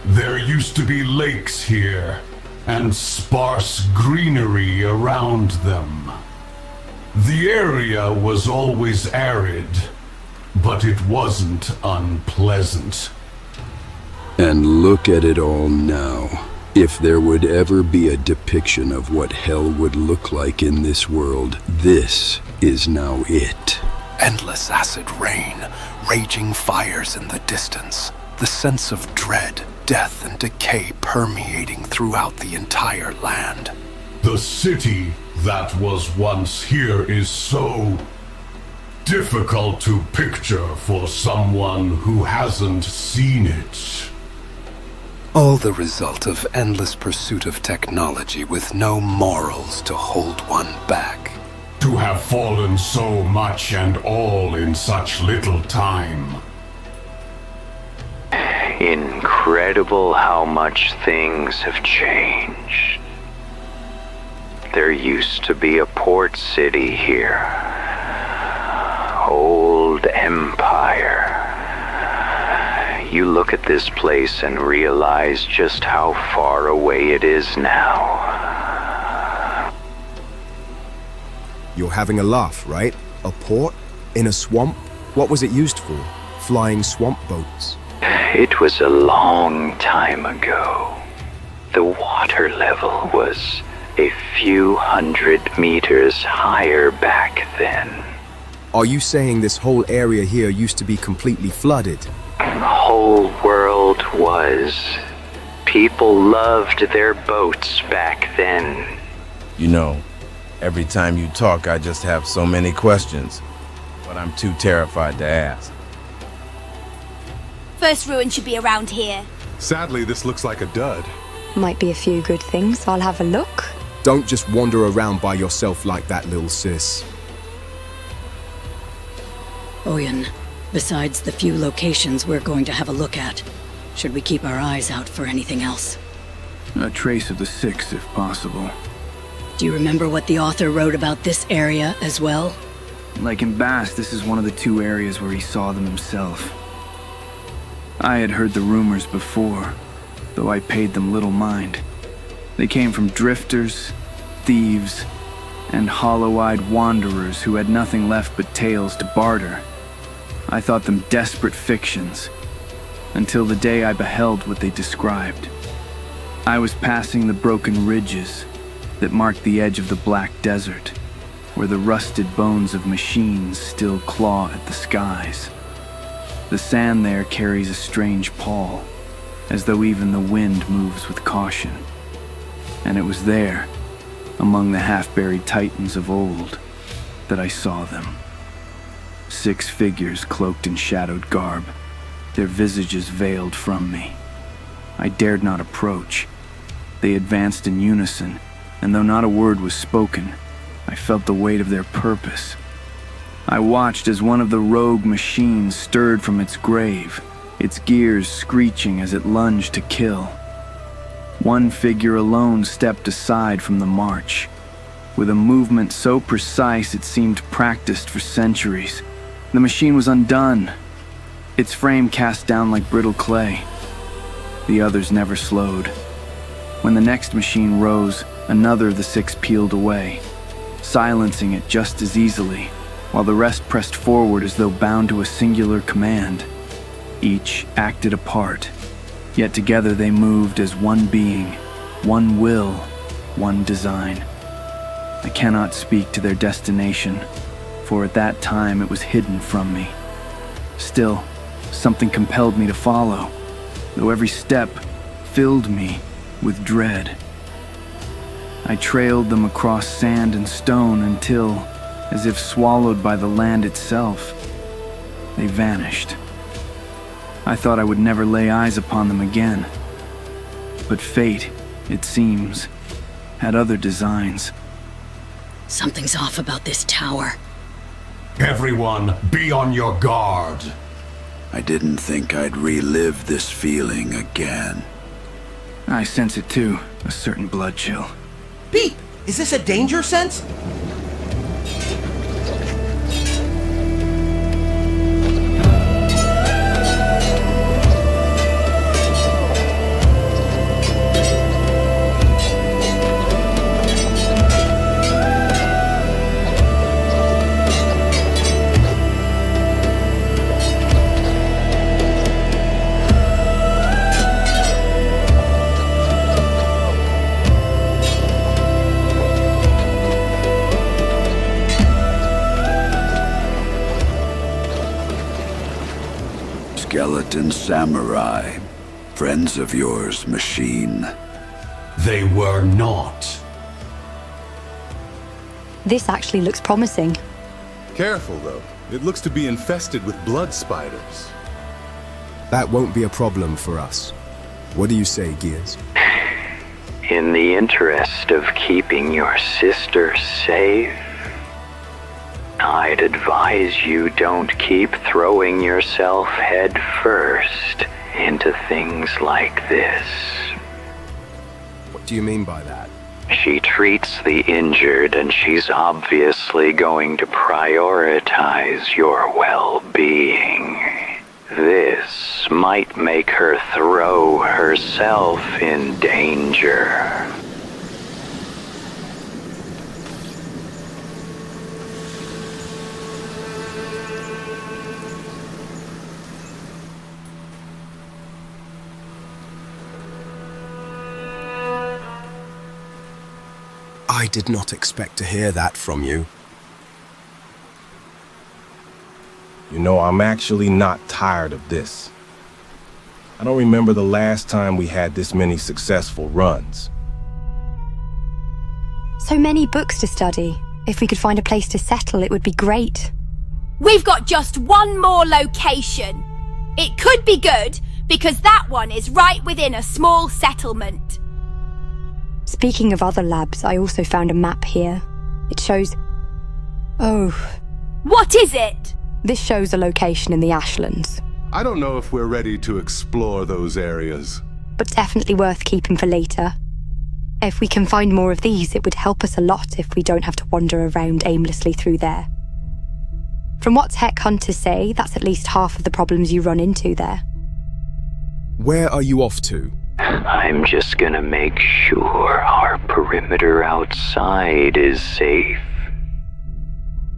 There used to be lakes here, and sparse greenery around them. The area was always arid, but it wasn't unpleasant. And look at it all now. If there would ever be a depiction of what hell would look like in this world, this is now it. Endless acid rain, raging fires in the distance, the sense of dread, death, and decay permeating throughout the entire land. The city that was once here is so difficult to picture for someone who hasn't seen it. All the result of endless pursuit of technology with no morals to hold one back. To have fallen so much and all in such little time. Incredible how much things have changed. There used to be a port city here. Old empire. You look at this place and realize just how far away it is now. You're having a laugh, right? A port? In a swamp? What was it used for? Flying swamp boats? It was a long time ago. The water level was a few 100 meters higher back then. Are you saying this whole area here used to be completely flooded? The whole world was. People loved their boats back then. You know, every time you talk, I just have so many questions, but I'm too terrified to ask. First ruin should be around here. Sadly, this looks like a dud. Might be a few good things. I'll have a look. Don't just wander around by yourself like that, little sis. Oyun, besides the few locations we're going to have a look at, should we keep our eyes out for anything else? A trace of the Six, if possible. Do you remember what the author wrote about this area as well? Like in Bass, this is one of the 2 areas where he saw them himself. I had heard the rumors before, though I paid them little mind. They came from drifters, thieves, and hollow-eyed wanderers who had nothing left but tales to barter. I thought them desperate fictions, until the day I beheld what they described. I was passing the broken ridges that marked the edge of the Black Desert, where the rusted bones of machines still claw at the skies. The sand there carries a strange pall, as though even the wind moves with caution. And it was there, among the half-buried titans of old, that I saw them. 6 figures cloaked in shadowed garb, their visages veiled from me. I dared not approach. They advanced in unison, and though not a word was spoken, I felt the weight of their purpose. I watched as one of the rogue machines stirred from its grave, its gears screeching as it lunged to kill. One figure alone stepped aside from the march, with a movement so precise it seemed practiced for centuries. The machine was undone, its frame cast down like brittle clay. The others never slowed. When the next machine rose, another of the 6 peeled away, silencing it just as easily, while the rest pressed forward as though bound to a singular command. Each acted a part, yet together they moved as one being, one will, one design. I cannot speak to their destination, for at that time it was hidden from me. Still, something compelled me to follow, though every step filled me with dread. I trailed them across sand and stone until, as if swallowed by the land itself, they vanished. I thought I would never lay eyes upon them again. But fate, it seems, had other designs. Something's off about this tower. Everyone, be on your guard. I didn't think I'd relive this feeling again. I sense it too, a certain blood chill. Pete, Is this a danger sense? Skeleton samurai. Friends of yours, machine. They were not. This actually looks promising. Careful, though. It looks to be infested with blood spiders. That won't be a problem for us. What do you say, Gears? In the interest of keeping your sister safe, I'd advise you don't keep throwing yourself head first into things like this. What do you mean by that? She treats the injured, and she's obviously going to prioritize your well-being. This might make her throw herself in danger. I did not expect to hear that from you. You know, I'm actually not tired of this. I don't remember the last time we had this many successful runs. So many books to study. If we could find a place to settle, it would be great. We've got just one more location. It could be good, because that one is right within a small settlement. Speaking of other labs, I also found a map here. It shows... Oh. What is it? This shows a location in the Ashlands. I don't know if we're ready to explore those areas. But definitely worth keeping for later. If we can find more of these, it would help us a lot if we don't have to wander around aimlessly through there. From what tech hunters say, that's at least half of the problems you run into there. Where are you off to? I'm just gonna make sure our perimeter outside is safe.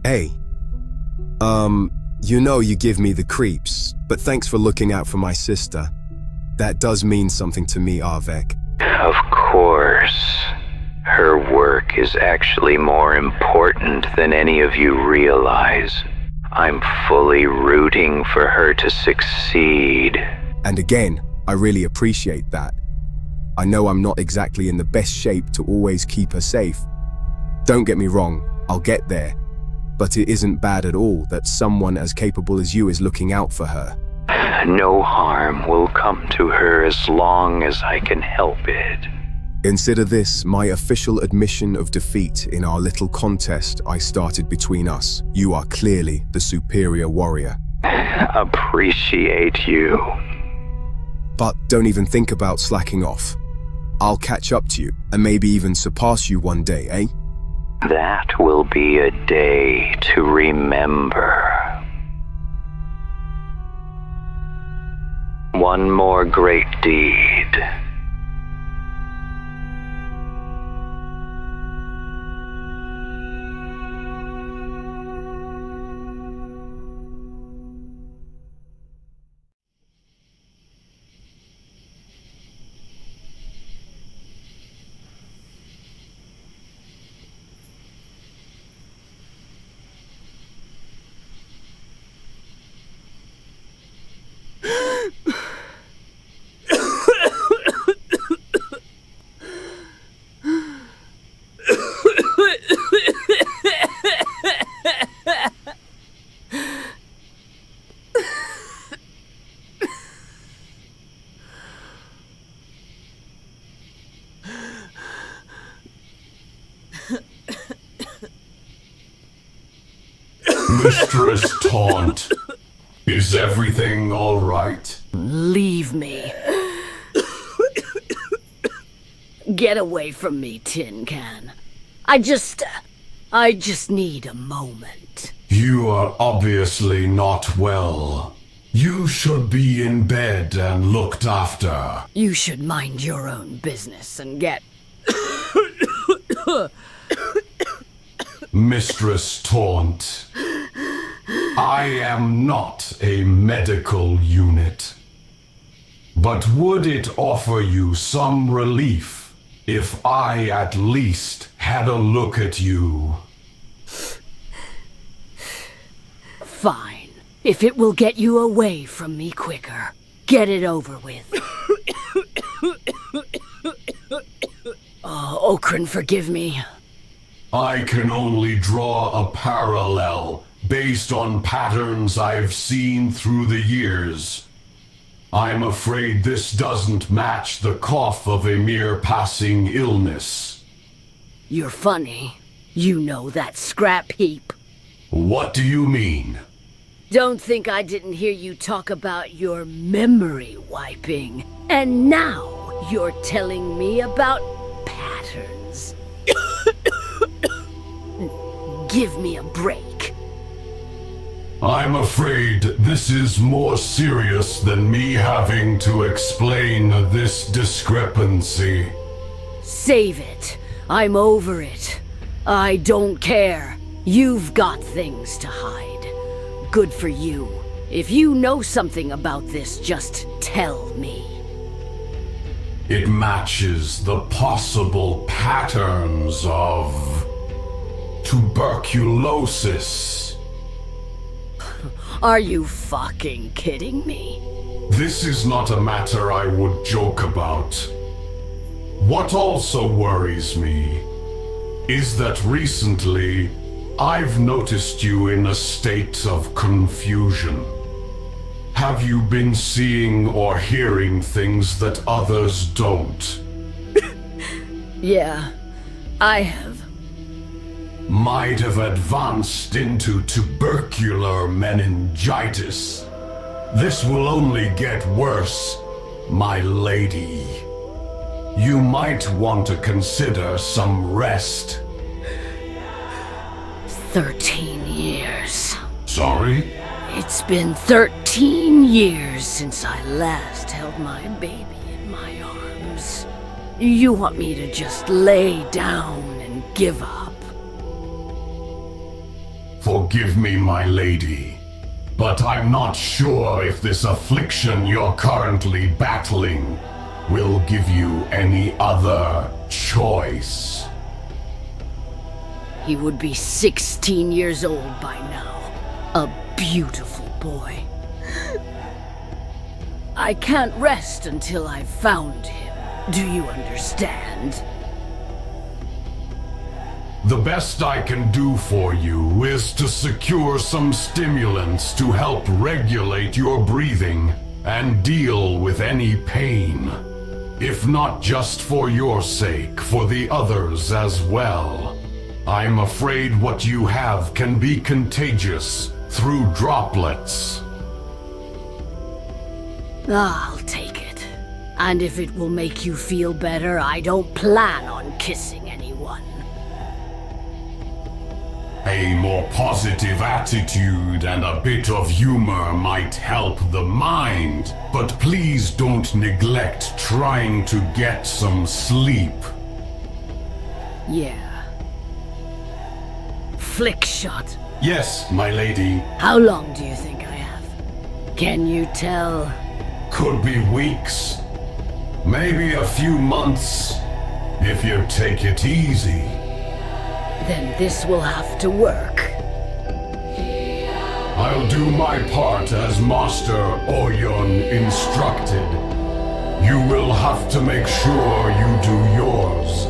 Hey. You know you give me the creeps, but thanks for looking out for my sister. That does mean something to me, Arvek. Of course. Her work is actually more important than any of you realize. I'm fully rooting for her to succeed. And again, I really appreciate that. I know I'm not exactly in the best shape to always keep her safe. Don't get me wrong, I'll get there. But it isn't bad at all that someone as capable as you is looking out for her. No harm will come to her as long as I can help it. Consider this my official admission of defeat in our little contest I started between us. You are clearly the superior warrior. Appreciate you. But don't even think about slacking off. I'll catch up to you and maybe even surpass you one day, eh? That will be a day to remember. One more great deed. Mistress Taunt, is everything all right? Leave me. Get away from me, Tin Can. I just need a moment. You are obviously not well. You should be in bed and looked after. You should mind your own business and get... Mistress Taunt, I am not a medical unit. But would it offer you some relief if I at least had a look at you? Fine. If it will get you away from me quicker, get it over with. Oh, Okran, forgive me. I can only draw a parallel based on patterns I've seen through the years. I'm afraid this doesn't match the cough of a mere passing illness. You're funny. You know that scrap heap. What do you mean? Don't think I didn't hear you talk about your memory wiping. And now you're telling me about patterns. Give me a break. I'm afraid this is more serious than me having to explain this discrepancy. Save it. I'm over it. I don't care. You've got things to hide. Good for you. If you know something about this, just tell me. It matches the possible patterns of tuberculosis. Are you fucking kidding me? This is not a matter I would joke about. What also worries me is that recently I've noticed you in a state of confusion. Have you been seeing or hearing things that others don't? Yeah, I have. Might have advanced into tubercular meningitis. This will only get worse, my lady. You might want to consider some rest. 13 years. Sorry? It's been 13 years since I last held my baby in my arms. You want me to just lay down and give up? Forgive me, my lady, but I'm not sure if this affliction you're currently battling will give you any other choice. He would be 16 years old by now. A beautiful boy. I can't rest until I've found him. Do you understand? The best I can do for you is to secure some stimulants to help regulate your breathing and deal with any pain. If not just for your sake, for the others as well. I'm afraid what you have can be contagious through droplets. I'll take it. And if it will make you feel better, I don't plan on kissing anyone. A more positive attitude and a bit of humor might help the mind, but please don't neglect trying to get some sleep. Yeah. Flick shot. Yes, my lady. How long do you think I have? Can you tell? Could be weeks. Maybe a few months, if you take it easy. Then this will have to work. I'll do my part as Master Oyun instructed. You will have to make sure you do yours.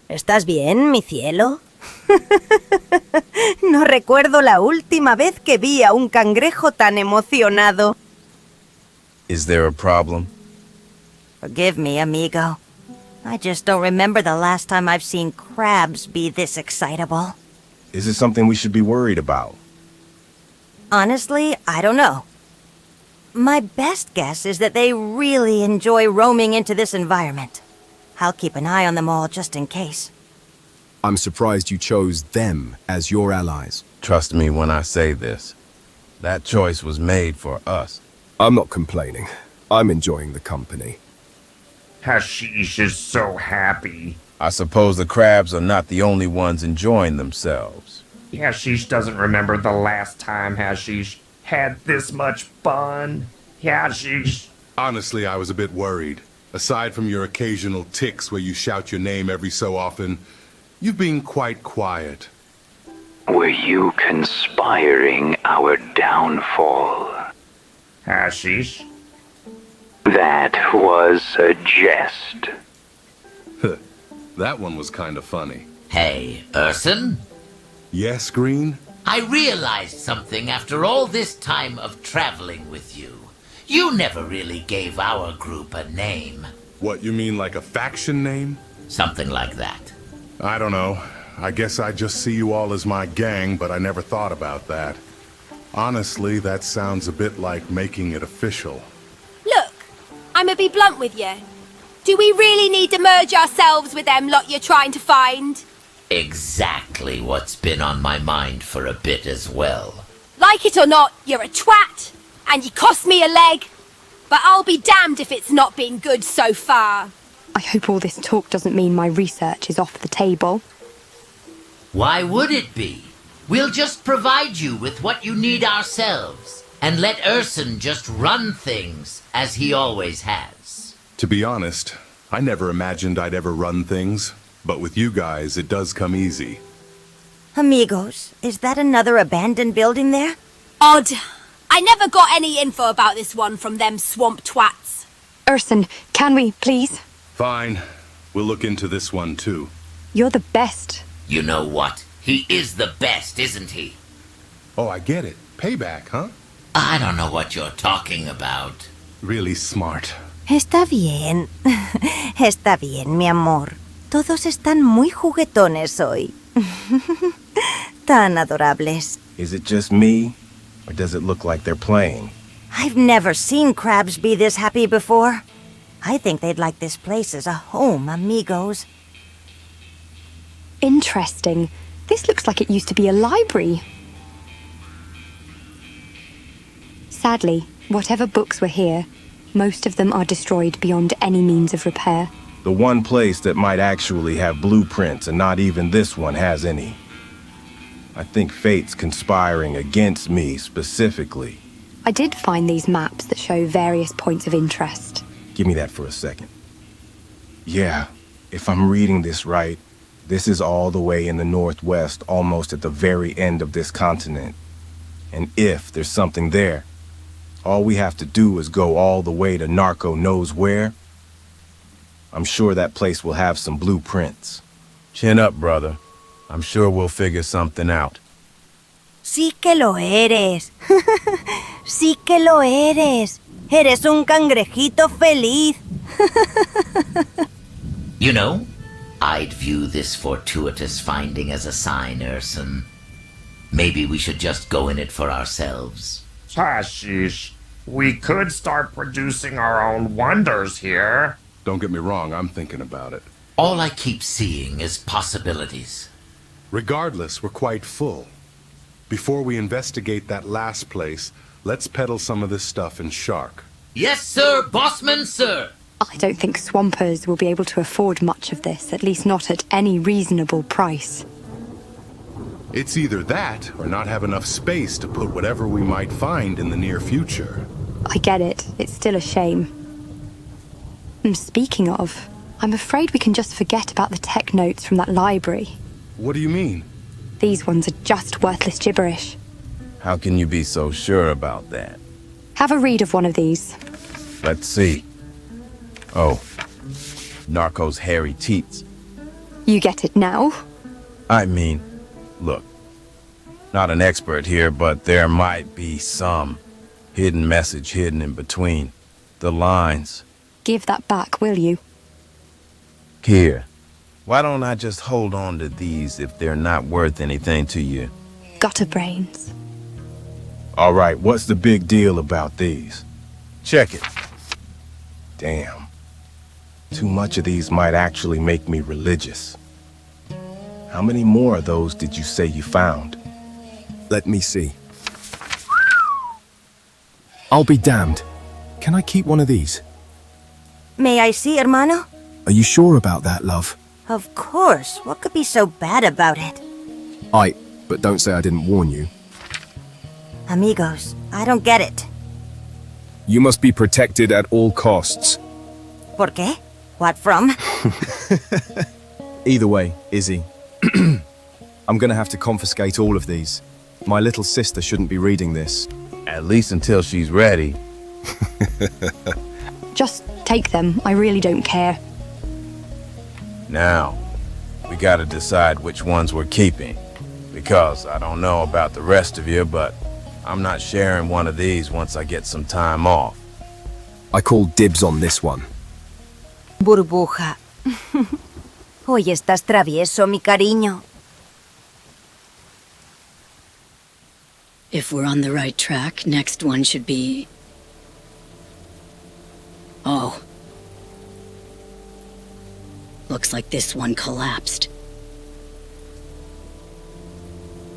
¿Estás bien, mi cielo? No recuerdo la última vez que vi a un cangrejo tan emocionado. Is there a problem? Forgive me, amigo. I just don't remember the last time I've seen crabs be this excitable. Is it something we should be worried about? Honestly, I don't know. My best guess is that they really enjoy roaming into this environment. I'll keep an eye on them all just in case. I'm surprised you chose them as your allies. Trust me when I say this. That choice was made for us. I'm not complaining. I'm enjoying the company. Hashish is so happy. I suppose the crabs are not the only ones enjoying themselves. Hashish doesn't remember the last time Hashish had this much fun. Hashish. Honestly, I was a bit worried. Aside from your occasional tics where you shout your name every so often, you've been quite quiet. Were you conspiring our downfall? Hashish? That was a jest. That one was kind of funny. Hey, Urson? Yes, Green? I realized something after all this time of traveling with you. You never really gave our group a name. What, you mean like a faction name? Something like that. I don't know. I guess I just see you all as my gang, but I never thought about that. Honestly, that sounds a bit like making it official. Look, I'ma be blunt with you. Do we really need to merge ourselves with them lot you're trying to find? Exactly what's been on my mind for a bit as well. Like it or not, you're a twat, and you cost me a leg. But I'll be damned if it's not been good so far. I hope all this talk doesn't mean my research is off the table. Why would it be? We'll just provide you with what you need ourselves, and let Urson just run things as he always has. To be honest, I never imagined I'd ever run things, but with you guys, it does come easy. Amigos, is that another abandoned building there? Odd. I never got any info about this one from them swamp twats. Urson, can we, please? Fine. We'll look into this one, too. You're the best. You know what? He is the best, isn't he? Oh, I get it. Payback, huh? I don't know what you're talking about. Really smart. Está bien. Está bien, mi amor. Todos están muy juguetones hoy. Tan adorables. Is it just me? Or does it look like they're playing? I've never seen crabs be this happy before. I think they'd like this place as a home, amigos. Interesting. This looks like it used to be a library. Sadly, whatever books were here, most of them are destroyed beyond any means of repair. The one place that might actually have blueprints, and not even this one has any. I think fate's conspiring against me specifically. I did find these maps that show various points of interest. Give me that for a second. Yeah, if I'm reading this right, this is all the way in the northwest, almost at the very end of this continent. And if there's something there, all we have to do is go all the way to Narco knows where. I'm sure that place will have some blueprints. Chin up, brother. I'm sure we'll figure something out. Sí que lo eres. Sí que lo eres. Eres un cangrejito feliz. You know, I'd view this fortuitous finding as a sign, Urson. Maybe we should just go in it for ourselves. Hashish, we could start producing our own wonders here. Don't get me wrong, I'm thinking about it. All I keep seeing is possibilities. Regardless, we're quite full. Before we investigate that last place, let's peddle some of this stuff in Shark. Yes, sir, bossman, sir. I don't think swampers will be able to afford much of this, at least not at any reasonable price. It's either that, or not have enough space to put whatever we might find in the near future. I get it. It's still a shame. And speaking of, I'm afraid we can just forget about the tech notes from that library. What do you mean? These ones are just worthless gibberish. How can you be so sure about that? Have a read of one of these. Let's see. Oh. Narco's hairy teats. You get it now? I mean, look, not an expert here, but there might be some hidden message hidden in between the lines. Give that back, will you? Here, why don't I just hold on to these if they're not worth anything to you? Got a brains. All right, what's the big deal about these? Check it. Damn. Too much of these might actually make me religious. How many more of those did you say you found? Let me see. I'll be damned. Can I keep one of these? May I see, hermano? Are you sure about that, love? Of course. What could be so bad about it? But don't say I didn't warn you. Amigos, I don't get it. You must be protected at all costs. ¿Por qué? What from? Either way, Izzy, I'm gonna have to confiscate all of these. My little sister shouldn't be reading this. At least until she's ready. Just take them. I really don't care. Now, we gotta decide which ones we're keeping. Because I don't know about the rest of you, but I'm not sharing one of these once I get some time off. I call dibs on this one. Burbuja. Hoy estás travieso, mi cariño. If we're on the right track, next one should be... Oh. Looks like this one collapsed.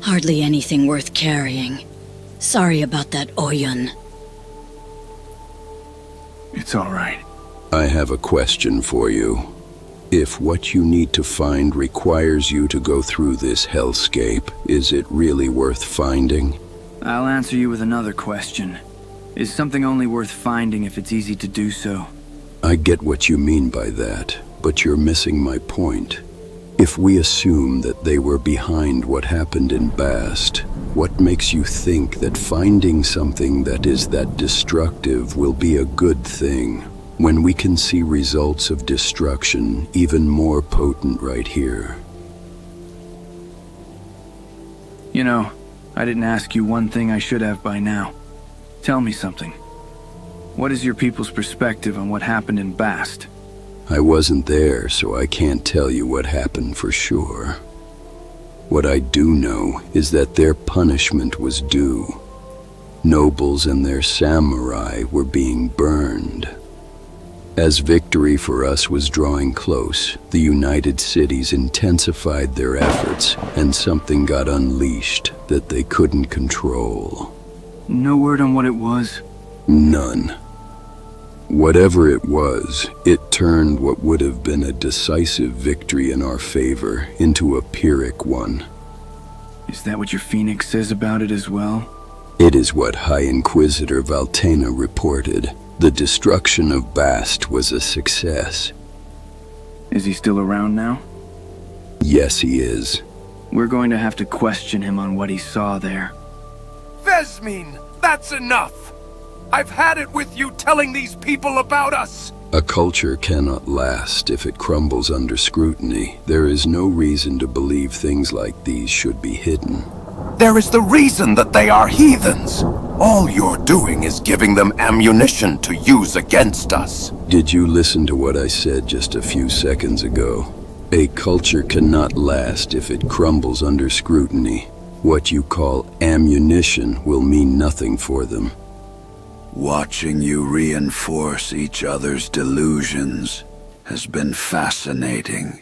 Hardly anything worth carrying. Sorry about that, Oyun. It's all right. I have a question for you. If what you need to find requires you to go through this hellscape, is it really worth finding? I'll answer you with another question. Is something only worth finding if it's easy to do so? I get what you mean by that, but you're missing my point. If we assume that they were behind what happened in Bast, what makes you think that finding something that is that destructive will be a good thing, when we can see results of destruction even more potent right here? You know, I didn't ask you one thing I should have by now. Tell me something. What is your people's perspective on what happened in Bast? I wasn't there, so I can't tell you what happened for sure. What I do know is that their punishment was due. Nobles and their samurai were being burned. As victory for us was drawing close, the United Cities intensified their efforts, and something got unleashed that they couldn't control. No word on what it was? None. Whatever it was, it turned what would have been a decisive victory in our favor into a Pyrrhic one. Is that what your Phoenix says about it as well? It is what High Inquisitor Valtena reported. The destruction of Bast was a success. Is he still around now? Yes, he is. We're going to have to question him on what he saw there. Vesmine, that's enough! I've had it with you telling these people about us! A culture cannot last if it crumbles under scrutiny. There is no reason to believe things like these should be hidden. There is the reason that they are heathens. All you're doing is giving them ammunition to use against us. Did you listen to what I said just a few seconds ago? A culture cannot last if it crumbles under scrutiny. What you call ammunition will mean nothing for them. Watching you reinforce each other's delusions has been fascinating.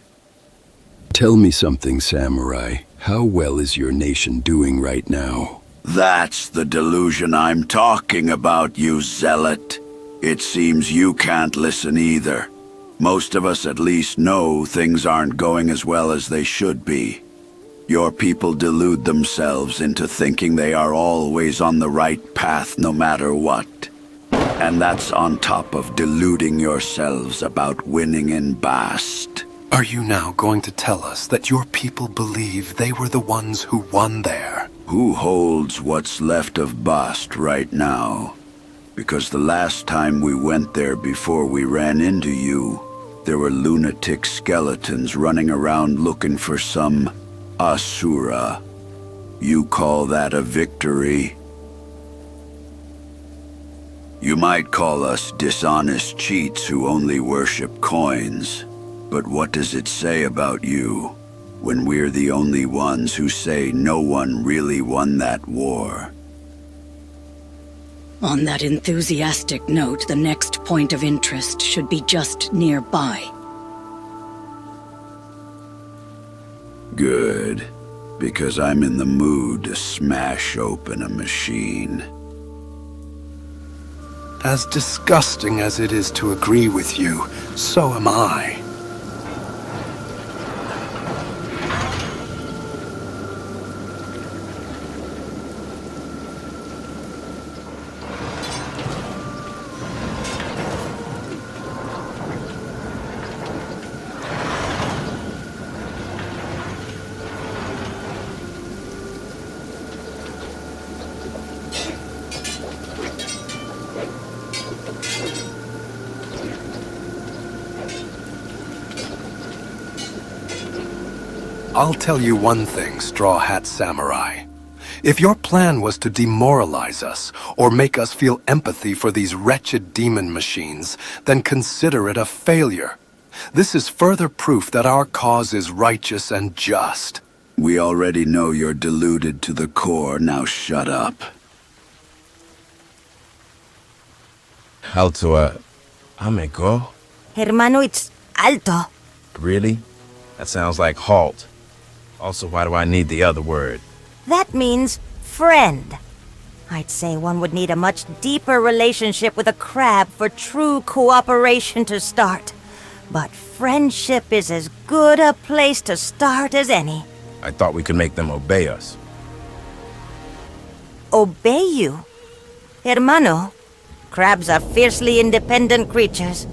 Tell me something, Samurai. How well is your nation doing right now? That's the delusion I'm talking about, you zealot. It seems you can't listen either. Most of us at least know things aren't going as well as they should be. Your people delude themselves into thinking they are always on the right path no matter what. And that's on top of deluding yourselves about winning in Bast. Are you now going to tell us that your people believe they were the ones who won there? Who holds what's left of Bast right now? Because the last time we went there before we ran into you, there were lunatic skeletons running around looking for some Asura. You call that a victory? You might call us dishonest cheats who only worship coins, but what does it say about you when we're the only ones who say no one really won that war? On that enthusiastic note, the next point of interest should be just nearby. Good, because I'm in the mood to smash open a machine. As disgusting as it is to agree with you, so am I. I'll tell you one thing, Straw Hat Samurai. If your plan was to demoralize us, or make us feel empathy for these wretched demon machines, then consider it a failure. This is further proof that our cause is righteous and just. We already know you're deluded to the core, now shut up. Alto, amigo. Hermano, it's alto. Really? That sounds like halt. Also, why do I need the other word? That means friend. I'd say one would need a much deeper relationship with a crab for true cooperation to start. But friendship is as good a place to start as any. I thought we could make them obey us. Obey you? Hermano, crabs are fiercely independent creatures.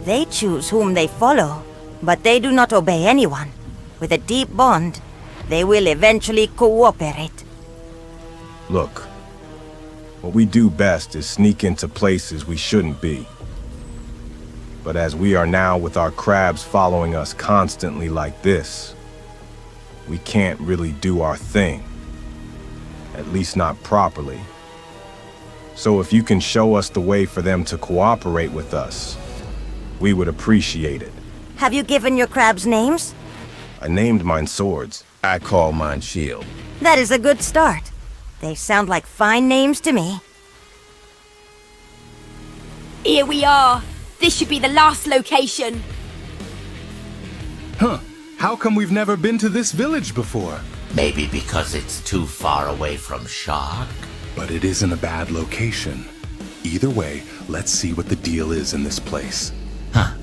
They choose whom they follow, but they do not obey anyone. With a deep bond, they will eventually cooperate. Look, what we do best is sneak into places we shouldn't be. But as we are now with our crabs following us constantly like this, we can't really do our thing. At least not properly. So if you can show us the way for them to cooperate with us, we would appreciate it. Have you given your crabs names? I named mine swords. I call mine shield. That is a good start. They sound like fine names to me. Here we are. This should be the last location. Huh. How come we've never been to this village before? Maybe because it's too far away from Shark? But it isn't a bad location. Either way, let's see what the deal is in this place. Huh.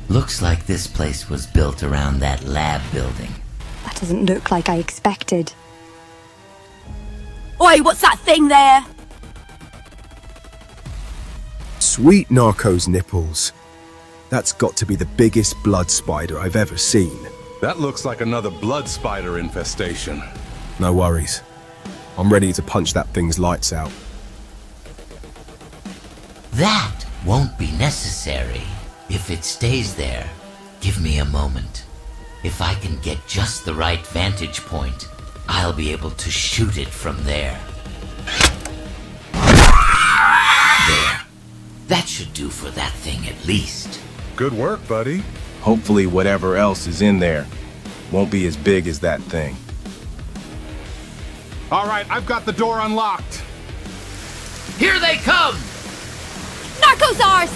Looks like this place was built around that lab building. That doesn't look like I expected. Oi, what's that thing there? Sweet Narco's nipples. That's got to be the biggest blood spider I've ever seen. That looks like another blood spider infestation. No worries. I'm ready to punch that thing's lights out. That won't be necessary. If it stays there, give me a moment. If I can get just the right vantage point, I'll be able to shoot it from there. There. That should do for that thing at least. Good work, buddy. Hopefully whatever else is in there won't be as big as that thing. All right, I've got the door unlocked. Here they come! Narcos ours!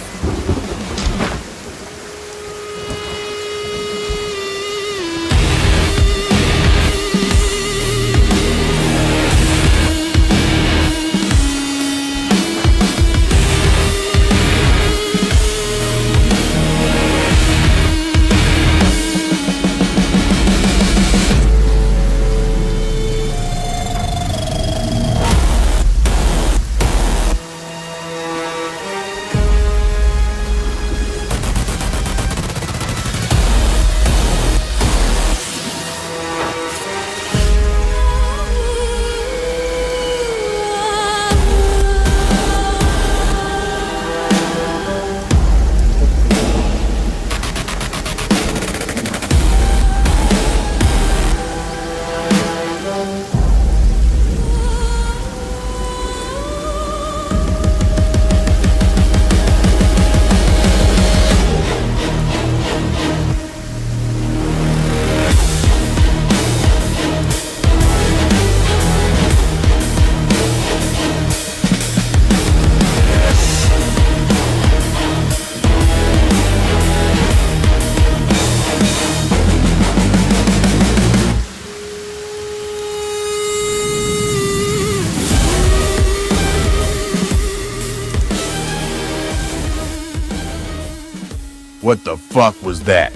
What the fuck was that?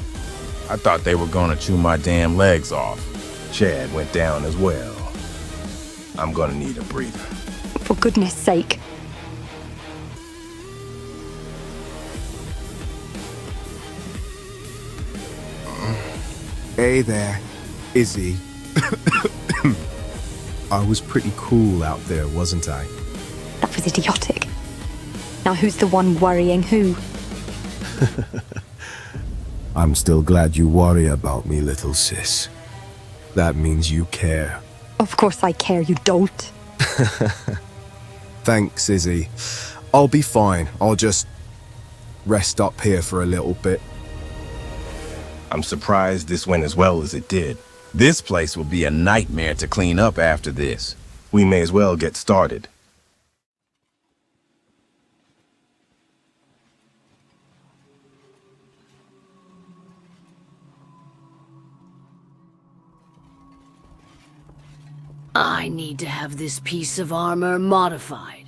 I thought they were gonna chew my damn legs off. Chad went down as well. I'm gonna need a breather. For goodness sake. Hey there, Izzy. I was pretty cool out there, wasn't I? That was idiotic. Now who's the one worrying who? I'm still glad you worry about me, little sis. That means you care. Of course I care, you dolt. Thanks, Izzy. I'll be fine. I'll just rest up here for a little bit. I'm surprised this went as well as it did. This place will be a nightmare to clean up after this. We may as well get started. I need to have this piece of armor modified.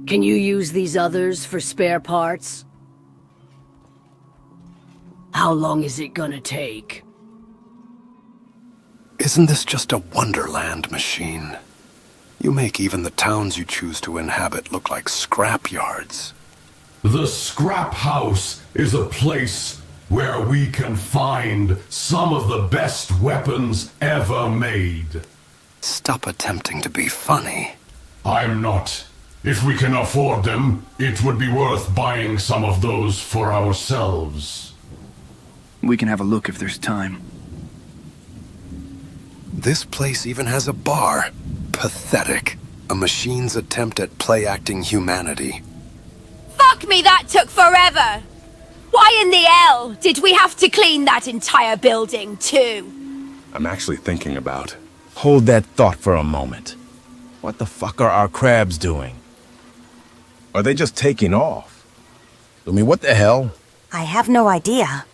Can you use these others for spare parts? How long is it gonna take? Isn't this just a wonderland machine? You make even the towns you choose to inhabit look like scrap yards. The scrap house is a place where we can find some of the best weapons ever made. Stop attempting to be funny. I'm not. If we can afford them, it would be worth buying some of those for ourselves. We can have a look if there's time. This place even has a bar. Pathetic. A machine's attempt at play-acting humanity. Fuck me, that took forever! Why in the hell did we have to clean that entire building, too? I'm actually thinking about. Hold that thought for a moment. What the fuck are our crabs doing? Are they just taking off? I mean, what the hell? I have no idea.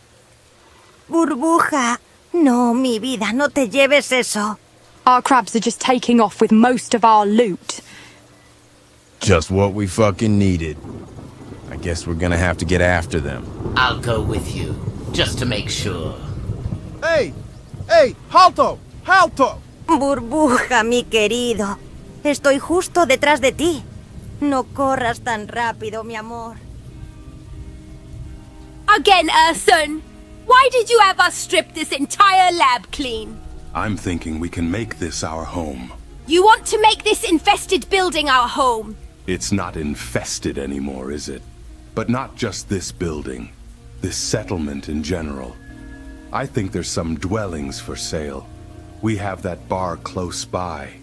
Burbuja. No, mi vida, no te lleves eso. Our crabs are just taking off with most of our loot. Just what we fucking needed. I guess we're gonna have to get after them. I'll go with you, just to make sure. Hey! Hey! Halto! Halto! Burbuja, mi querido. Estoy justo detrás de ti. No corras tan rápido, mi amor. Again, Urson. Why did you have us strip this entire lab clean? I'm thinking we can make this our home. You want to make this infested building our home? It's not infested anymore, is it? But not just this building. This settlement in general. I think there's some dwellings for sale. We have that bar close by.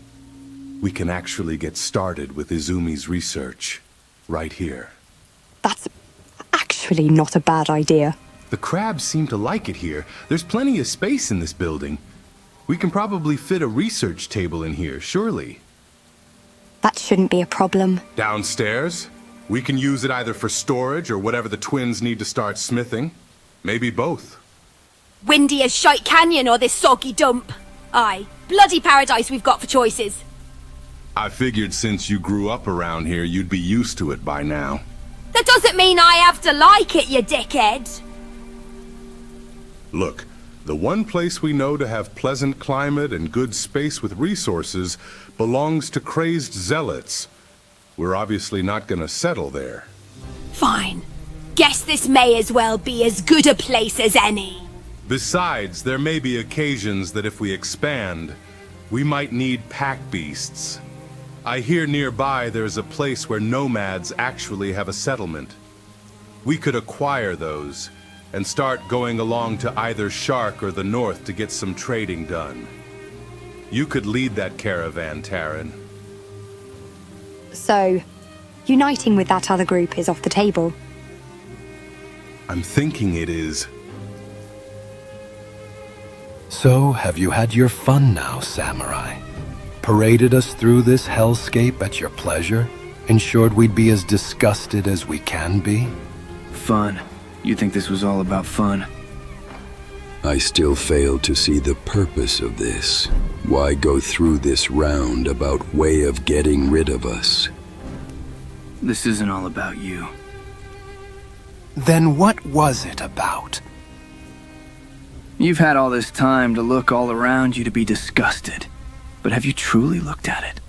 We can actually get started with Izumi's research. Right here. That's actually not a bad idea. The crabs seem to like it here. There's plenty of space in this building. We can probably fit a research table in here, surely. That shouldn't be a problem. Downstairs? We can use it either for storage or whatever the twins need to start smithing. Maybe both. Windy as Shite Canyon or this soggy dump? Aye, bloody paradise we've got for choices. I figured since you grew up around here, you'd be used to it by now. That doesn't mean I have to like it, you dickhead. Look, the one place we know to have pleasant climate and good space with resources belongs to crazed zealots. We're obviously not gonna settle there. Fine. Guess this may as well be as good a place as any. Besides, there may be occasions that if we expand, we might need pack beasts. I hear nearby there's a place where nomads actually have a settlement. We could acquire those and start going along to either Shark or the north to get some trading done. You could lead that caravan, Taryn. So, uniting with that other group is off the table. I'm thinking it is. So, have you had your fun now, Samurai? Paraded us through this hellscape at your pleasure? Ensured we'd be as disgusted as we can be? Fun. You think this was all about fun? I still fail to see the purpose of this. Why go through this roundabout way of getting rid of us? This isn't all about you. Then what was it about? You've had all this time to look all around you to be disgusted. But have you truly looked at it?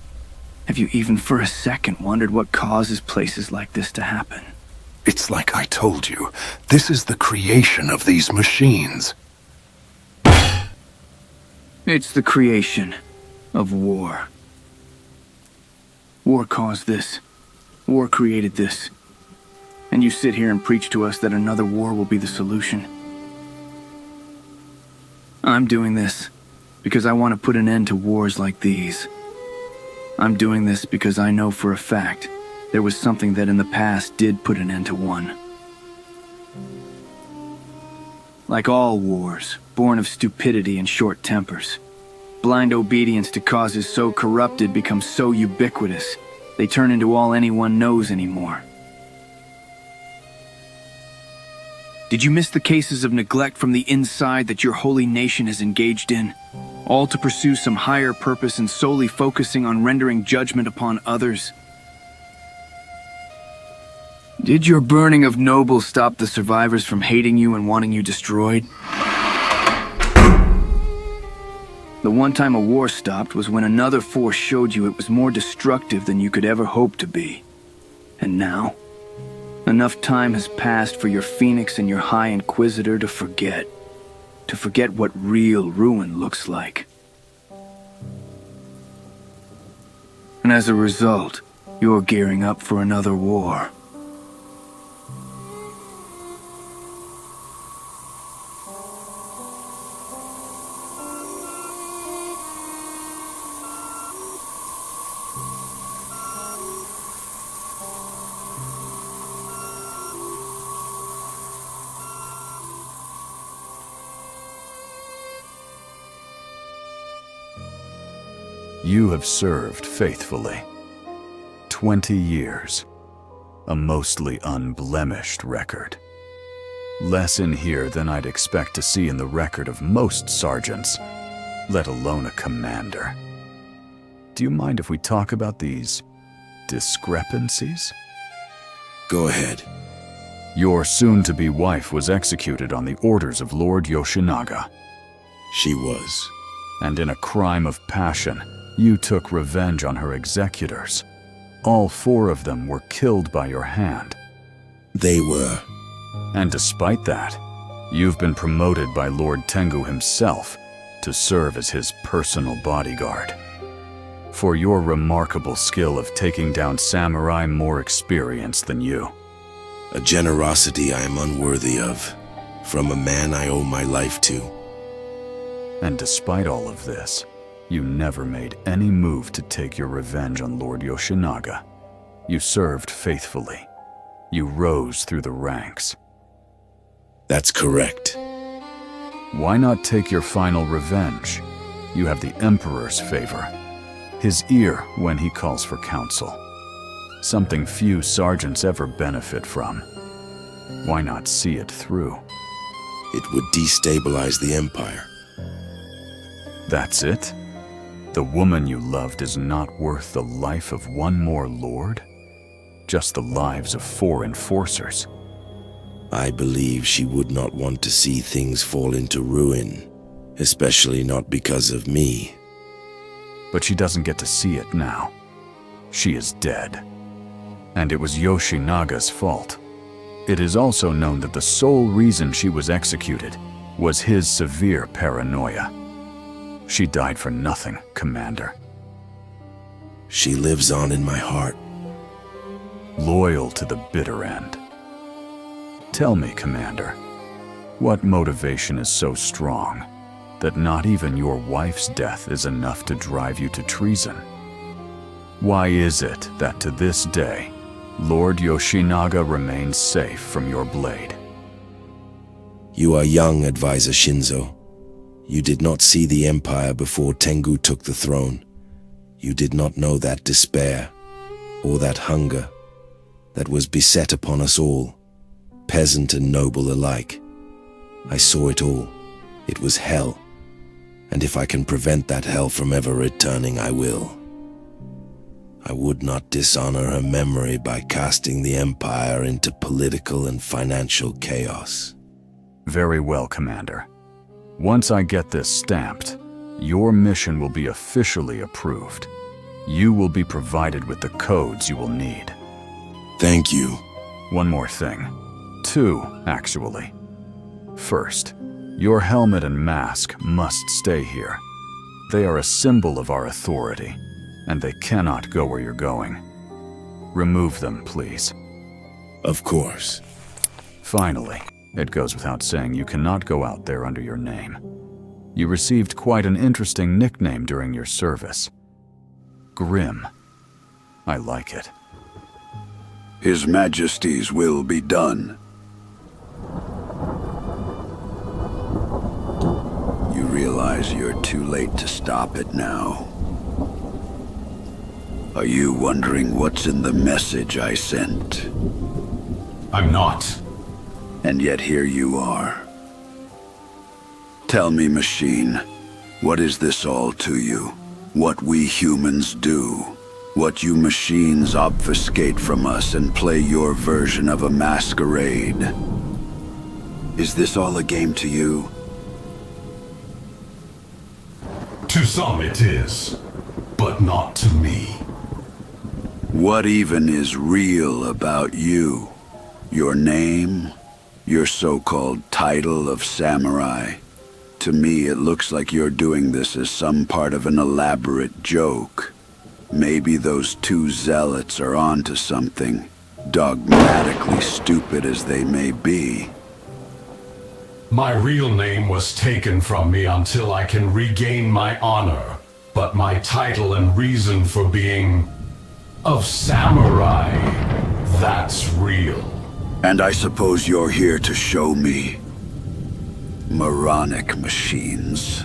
Have you even for a second wondered what causes places like this to happen? It's like I told you. This is the creation of these machines. It's the creation of war. War caused this. War created this. And you sit here and preach to us that another war will be the solution. I'm doing this because I want to put an end to wars like these. I'm doing this because I know for a fact there was something that in the past did put an end to one. Like all wars, born of stupidity and short tempers, blind obedience to causes so corrupted becomes so ubiquitous, they turn into all anyone knows anymore. Did you miss the cases of neglect from the inside that your holy nation is engaged in? All to pursue some higher purpose and solely focusing on rendering judgment upon others? Did your burning of nobles stop the survivors from hating you and wanting you destroyed? The one time a war stopped was when another force showed you it was more destructive than you could ever hope to be. And now? Enough time has passed for your Phoenix and your High Inquisitor to forget. To forget what real ruin looks like. And as a result, you're gearing up for another war. You have served faithfully. 20 years. A mostly unblemished record. Less in here than I'd expect to see in the record of most sergeants, let alone a commander. Do you mind if we talk about these discrepancies? Go ahead. Your soon-to-be wife was executed on the orders of Lord Yoshinaga. She was. And in a crime of passion, you took revenge on her executors. All 4 of them were killed by your hand. They were. And despite that, you've been promoted by Lord Tengu himself to serve as his personal bodyguard. For your remarkable skill of taking down samurai more experienced than you. A generosity I am unworthy of, from a man I owe my life to. And despite all of this, you never made any move to take your revenge on Lord Yoshinaga. You served faithfully. You rose through the ranks. That's correct. Why not take your final revenge? You have the Emperor's favor. His ear when he calls for counsel. Something few sergeants ever benefit from. Why not see it through? It would destabilize the Empire. That's it? The woman you loved is not worth the life of one more lord? Just the lives of 4 enforcers. I believe she would not want to see things fall into ruin, especially not because of me. But she doesn't get to see it now. She is dead. And it was Yoshinaga's fault. It is also known that the sole reason she was executed was his severe paranoia. She died for nothing, Commander. She lives on in my heart. Loyal to the bitter end. Tell me, Commander, what motivation is so strong that not even your wife's death is enough to drive you to treason? Why is it that to this day, Lord Yoshinaga remains safe from your blade? You are young, Advisor Shinzo. You did not see the Empire before Tengu took the throne. You did not know that despair, or that hunger, that was beset upon us all, peasant and noble alike. I saw it all. It was hell. And if I can prevent that hell from ever returning, I will. I would not dishonor her memory by casting the Empire into political and financial chaos. Very well, Commander. Once I get this stamped, your mission will be officially approved. You will be provided with the codes you will need. Thank you. One more thing. 2, actually. First, your helmet and mask must stay here. They are a symbol of our authority, and they cannot go where you're going. Remove them, please. Of course. Finally, it goes without saying you cannot go out there under your name. You received quite an interesting nickname during your service. Grim. I like it. His Majesty's will be done. You realize you're too late to stop it now. Are you wondering what's in the message I sent? I'm not. And yet here you are. Tell me, machine, what is this all to you? What we humans do? What you machines obfuscate from us and play your version of a masquerade? Is this all a game to you? To some it is, but not to me. What even is real about you? Your name? Your so-called title of samurai? To me, it looks like you're doing this as some part of an elaborate joke. Maybe those 2 zealots are onto something, dogmatically stupid as they may be. My real name was taken from me until I can regain my honor, but my title and reason for being of samurai, that's real. And I suppose you're here to show me moronic machines.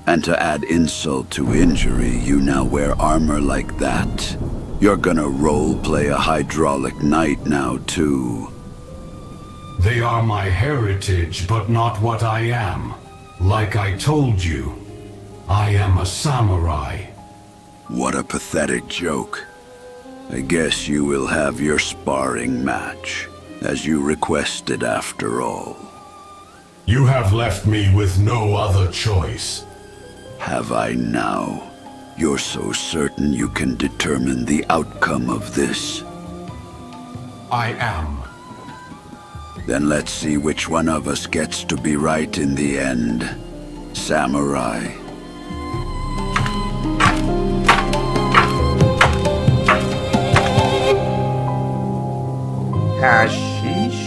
And to add insult to injury, you now wear armor like that. You're gonna role-play a hydraulic knight now, too. They are my heritage, but not what I am. Like I told you, I am a samurai. What a pathetic joke. I guess you will have your sparring match, as you requested after all. You have left me with no other choice. Have I now? You're so certain you can determine the outcome of this? I am. Then let's see which one of us gets to be right in the end. Samurai. Hashish?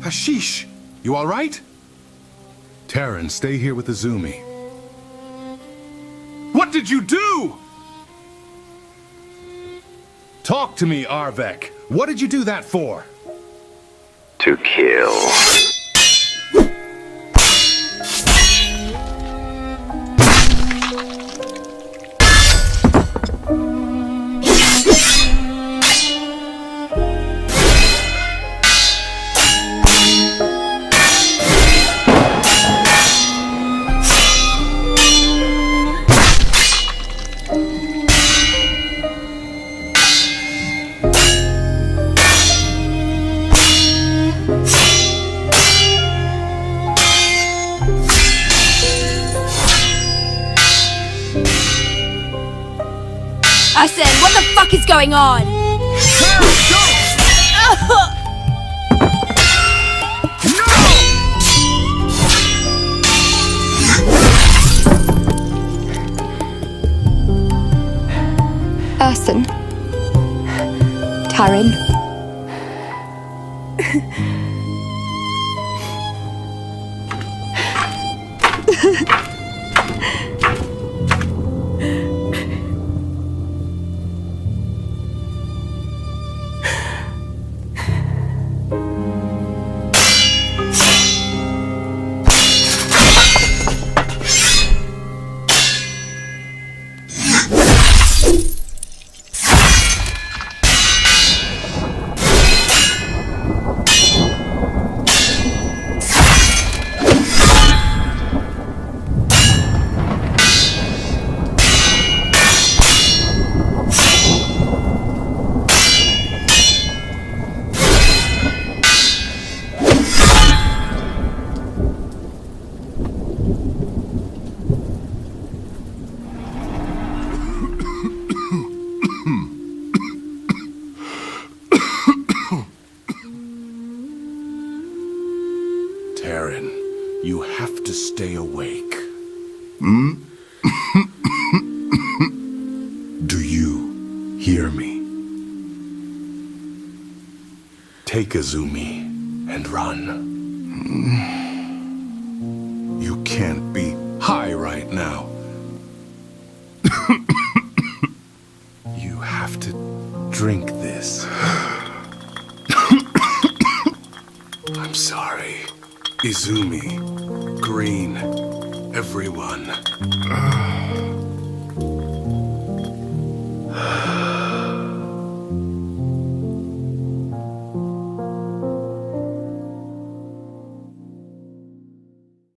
Hashish, you all right? Terran, stay here with Azumi. What did you do? Talk to me, Arvek. What did you do that for? To kill. I said, what the fuck is going on? Urson. Taryn. Taryn, you have to stay awake. Do you hear me? Take Azumi and run. You can't be high right now. You have to drink this. I'm sorry. Izumi, Green, everyone.